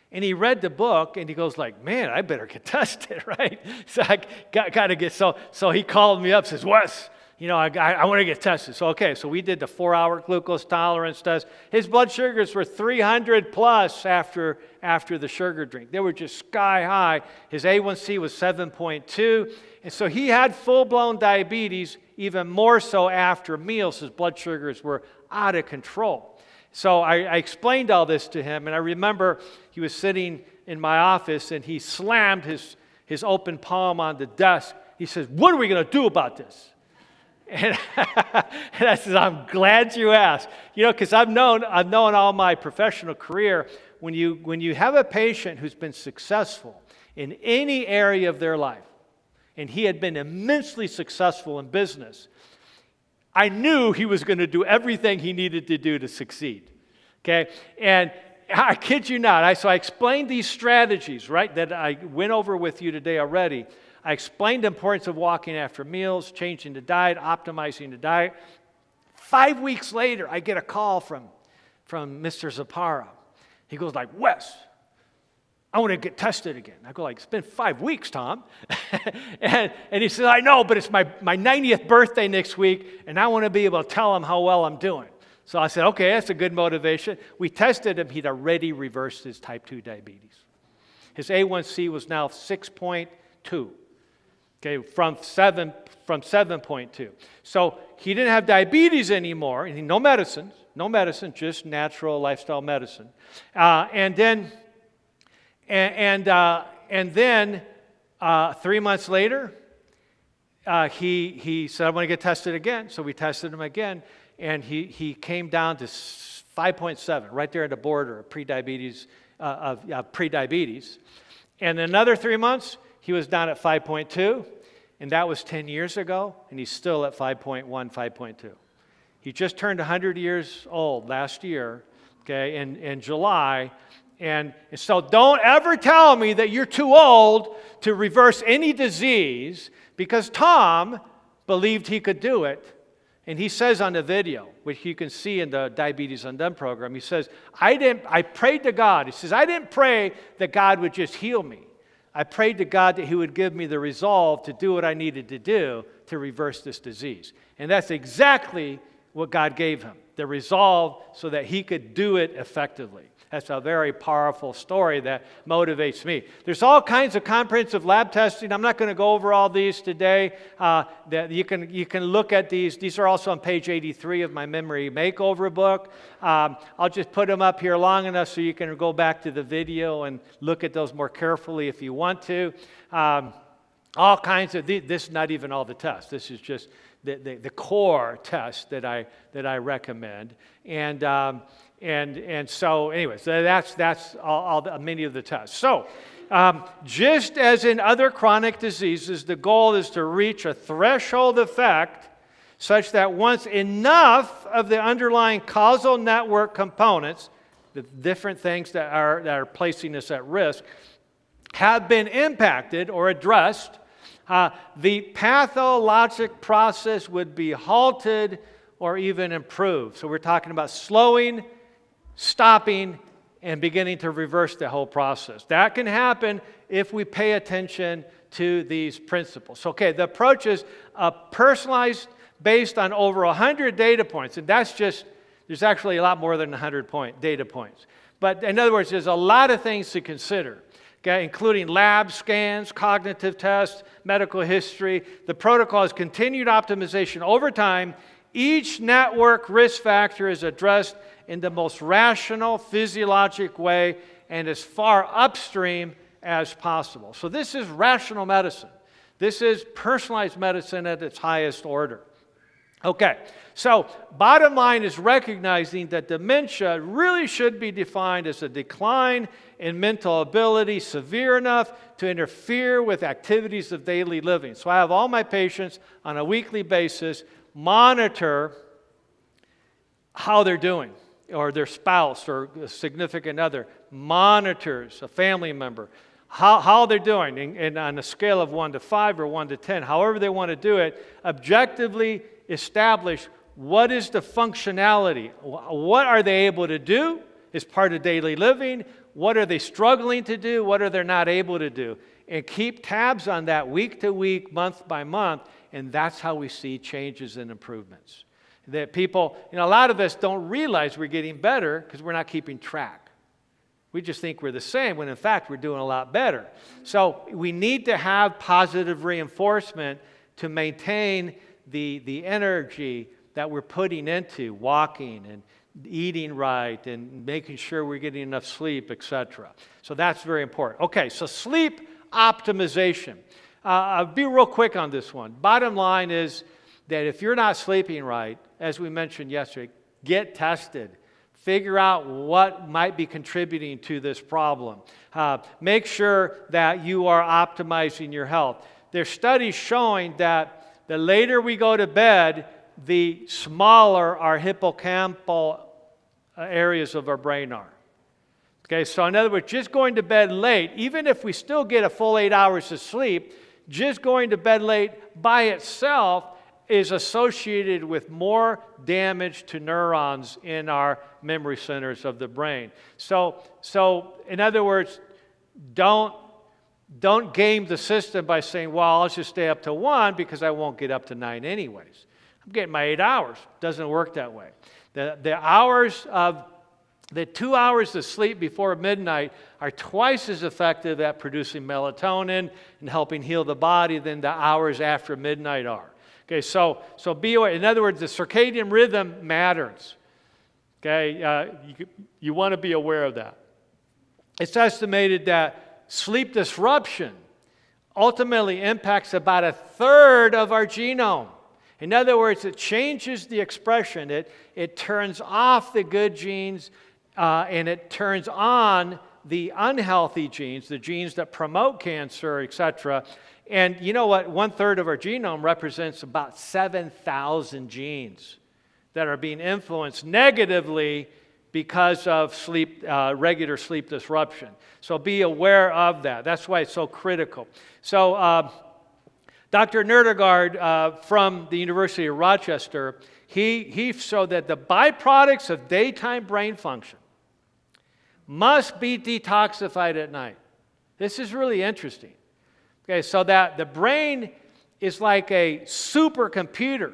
And he read the book, and he goes like, man, I better get tested, right? So I got to get, so he called me up, says, Wes, I want to get tested. So we did the 4-hour glucose tolerance test. His blood sugars were 300 plus after the sugar drink. They were just sky high. His A1C was 7.2. And so he had full-blown diabetes, even more so after meals. His blood sugars were out of control. So I explained all this to him, and I remember he was sitting in my office, and he slammed his open palm on the desk. He says, what are we going to do about this? And I said, I'm glad you asked. Because I've known all my professional career, when you have a patient who's been successful in any area of their life, and he had been immensely successful in business, I knew he was going to do everything he needed to do to succeed. Okay? And I kid you not. So I explained these strategies, right, that I went over with you today already. I explained the importance of walking after meals, changing the diet, optimizing the diet. 5 weeks later, I get a call from Mr. Zapara. He goes like, Wes, I want to get tested again. I go like, it's been 5 weeks, Tom. and he says, I know, but it's my 90th birthday next week, and I want to be able to tell him how well I'm doing. So I said, okay, that's a good motivation. We tested him. He'd already reversed his type 2 diabetes. His A1C was now 6.2. Okay, from 7.2. So he didn't have diabetes anymore, and no medicine, just natural lifestyle medicine. And then 3 months later, he said, I want to get tested again. So we tested him again, and he came down to 5.7, right there at the border of prediabetes. And another 3 months, he was down at 5.2, and that was 10 years ago, and he's still at 5.1, 5.2. He just turned 100 years old last year, okay, in July. And so don't ever tell me that you're too old to reverse any disease, because Tom believed he could do it. And he says on the video, which you can see in the Diabetes Undone program, he says, I prayed to God. He says, I didn't pray that God would just heal me. I prayed to God that he would give me the resolve to do what I needed to do to reverse this disease. And that's exactly what God gave him, the resolve so that he could do it effectively. That's a very powerful story that motivates me. There's all kinds of comprehensive lab testing. I'm not going to go over all these today. That you can look at these. These are also on page 83 of my Memory Makeover book. I'll just put them up here long enough so you can go back to the video and look at those more carefully if you want to. All kinds of this is not even all the tests. This is just the core test that I recommend. And so, anyways, that's many of the tests. So, just as in other chronic diseases, the goal is to reach a threshold effect such that once enough of the underlying causal network components, the different things that are placing us at risk, have been impacted or addressed, the pathologic process would be halted or even improved. So we're talking about slowing, stopping, and beginning to reverse the whole process. That can happen if we pay attention to these principles. Okay, the approach is personalized based on over 100 data points, and that's just, there's actually a lot more than 100 data points. But in other words, there's a lot of things to consider, okay, including lab scans, cognitive tests, medical history. The protocol is continued optimization over time. Each network risk factor is addressed in the most rational, physiologic way and as far upstream as possible. So this is rational medicine. This is personalized medicine at its highest order. Okay, so bottom line is recognizing that dementia really should be defined as a decline in mental ability severe enough to interfere with activities of daily living. So I have all my patients on a weekly basis monitor how they're doing, or their spouse or a significant other monitors a family member, how they're doing, and on a scale of 1 to 5 or 1 to 10, however they want to do it, objectively establish what is the functionality, what are they able to do as part of daily living, what are they struggling to do, what are they not able to do, and keep tabs on that week to week, month by month, and that's how we see changes and improvements. That people, a lot of us don't realize we're getting better because we're not keeping track. We just think we're the same when in fact we're doing a lot better. So we need to have positive reinforcement to maintain the energy that we're putting into walking and eating right and making sure we're getting enough sleep, etc. So that's very important. Okay, so sleep optimization. I'll be real quick on this one. Bottom line is that if you're not sleeping right, as we mentioned yesterday, get tested. Figure out what might be contributing to this problem. Make sure that you are optimizing your health. There's studies showing that the later we go to bed, the smaller our hippocampal areas of our brain are. Okay, so in other words, just going to bed late, even if we still get a full 8 hours of sleep, just going to bed late by itself is associated with more damage to neurons in our memory centers of the brain. So in other words, don't game the system by saying, well, I'll just stay up to 1 because I won't get up to 9 anyways. I'm getting my 8 hours. Doesn't work that way. The 2 hours of sleep before midnight are twice as effective at producing melatonin and helping heal the body than the hours after midnight are. Okay, so be aware. In other words, the circadian rhythm matters. Okay, you want to be aware of that. It's estimated that sleep disruption ultimately impacts about 1/3 of our genome. In other words, it changes the expression. It turns off the good genes and it turns on the unhealthy genes, the genes that promote cancer, etc. And you know what? 1/3 of our genome represents about 7,000 genes that are being influenced negatively because of regular sleep disruption. So be aware of that. That's why it's so critical. So Dr. Nerdegaard from the University of Rochester, he showed that the byproducts of daytime brain function must be detoxified at night. This is really interesting. Okay, so that the brain is like a supercomputer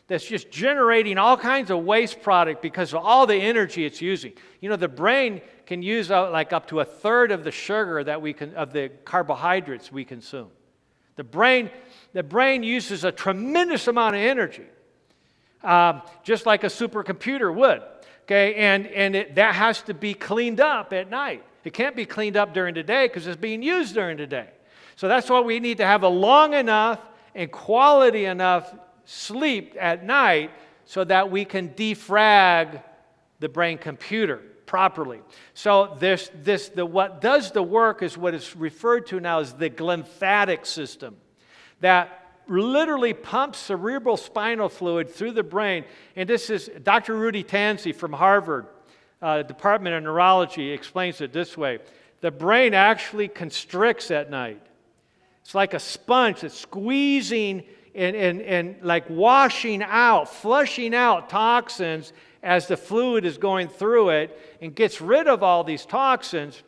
that's just generating all kinds of waste product because of all the energy it's using. The brain can use like up to 1/3 of the sugar of the carbohydrates we consume. The brain uses a tremendous amount of energy, just like a supercomputer would. Okay, and that has to be cleaned up at night. It can't be cleaned up during the day because it's being used during the day. So that's why we need to have a long enough and quality enough sleep at night so that we can defrag the brain computer properly. So what does the work is what is referred to now as the glymphatic system. That literally pumps cerebral spinal fluid through the brain. And this is Dr. Rudy Tanzi from Harvard, Department of Neurology, explains it this way. The brain actually constricts at night. It's like a sponge that's squeezing and like washing out, flushing out toxins as the fluid is going through it and gets rid of all these toxins.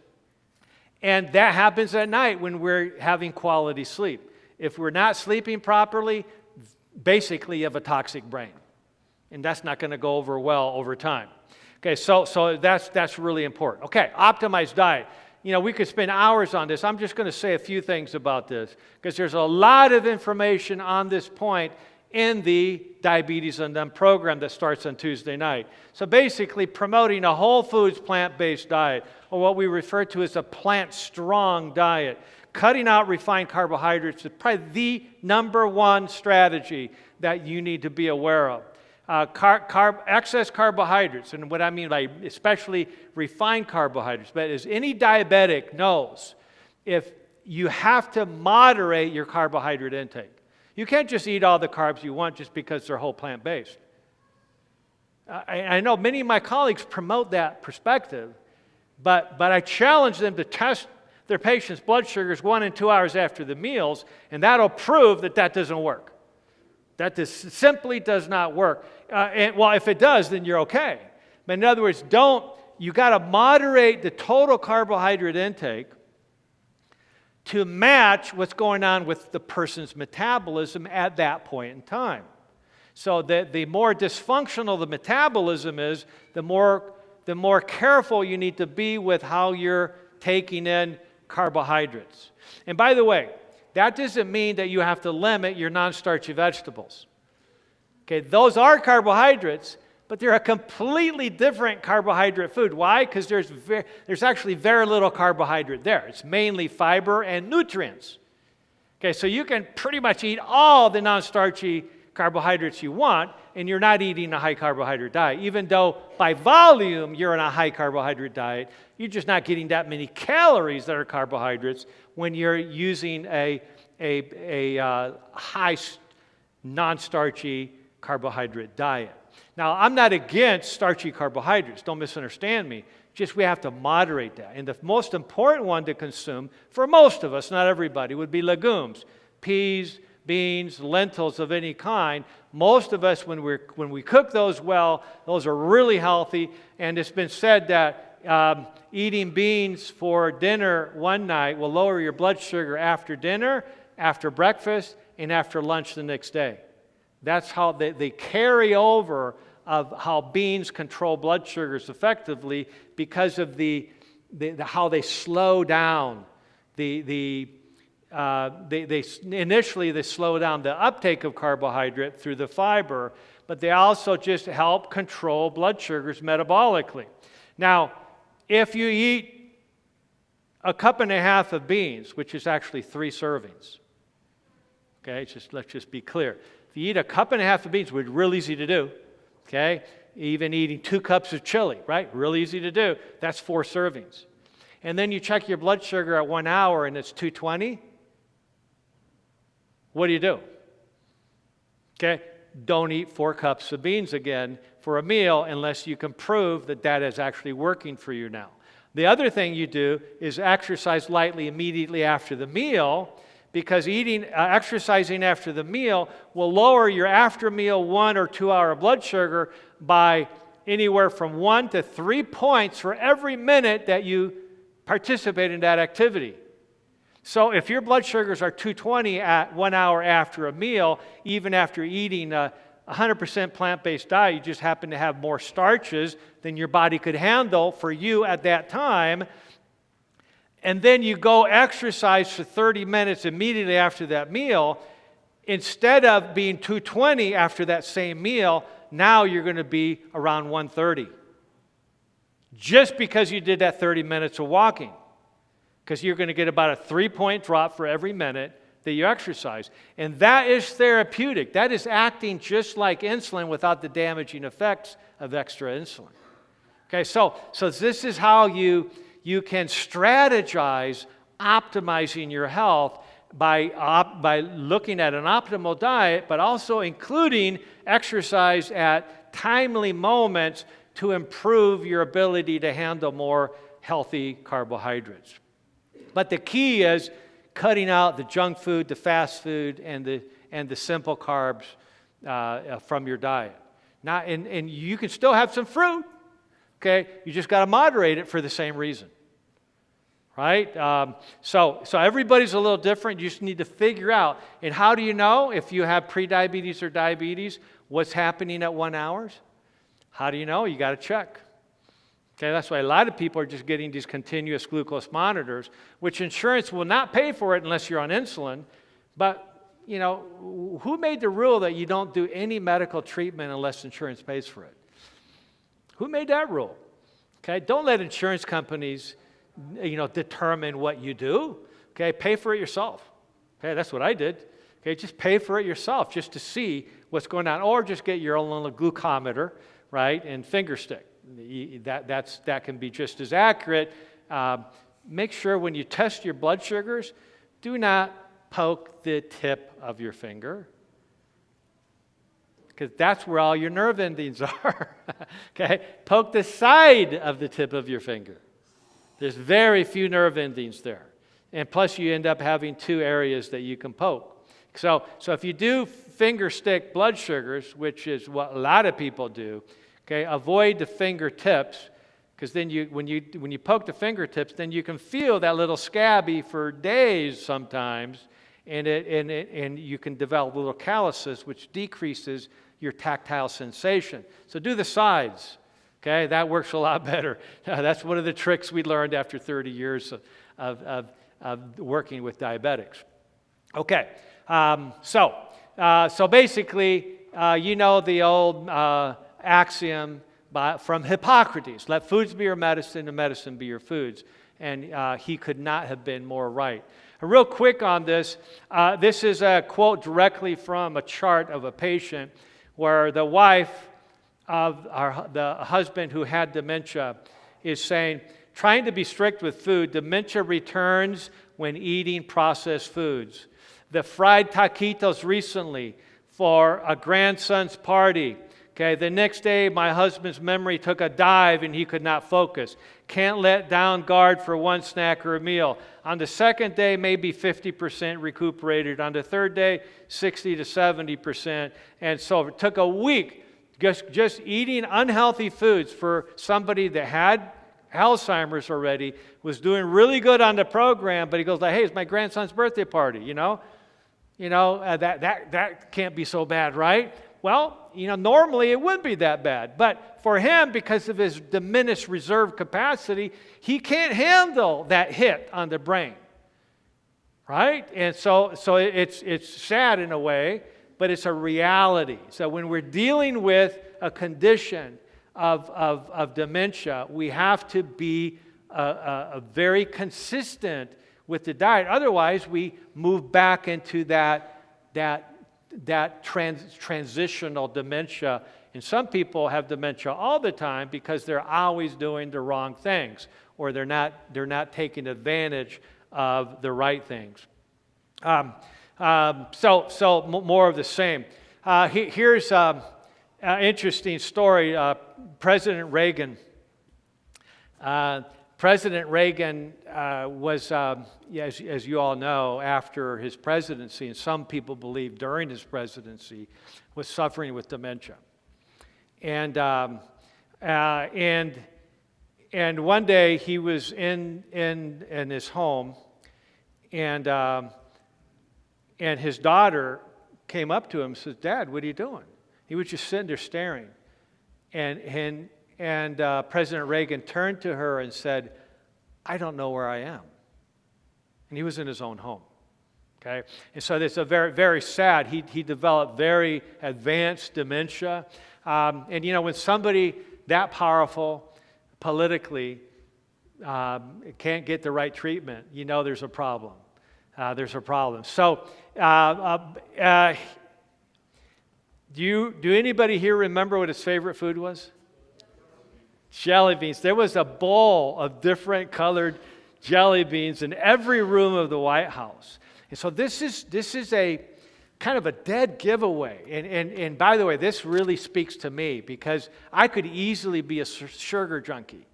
And that happens at night when we're having quality sleep. If we're not sleeping properly, basically you have a toxic brain. And that's not going to go over well over time. Okay, so that's really important. Okay, optimized diet. You know, we could spend hours on this. I'm just going to say a few things about this because there's a lot of information on this point in the Diabetes Undone program that starts on Tuesday night. So basically promoting a whole foods plant-based diet, or what we refer to as a plant-strong diet. Cutting out refined carbohydrates is probably the number one strategy that you need to be aware of. Excess carbohydrates, and what I mean by especially refined carbohydrates, but as any diabetic knows, if you have to moderate your carbohydrate intake. You can't just eat all the carbs you want just because they're whole plant-based. I know many of my colleagues promote that perspective, but I challenge them to test their patients' blood sugars 1 and 2 hours after the meals, and that'll prove that doesn't work. That simply does not work. Well, if it does, then you're okay. But in other words, you got to moderate the total carbohydrate intake to match what's going on with the person's metabolism at that point in time. So the more dysfunctional the metabolism is, the more careful you need to be with how you're taking in carbohydrates. And by the way, that doesn't mean that you have to limit your non-starchy vegetables. Okay, those are carbohydrates, but they're a completely different carbohydrate food. Why? Because there's actually very little carbohydrate there. It's mainly fiber and nutrients. Okay, so you can pretty much eat all the non-starchy carbohydrates you want, and you're not eating a high carbohydrate diet. Even though by volume you're in a high carbohydrate diet, you're just not getting that many calories that are carbohydrates when you're using a high non-starchy carbohydrate diet. Now, I'm not against starchy carbohydrates. Don't misunderstand me. Just we have to moderate that. And the most important one to consume, for most of us, not everybody, would be legumes. Peas, beans, lentils of any kind. Most of us, when we cook those well, those are really healthy. And it's been said that eating beans for dinner one night will lower your blood sugar after dinner, after breakfast, and after lunch the next day. That's how they carry over of how beans control blood sugars effectively because of how they slow down initially they slow down the uptake of carbohydrate through the fiber, but they also just help control blood sugars metabolically. Now, if you eat a cup and a half of beans, which is actually 3 servings, okay, let's just be clear. If you eat a cup and a half of beans, which is real easy to do, okay, even eating 2 cups of chili, right, real easy to do, that's 4 servings. And then you check your blood sugar at 1 hour and it's 220, what do? Okay, don't eat 4 cups of beans again for a meal unless you can prove that is actually working for you now. The other thing you do is exercise lightly immediately after the meal, because exercising after the meal will lower your after meal 1 or 2 hour blood sugar by anywhere from 1 to 3 points for every minute that you participate in that activity. So if your blood sugars are 220 at 1 hour after a meal, even after eating a 100% plant-based diet, you just happen to have more starches than your body could handle for you at that time, and then you go exercise for 30 minutes immediately after that meal, instead of being 220 after that same meal, now you're going to be around 130. Just because you did that 30 minutes of walking. Because you're going to get about a 3-point drop for every minute that you exercise. And that is therapeutic. That is acting just like insulin without the damaging effects of extra insulin. Okay, so this is how you can strategize optimizing your health by looking at an optimal diet, but also including exercise at timely moments to improve your ability to handle more healthy carbohydrates. But the key is cutting out the junk food, the fast food, and the simple carbs from your diet. And you can still have some fruit, okay? You just got to moderate it for the same reason, right? So everybody's a little different. You just need to figure out. And how do you know if you have prediabetes or diabetes? What's happening at 1 hour? How do you know? You got to check. Okay, that's why a lot of people are just getting these continuous glucose monitors, which insurance will not pay for it unless you're on insulin. But, who made the rule that you don't do any medical treatment unless insurance pays for it? Who made that rule? Okay, don't let insurance companies, determine what you do. Okay, pay for it yourself. Okay, that's what I did. Okay, just pay for it yourself just to see what's going on, or just get your own little glucometer, right, and finger stick. That can be just as accurate. Make sure when you test your blood sugars, do not poke the tip of your finger, because that's where all your nerve endings are. Okay, poke the side of the tip of your finger. There's very few nerve endings there, and plus you end up having 2 areas that you can poke. So if you do finger stick blood sugars, which is what a lot of people do, okay, avoid the fingertips, because then when you poke the fingertips, then you can feel that little scabby for days sometimes, and you can develop little calluses, which decreases your tactile sensation. So do the sides, okay? That works a lot better. That's one of the tricks we learned after 30 years of working with diabetics. Okay, so basically, the old axiom from Hippocrates: let foods be your medicine and medicine be your foods. And he could not have been more right. Real quick on this, this is a quote directly from a chart of a patient where the wife of the husband who had dementia is saying, trying to be strict with food, dementia returns when eating processed foods. The fried taquitos recently for a grandson's party. Okay, the next day, my husband's memory took a dive and he could not focus. Can't let down guard for one snack or a meal. On the second day, maybe 50% recuperated. On the third day, 60 to 70%. And so it took a week just eating unhealthy foods for somebody that had Alzheimer's already, was doing really good on the program, but he goes like, hey, it's my grandson's birthday party, that can't be so bad, right? Well, normally it would be that bad. But for him, because of his diminished reserve capacity, he can't handle that hit on the brain, right? And so it's sad in a way, but it's a reality. So when we're dealing with a condition of dementia, we have to be very consistent with the diet. Otherwise, we move back into that transitional dementia. And some people have dementia all the time because they're always doing the wrong things, or they're not taking advantage of the right things. So more of the same. Here's an interesting story. President Reagan was, as you all know, after his presidency, and some people believe during his presidency, was suffering with dementia. And one day he was in his home, and his daughter came up to him and said, "Dad, what are you doing?" He was just sitting there staring. And President Reagan turned to her and said, "I don't know where I am." And he was in his own home. Okay? And so it's a very, very sad. He developed very advanced dementia. And when somebody that powerful politically can't get the right treatment, there's a problem. There's a problem. So do anybody here remember what his favorite food was? Jelly beans. There was a bowl of different colored jelly beans in every room of the White House. And so this is a kind of a dead giveaway. And by the way, this really speaks to me because I could easily be a sugar junkie.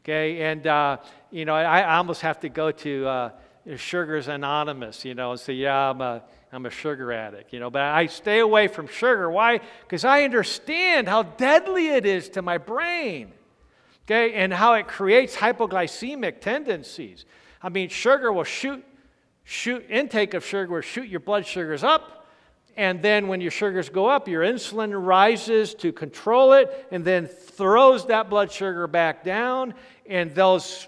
Okay, and I almost have to go to Sugars Anonymous, and say, yeah, I'm a sugar addict, but I stay away from sugar. Why? Because I understand how deadly it is to my brain, okay, and how it creates hypoglycemic tendencies. I mean, sugar will intake of sugar will shoot your blood sugars up, and then when your sugars go up, your insulin rises to control it, and then throws that blood sugar back down, and those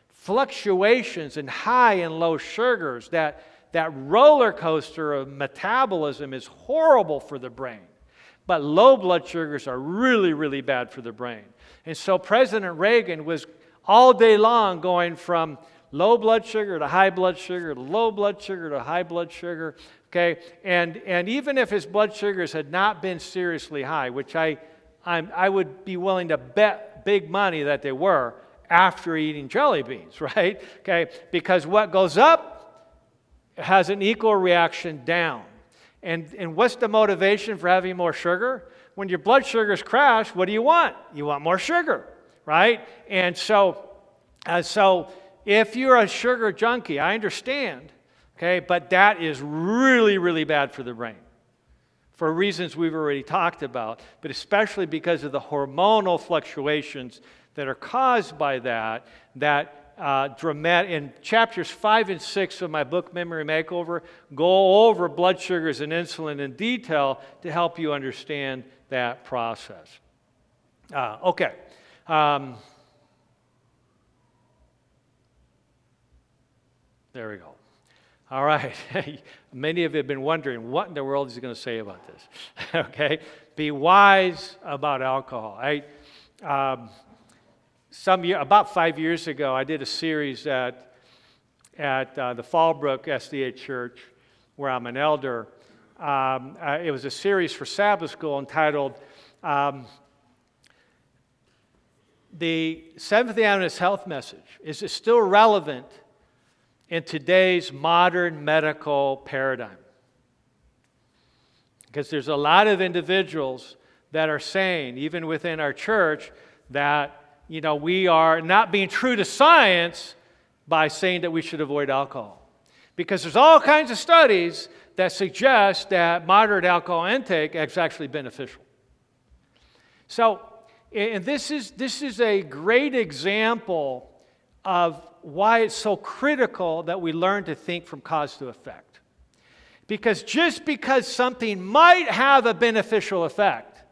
fluctuations in high and low sugars, that roller coaster of metabolism is horrible for the brain. But low blood sugars are really, really bad for the brain. And so President Reagan was all day long going from low blood sugar to high blood sugar to low blood sugar to high blood sugar. Okay, and even if his blood sugars had not been seriously high, which I would be willing to bet big money that they were after eating jelly beans, right? Okay, because what goes up has an equal reaction down. And what's the motivation for having more sugar? When your blood sugars crash, what do you want? You want more sugar, right? And so if you're a sugar junkie, I understand. Okay, but that is really, really bad for the brain for reasons we've already talked about, but especially because of the hormonal fluctuations that are caused by that dramatic. In chapters 5 and 6 of my book, Memory Makeover, go over blood sugars and insulin in detail to help you understand that process. Okay. There we go. All right. Many of you have been wondering, what in the world is he going to say about this? Okay. Be wise about alcohol. About 5 years ago, I did a series at the Fallbrook SDA Church, where I'm an elder. It was a series for Sabbath School entitled The Seventh-day Adventist Health Message. Is it still relevant in today's modern medical paradigm? Because there's a lot of individuals that are saying, even within our church, that we are not being true to science by saying that we should avoid alcohol. Because there's all kinds of studies that suggest that moderate alcohol intake is actually beneficial. So, and this is a great example of why it's so critical that we learn to think from cause to effect. Because just because something might have a beneficial effect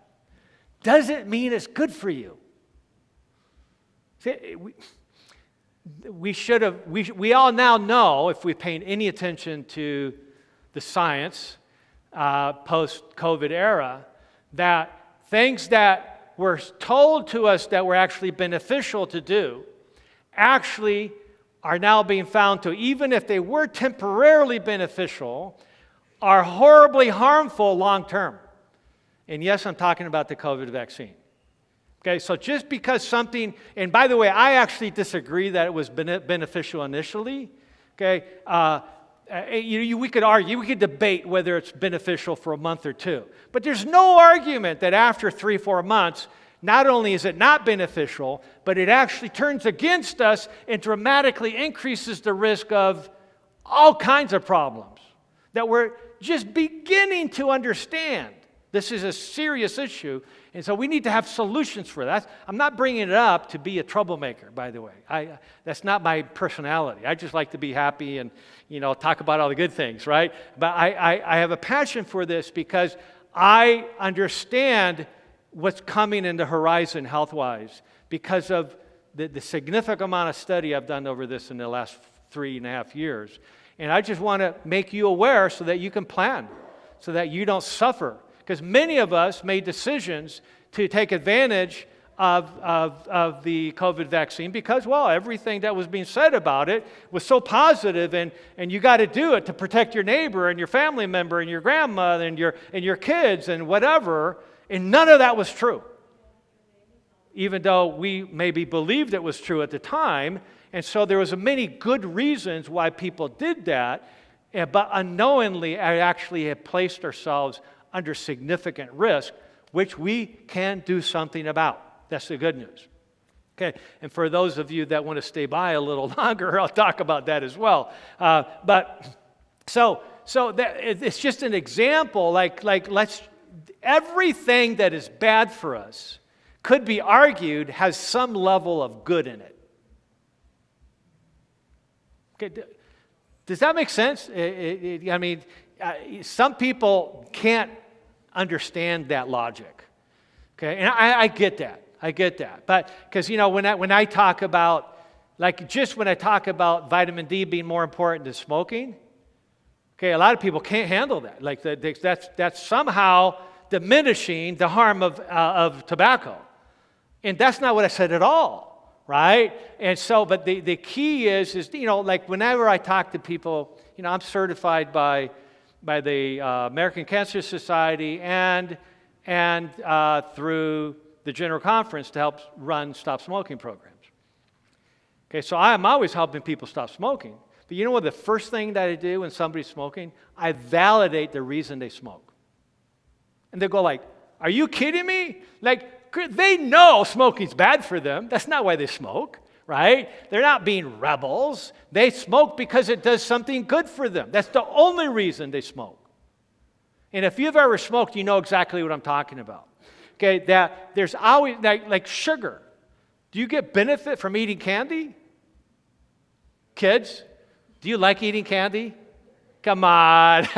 doesn't mean it's good for you. See, we all now know, if we pay any attention to the science post-COVID era, that things that were told to us that were actually beneficial to do actually are now being found to, even if they were temporarily beneficial, are horribly harmful long term. And yes, I'm talking about the COVID vaccine. Okay, so just because something, and by the way, I actually disagree that it was beneficial initially. Okay, we could argue, we could debate whether it's beneficial for a month or two. But there's no argument that after 3-4 months, not only is it not beneficial, but it actually turns against us and dramatically increases the risk of all kinds of problems that we're just beginning to understand. This is a serious issue, and so we need to have solutions for that. I'm not bringing it up to be a troublemaker, by the way. That's not my personality. I just like to be happy and, talk about all the good things, right? But I have a passion for this because I understand what's coming in the horizon health-wise because of the significant amount of study I've done over this in the last 3.5 years. And I just want to make you aware so that you can plan, so that you don't suffer. Because many of us made decisions to take advantage of the COVID vaccine because, well, everything that was being said about it was so positive, and you got to do it to protect your neighbor and your family member and your grandma and your kids and whatever. And none of that was true, even though we maybe believed it was true at the time. And so there was many good reasons why people did that. but unknowingly actually have placed ourselves under significant risk, which we can do something about. That's the good news. Okay, and for those of you that want to stay by a little longer, I'll talk about that as well. So it's just an example. Like everything that is bad for us could be argued has some level of good in it. Okay, does that make sense? Some people can't understand that logic. Okay, and I get that. But because when I talk about when I talk about vitamin D being more important than smoking, okay, a lot of people can't handle that. Like that's somehow diminishing the harm of tobacco, and that's not what I said at all, right? And so, but the key is like whenever I talk to people, I'm certified by the American Cancer Society and through the General Conference to help run stop smoking programs. Okay, so I'm always helping people stop smoking. But you know what the first thing that I do when somebody's smoking? I validate the reason they smoke. And they go like, are you kidding me? Like, they know smoking's bad for them. That's not why they smoke, right? They're not being rebels. They smoke because it does something good for them. That's the only reason they smoke. And if you've ever smoked, you know exactly what I'm talking about. Okay, that there's always, like sugar. Do you get benefit from eating candy? Kids, do you like eating candy? Come on.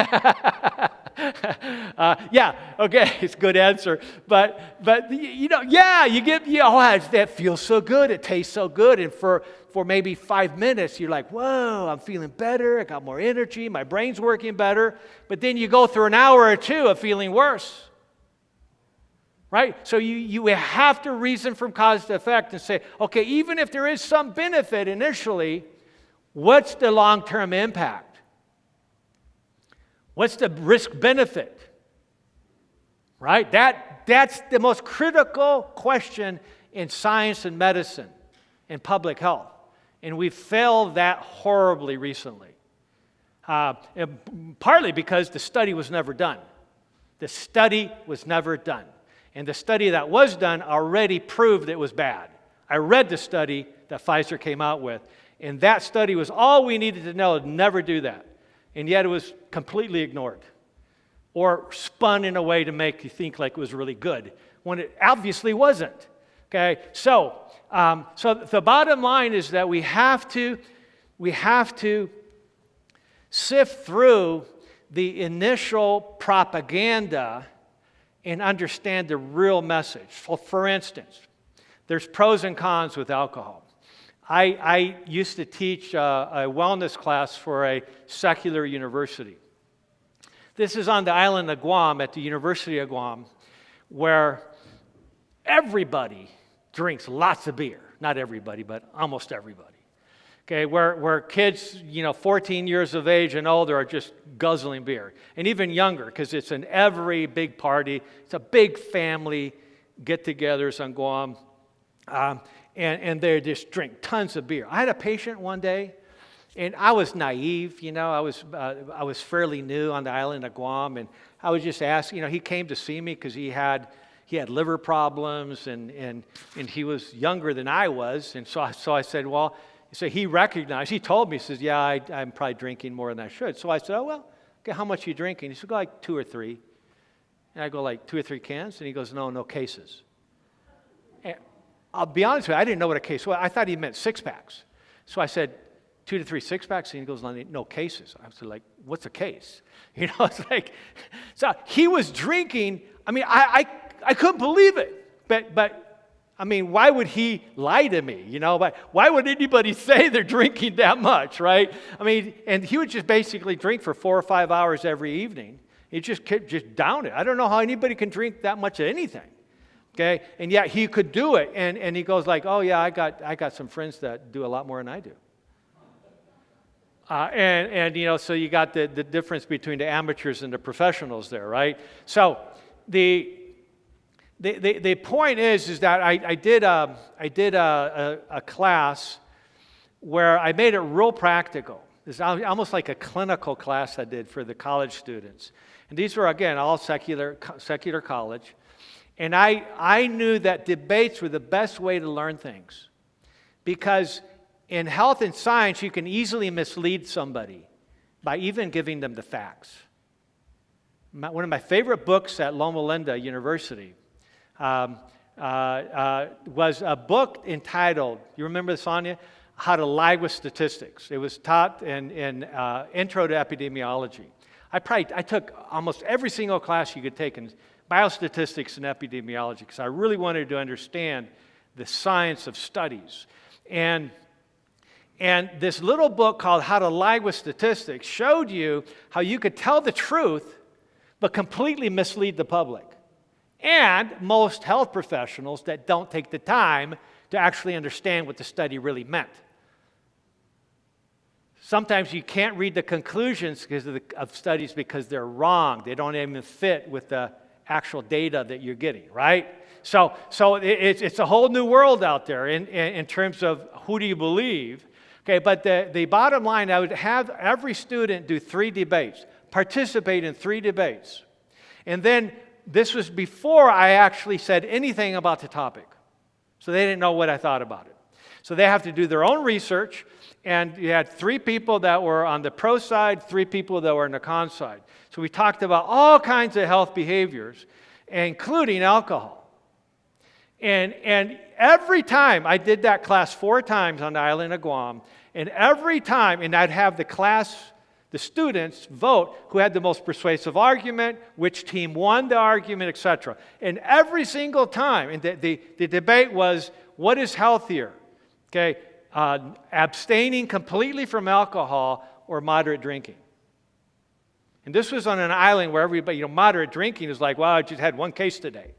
Yeah, okay, it's a good answer. But you get, that feels so good. It tastes so good. And for maybe 5 minutes, you're like, whoa, I'm feeling better. I got more energy. My brain's working better. But then you go through an hour or two of feeling worse. Right? So you have to reason from cause to effect and say, okay, even if there is some benefit initially, what's the long-term impact? What's the risk-benefit? Right? That's the most critical question in science and medicine and public health. And we've failed that horribly recently. Partly because the study was never done. The study was never done. And the study that was done already proved it was bad. I read the study that Pfizer came out with, and that study was all we needed to know to never do that. And yet it was completely ignored or spun in a way to make you think like it was really good when it obviously wasn't. Okay, so the bottom line is that we have to sift through the initial propaganda and understand the real message. For instance, there's pros and cons with alcohol. I used to teach a wellness class for a secular university. This is on the island of Guam, at the University of Guam, where everybody drinks lots of beer. Not everybody, but almost everybody. Okay, where kids, 14 years of age and older are just guzzling beer. And even younger, because it's in every big party. It's a big family get-togethers on Guam. And they just drink tons of beer. I had a patient one day, and I was naive, I was fairly new on the island of Guam, and I was just asking, he came to see me because he had liver problems, and he was younger than I was. And so I said, well, so he recognized, he told me, he says, yeah, I'm probably drinking more than I should. So I said, oh, well, okay, how much are you drinking? He said, like 2 or 3. And I go, like 2 or 3 cans? And he goes, no cases. And I'll be honest with you, I didn't know what a case was. I thought he meant 6-packs. So I said, 2 to 3 6-packs? And he goes, no cases. I was like, what's a case? It's like, so he was drinking. I mean, I couldn't believe it. But why would he lie to me? But why would anybody say they're drinking that much, right? And he would just basically drink for 4 or 5 hours every evening. He just down it. I don't know how anybody can drink that much of anything. Okay, and yet he could do it, and he goes like, oh yeah, I got some friends that do a lot more than I do. So you got the difference between the amateurs and the professionals there, right? So the point is that I did a class where I made it real practical. It's almost like a clinical class I did for the college students. And these were, again, all secular college. And I knew that debates were the best way to learn things. Because in health and science, you can easily mislead somebody by even giving them the facts. One of my favorite books at Loma Linda University was a book entitled, you remember this, Sonia? How to Lie with Statistics. It was taught in Intro to Epidemiology. I took almost every single class you could take in biostatistics and epidemiology because I really wanted to understand the science of studies. And this little book called How to Lie with Statistics showed you how you could tell the truth but completely mislead the public. And most health professionals that don't take the time to actually understand what the study really meant. Sometimes you can't read the conclusions of studies because they're wrong. They don't even fit with the actual data that you're getting, right? So it's a whole new world out there in terms of who do you believe. Okay, but the bottom line, I would have every student do 3 debates, participate in 3 debates. And then this was before I actually said anything about the topic. So they didn't know what I thought about it. So they have to do their own research. And you had 3 people that were on the pro side, 3 people that were on the con side. So we talked about all kinds of health behaviors, including alcohol. And every time, I did that class 4 times on the island of Guam, and every time, and I'd have the students vote who had the most persuasive argument, which team won the argument, etc. And every single time, and the debate was, what is healthier? Okay, abstaining completely from alcohol or moderate drinking. And this was on an island where everybody, moderate drinking is like, well, I just had 1 case today,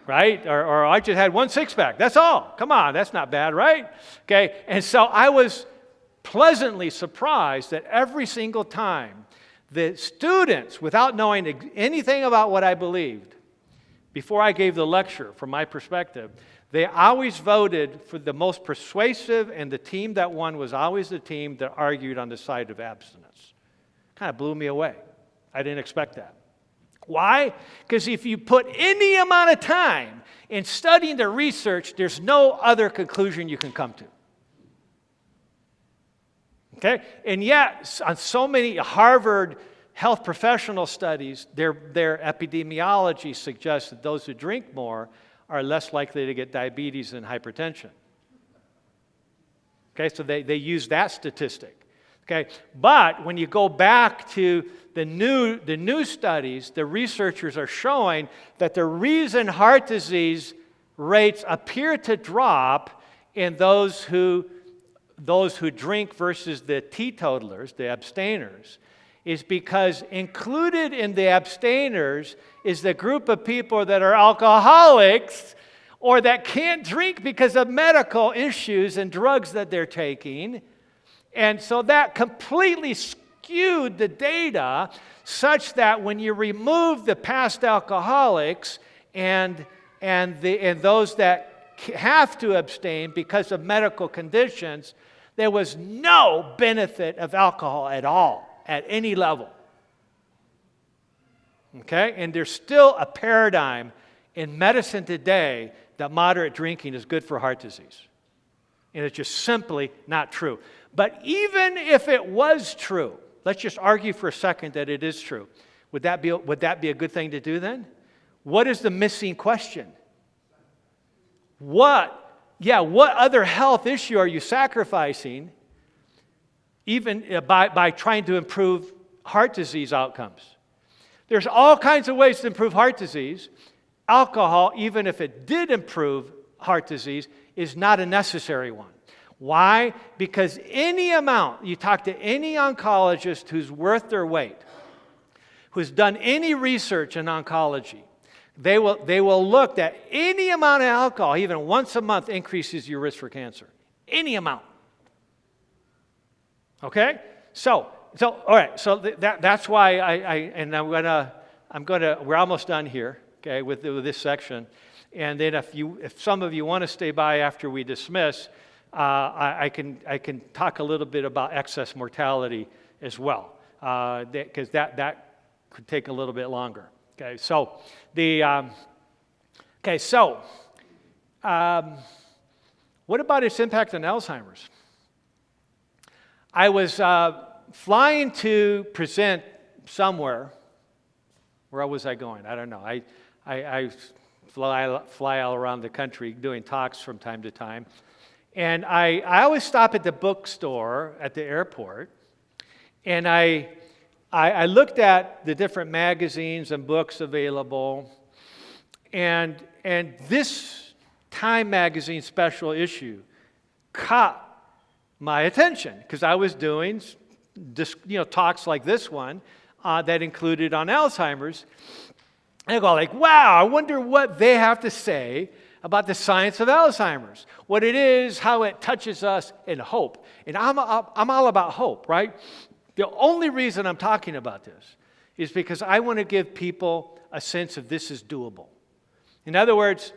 right? Or I just had 1 six-pack. That's all. Come on, that's not bad, right? Okay, and so I was pleasantly surprised that every single time the students, without knowing anything about what I believed, before I gave the lecture, from my perspective, they always voted for the most persuasive, and the team that won was always the team that argued on the side of abstinence. Kind of blew me away. I didn't expect that. Why? Because if you put any amount of time in studying the research, there's no other conclusion you can come to. Okay? And yet, on so many Harvard health professional studies, their epidemiology suggests that those who drink more are less likely to get diabetes and hypertension. Okay, so they use that statistic. Okay, but when you go back to the new studies, the researchers are showing that the reason heart disease rates appear to drop in those who drink versus the teetotalers, the abstainers, is because included in the abstainers is the group of people that are alcoholics or that can't drink because of medical issues and drugs that they're taking. And so that completely skewed the data such that when you remove the past alcoholics and those that have to abstain because of medical conditions, there was no benefit of alcohol at all, at any level. Okay? And there's still a paradigm in medicine today that moderate drinking is good for heart disease. And it's just simply not true. But even if it was true, let's just argue for a second that it is true. Would that be a good thing to do then? What is the missing question? What other health issue are you sacrificing even by trying to improve heart disease outcomes? There's all kinds of ways to improve heart disease. Alcohol, even if it did improve heart disease, is not a necessary one. Why? Because any amount, you talk to any oncologist who's worth their weight, who's done any research in oncology, they will look at any amount of alcohol, even once a month, increases your risk for cancer. Any amount. Okay? So all right. So that's why we're almost done here. Okay, with this section, and then if some of you want to stay by after we dismiss, I can talk a little bit about excess mortality as well, because that could take a little bit longer. Okay, so what about its impact on Alzheimer's? I was flying to present somewhere. Where was I going? I don't know. I fly all around the country doing talks from time to time. And I always stop at the bookstore at the airport, and I looked at the different magazines and books available, and this Time magazine special issue caught my attention because I was doing talks like this one that included on Alzheimer's. And I go like, wow, I wonder what they have to say about the science of Alzheimer's, what it is, how it touches us, and hope. And I'm all about hope, right? The only reason I'm talking about this is because I want to give people a sense of this is doable. In other words,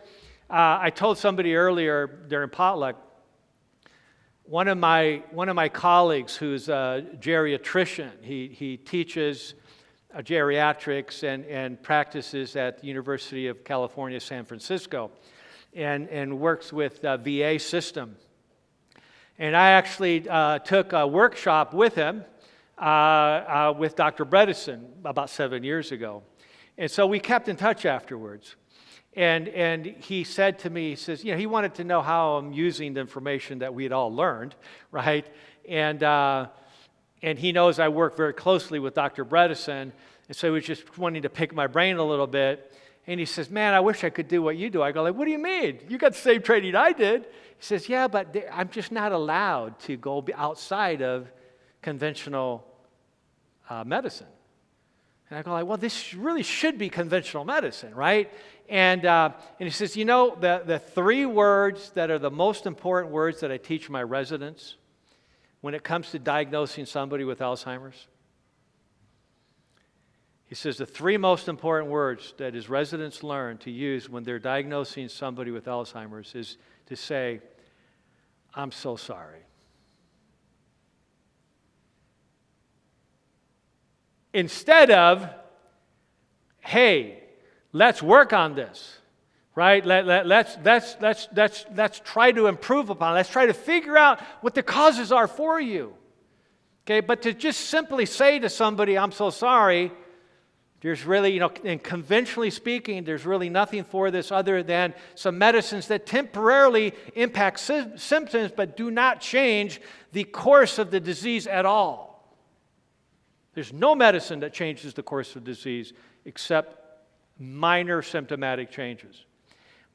I told somebody earlier during potluck, one of my colleagues who's a geriatrician, he teaches geriatrics and practices at the University of California, San Francisco, and works with the VA system. And I actually took a workshop with him, with Dr. Bredesen about 7 years ago. And so we kept in touch afterwards. And he said to me, he says, he wanted to know how I'm using the information that we had all learned, right? And he knows I work very closely with Dr. Bredesen, and so he was just wanting to pick my brain a little bit. And he says, man, I wish I could do what you do. I go like, what do you mean? You got the same training I did. He says, yeah, but I'm just not allowed to go outside of conventional medicine. And I go like, well, this really should be conventional medicine, right? And he says, the 3 words that are the most important words that I teach my residents when it comes to diagnosing somebody with Alzheimer's. He says the 3 most important words that his residents learn to use when they're diagnosing somebody with Alzheimer's is to say, I'm so sorry. Instead of, hey, let's work on this, right? Let's try to improve upon it. Let's try to figure out what the causes are for you. Okay, but to just simply say to somebody, I'm so sorry, there's really, and conventionally speaking, there's really nothing for this other than some medicines that temporarily impact symptoms but do not change the course of the disease at all. There's no medicine that changes the course of disease except minor symptomatic changes.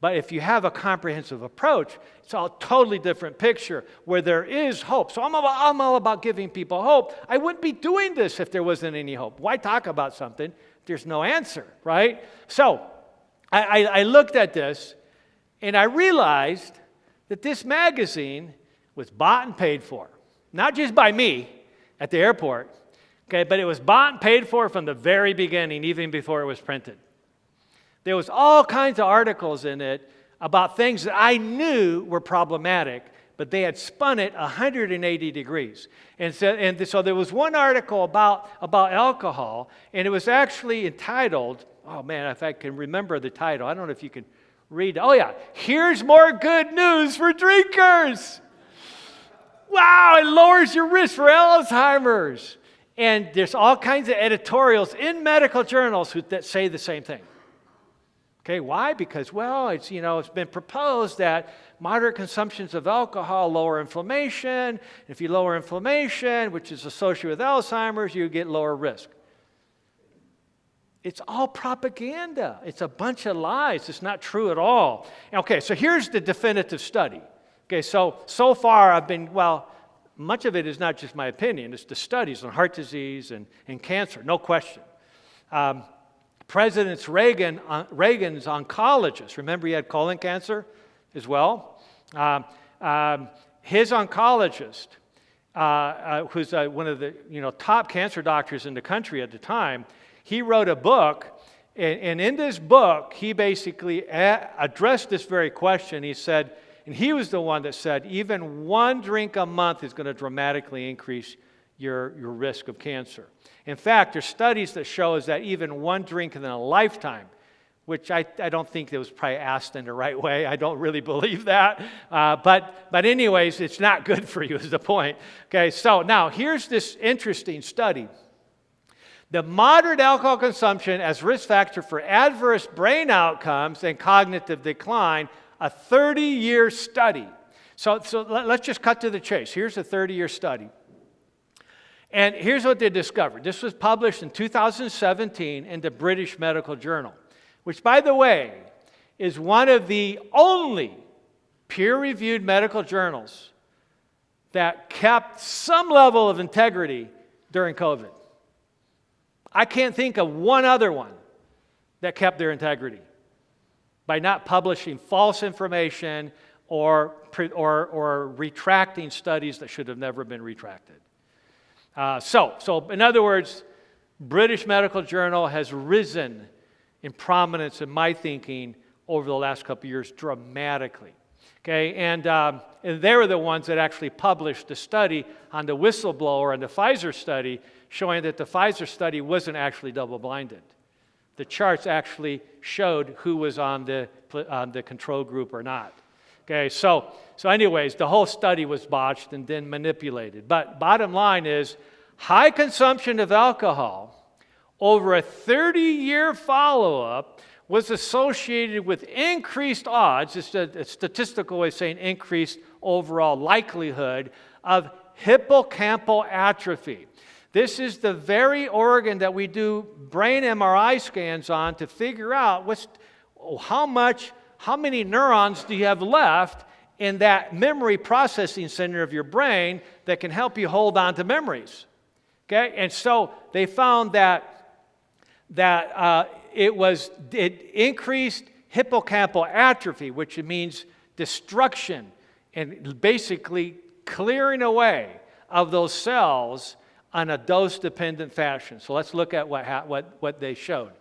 But if you have a comprehensive approach, it's a totally different picture where there is hope. So I'm all about giving people hope. I wouldn't be doing this if there wasn't any hope. Why talk about something if there's no answer, right? So I looked at this and I realized that this magazine was bought and paid for. Not just by me at the airport, okay, but it was bought and paid for from the very beginning, even before it was printed. There was all kinds of articles in it about things that I knew were problematic, but they had spun it 180 degrees. And so there was one article about alcohol, and it was actually entitled, oh man, if I can remember the title, I don't know if you can read. Oh yeah, here's more good news for drinkers. Wow, it lowers your risk for Alzheimer's. And there's all kinds of editorials in medical journals that say the same thing. Okay, why? Because, well, it's been proposed that moderate consumptions of alcohol lower inflammation. If you lower inflammation, which is associated with Alzheimer's, you get lower risk. It's all propaganda. It's a bunch of lies. It's not true at all. Okay, so here's the definitive study. Okay, so far I've been, much of it is not just my opinion. It's the studies on heart disease and cancer, no question. President Reagan's oncologist, remember he had colon cancer as well? His oncologist, who's one of the top cancer doctors in the country at the time, he wrote a book, and in this book, he basically addressed this very question. He said, And he was the one that said even one drink a month is going to dramatically increase your risk of cancer. In fact, there's studies that show us that even one drink in a lifetime, which I don't think it was probably asked in the right way. I don't really believe that. But anyways, it's not good for you is the point. Okay, so now here's this interesting study. The moderate alcohol consumption as risk factor for adverse brain outcomes and cognitive decline, a 30-year study. So let's just cut to the chase. Here's a 30-year study. And here's what they discovered. This was published in 2017 in the British Medical Journal, which, by the way, is one of the only peer-reviewed medical journals that kept some level of integrity during COVID. I can't think of one other one that kept their integrity by not publishing false information or retracting studies that should have never been retracted. So in other words, British Medical Journal has risen in prominence in my thinking over the last couple of years dramatically. Okay, and they were the ones that actually published the study on the whistleblower and the Pfizer study, showing that the Pfizer study wasn't actually double-blinded. The charts actually showed who was on the control group or not. Okay, so anyways, the whole study was botched and then manipulated. But bottom line is, high consumption of alcohol over a 30-year follow-up was associated with increased odds, it's a statistical way of saying increased overall likelihood of hippocampal atrophy. This is the very organ that we do brain MRI scans on to figure out how many neurons do you have left in that memory processing center of your brain that can help you hold on to memories. Okay, and so they found that it increased hippocampal atrophy, which means destruction and basically clearing away of those cells on a dose-dependent fashion. So let's look at what they showed.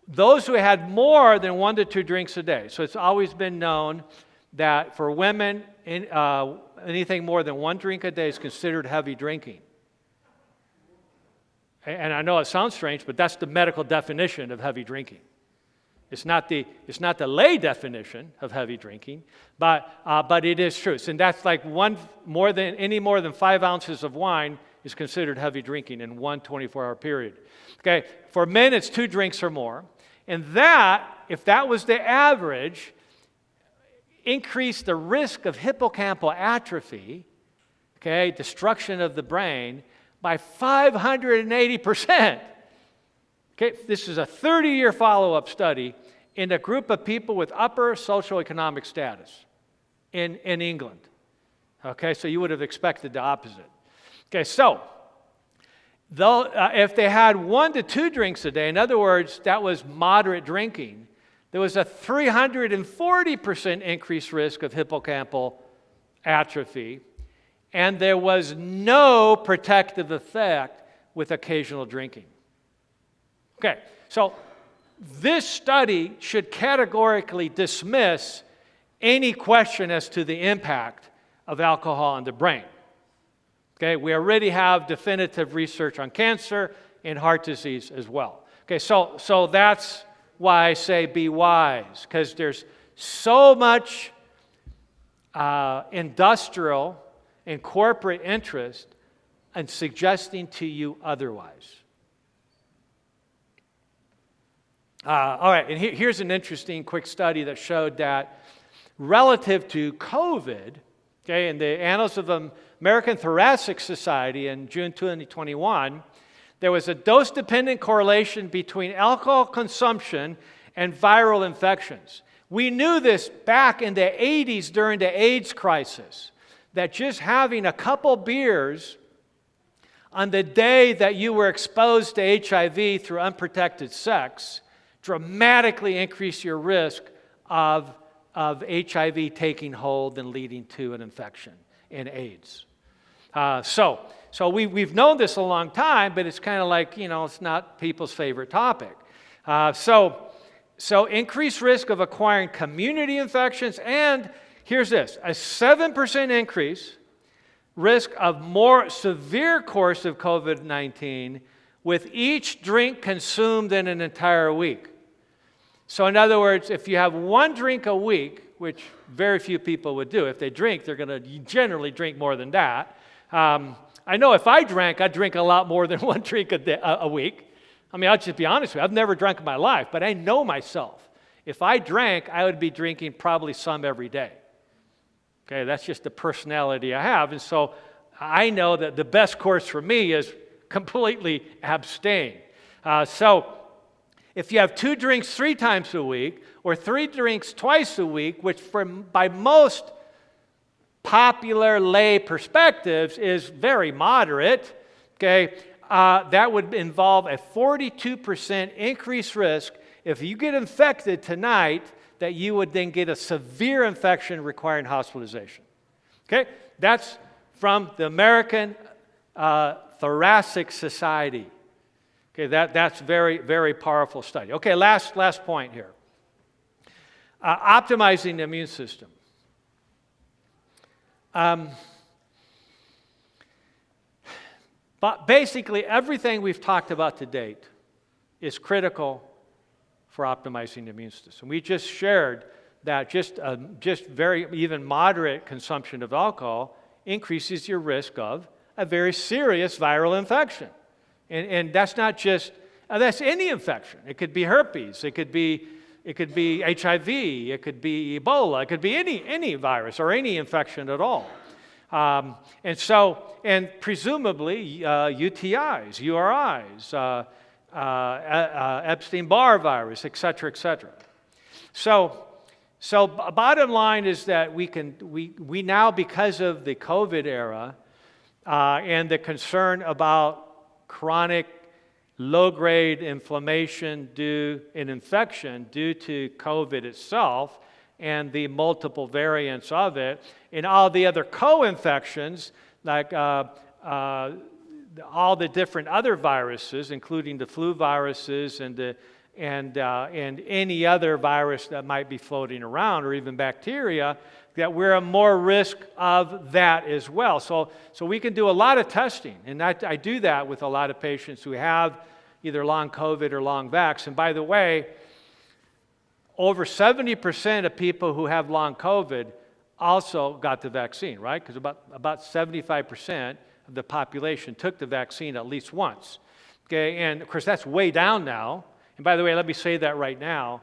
Those who had more than 1 to 2 drinks a day. So it's always been known that for women, anything more than 1 drink a day is considered heavy drinking. And I know it sounds strange, but that's the medical definition of heavy drinking. It's not the lay definition of heavy drinking, but it is true. And that's like more than 5 ounces of wine is considered heavy drinking in one 24-hour period. Okay, for men it's 2 drinks or more, and that, if that was the average, increased the risk of hippocampal atrophy, okay, destruction of the brain, by 580%. Okay, this is a 30-year follow-up study in a group of people with upper socioeconomic status in England. Okay, so you would have expected the opposite. Okay, so if they had 1 to 2 drinks a day, in other words, that was moderate drinking, there was a 340% increased risk of hippocampal atrophy, and there was no protective effect with occasional drinking. Okay, so this study should categorically dismiss any question as to the impact of alcohol on the brain. Okay, we already have definitive research on cancer and heart disease as well. Okay, so that's why I say be wise, because there's so much industrial and corporate interest in suggesting to you otherwise. All right, and here's an interesting quick study that showed that relative to COVID, okay, in the Annals of the American Thoracic Society in June 2021, there was a dose-dependent correlation between alcohol consumption and viral infections. We knew this back in the 80s during the AIDS crisis, that just having a couple beers on the day that you were exposed to HIV through unprotected sex dramatically increased your risk of HIV taking hold and leading to an infection in AIDS. So we've known this a long time, but it's kind of like, it's not people's favorite topic. So increased risk of acquiring community infections and here's this, a 7% increase risk of more severe course of COVID-19 with each drink consumed in an entire week. So in other words, if you have one drink a week, which very few people would do, if they drink, they're going to generally drink more than that. I know if I drank, I'd drink a lot more than one drink a week. I mean, I'll just be honest with you, I've never drunk in my life, but I know myself. If I drank, I would be drinking probably some every day. Okay, that's just the personality I have. And so I know that the best course for me is completely abstain. So if you have 2 drinks 3 times a week or 3 drinks twice a week, which by most popular lay perspectives is very moderate, okay, that would involve a 42% increased risk if you get infected tonight that you would then get a severe infection requiring hospitalization. Okay, that's from the American Thoracic Society. Okay, that's very, very powerful study. Okay, last point here. Optimizing the immune system. But basically, everything we've talked about to date is critical for optimizing the immune system. We just shared that just very even moderate consumption of alcohol increases your risk of a very serious viral infection. And that's not just, that's any infection. It could be herpes, it could be HIV, it could be Ebola, it could be any virus or any infection at all. And presumably UTIs, URIs, Epstein-Barr virus, et cetera, et cetera. So bottom line is that we now, because of the COVID era and the concern about chronic low-grade inflammation and infection due to COVID itself and the multiple variants of it, and all the other co-infections like all the different other viruses, including the flu viruses and any other virus that might be floating around, or even bacteria, that we're at more risk of that as well. So we can do a lot of testing, and I do that with a lot of patients who have either long COVID or long vax. And by the way, over 70% of people who have long COVID also got the vaccine, right? Because about 75% of the population took the vaccine at least once. Okay, and of course that's way down now. And by the way, let me say that right now.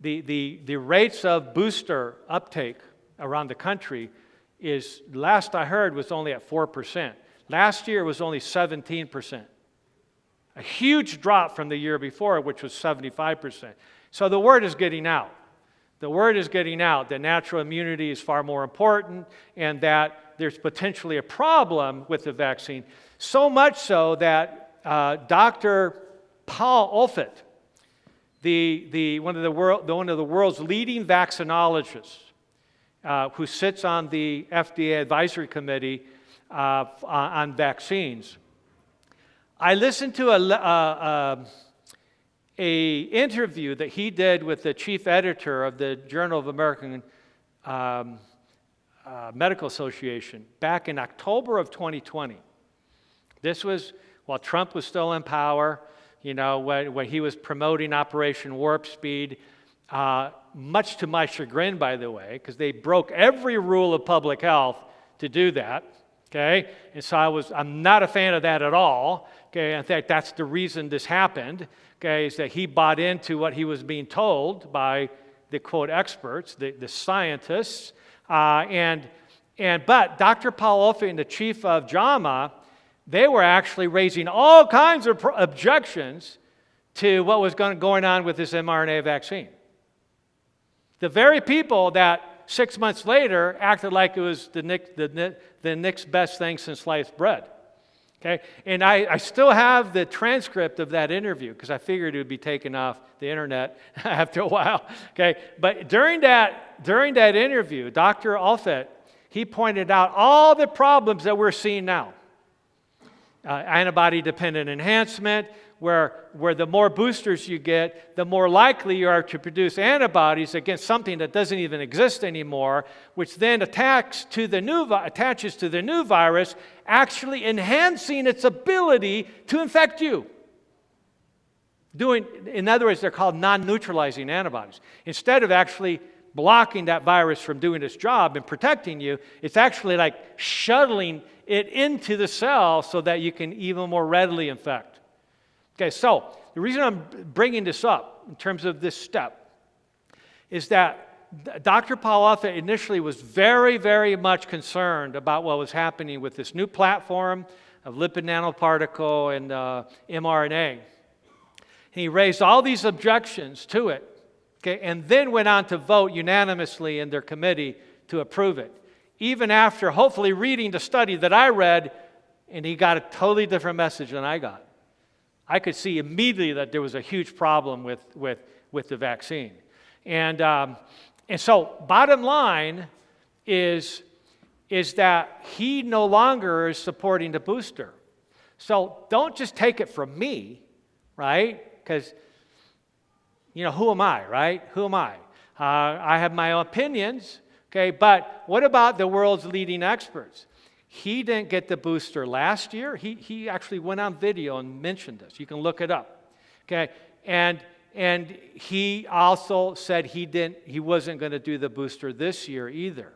The rates of booster uptake around the country is, last I heard, was only at 4%. Last year was only 17%. A huge drop from the year before, which was 75%. So the word is getting out. The word is getting out that natural immunity is far more important and that there's potentially a problem with the vaccine. So much so that Dr. Paul Offit, one of the world's leading vaccinologists, who sits on the FDA advisory committee on vaccines, I listened to a interview that he did with the chief editor of the Journal of American Medical Association back in October of 2020. This was while Trump was still in power, when he was promoting Operation Warp Speed, much to my chagrin, by the way, because they broke every rule of public health to do that. Okay, and so I'm not a fan of that at all. Okay, in fact, that's the reason this happened. Okay, is that he bought into what he was being told by the quote experts, the scientists, but Dr. Paul Offit and the chief of JAMA, they were actually raising all kinds of objections to what was going on with this mRNA vaccine. The very people that 6 months later acted like it was the next best thing since sliced bread. Okay? And I still have the transcript of that interview because I figured it would be taken off the internet after a while. Okay? But during that interview, Dr. Offit, he pointed out all the problems that we're seeing now. Antibody-dependent enhancement, where the more boosters you get, the more likely you are to produce antibodies against something that doesn't even exist anymore, which then attaches to the new virus, actually enhancing its ability to infect you. In other words, they're called non-neutralizing antibodies. Instead of actually blocking that virus from doing its job and protecting you, it's actually like shuttling it into the cell so that you can even more readily infect. Okay, so the reason I'm bringing this up in terms of this step is that Dr. Paul Alpha initially was very, very much concerned about what was happening with this new platform of lipid nanoparticle and mRNA. He raised all these objections to it, okay, and then went on to vote unanimously in their committee to approve it, even after hopefully reading the study that I read, and he got a totally different message than I got. I could see immediately that there was a huge problem with the vaccine. And so bottom line is that he no longer is supporting the booster. So don't just take it from me, right? Because, who am I, right? Who am I? I have my own opinions, okay? But what about the world's leading experts? He didn't get the booster last year. He actually went on video and mentioned this. You can look it up, okay? And he also said he wasn't going to do the booster this year either.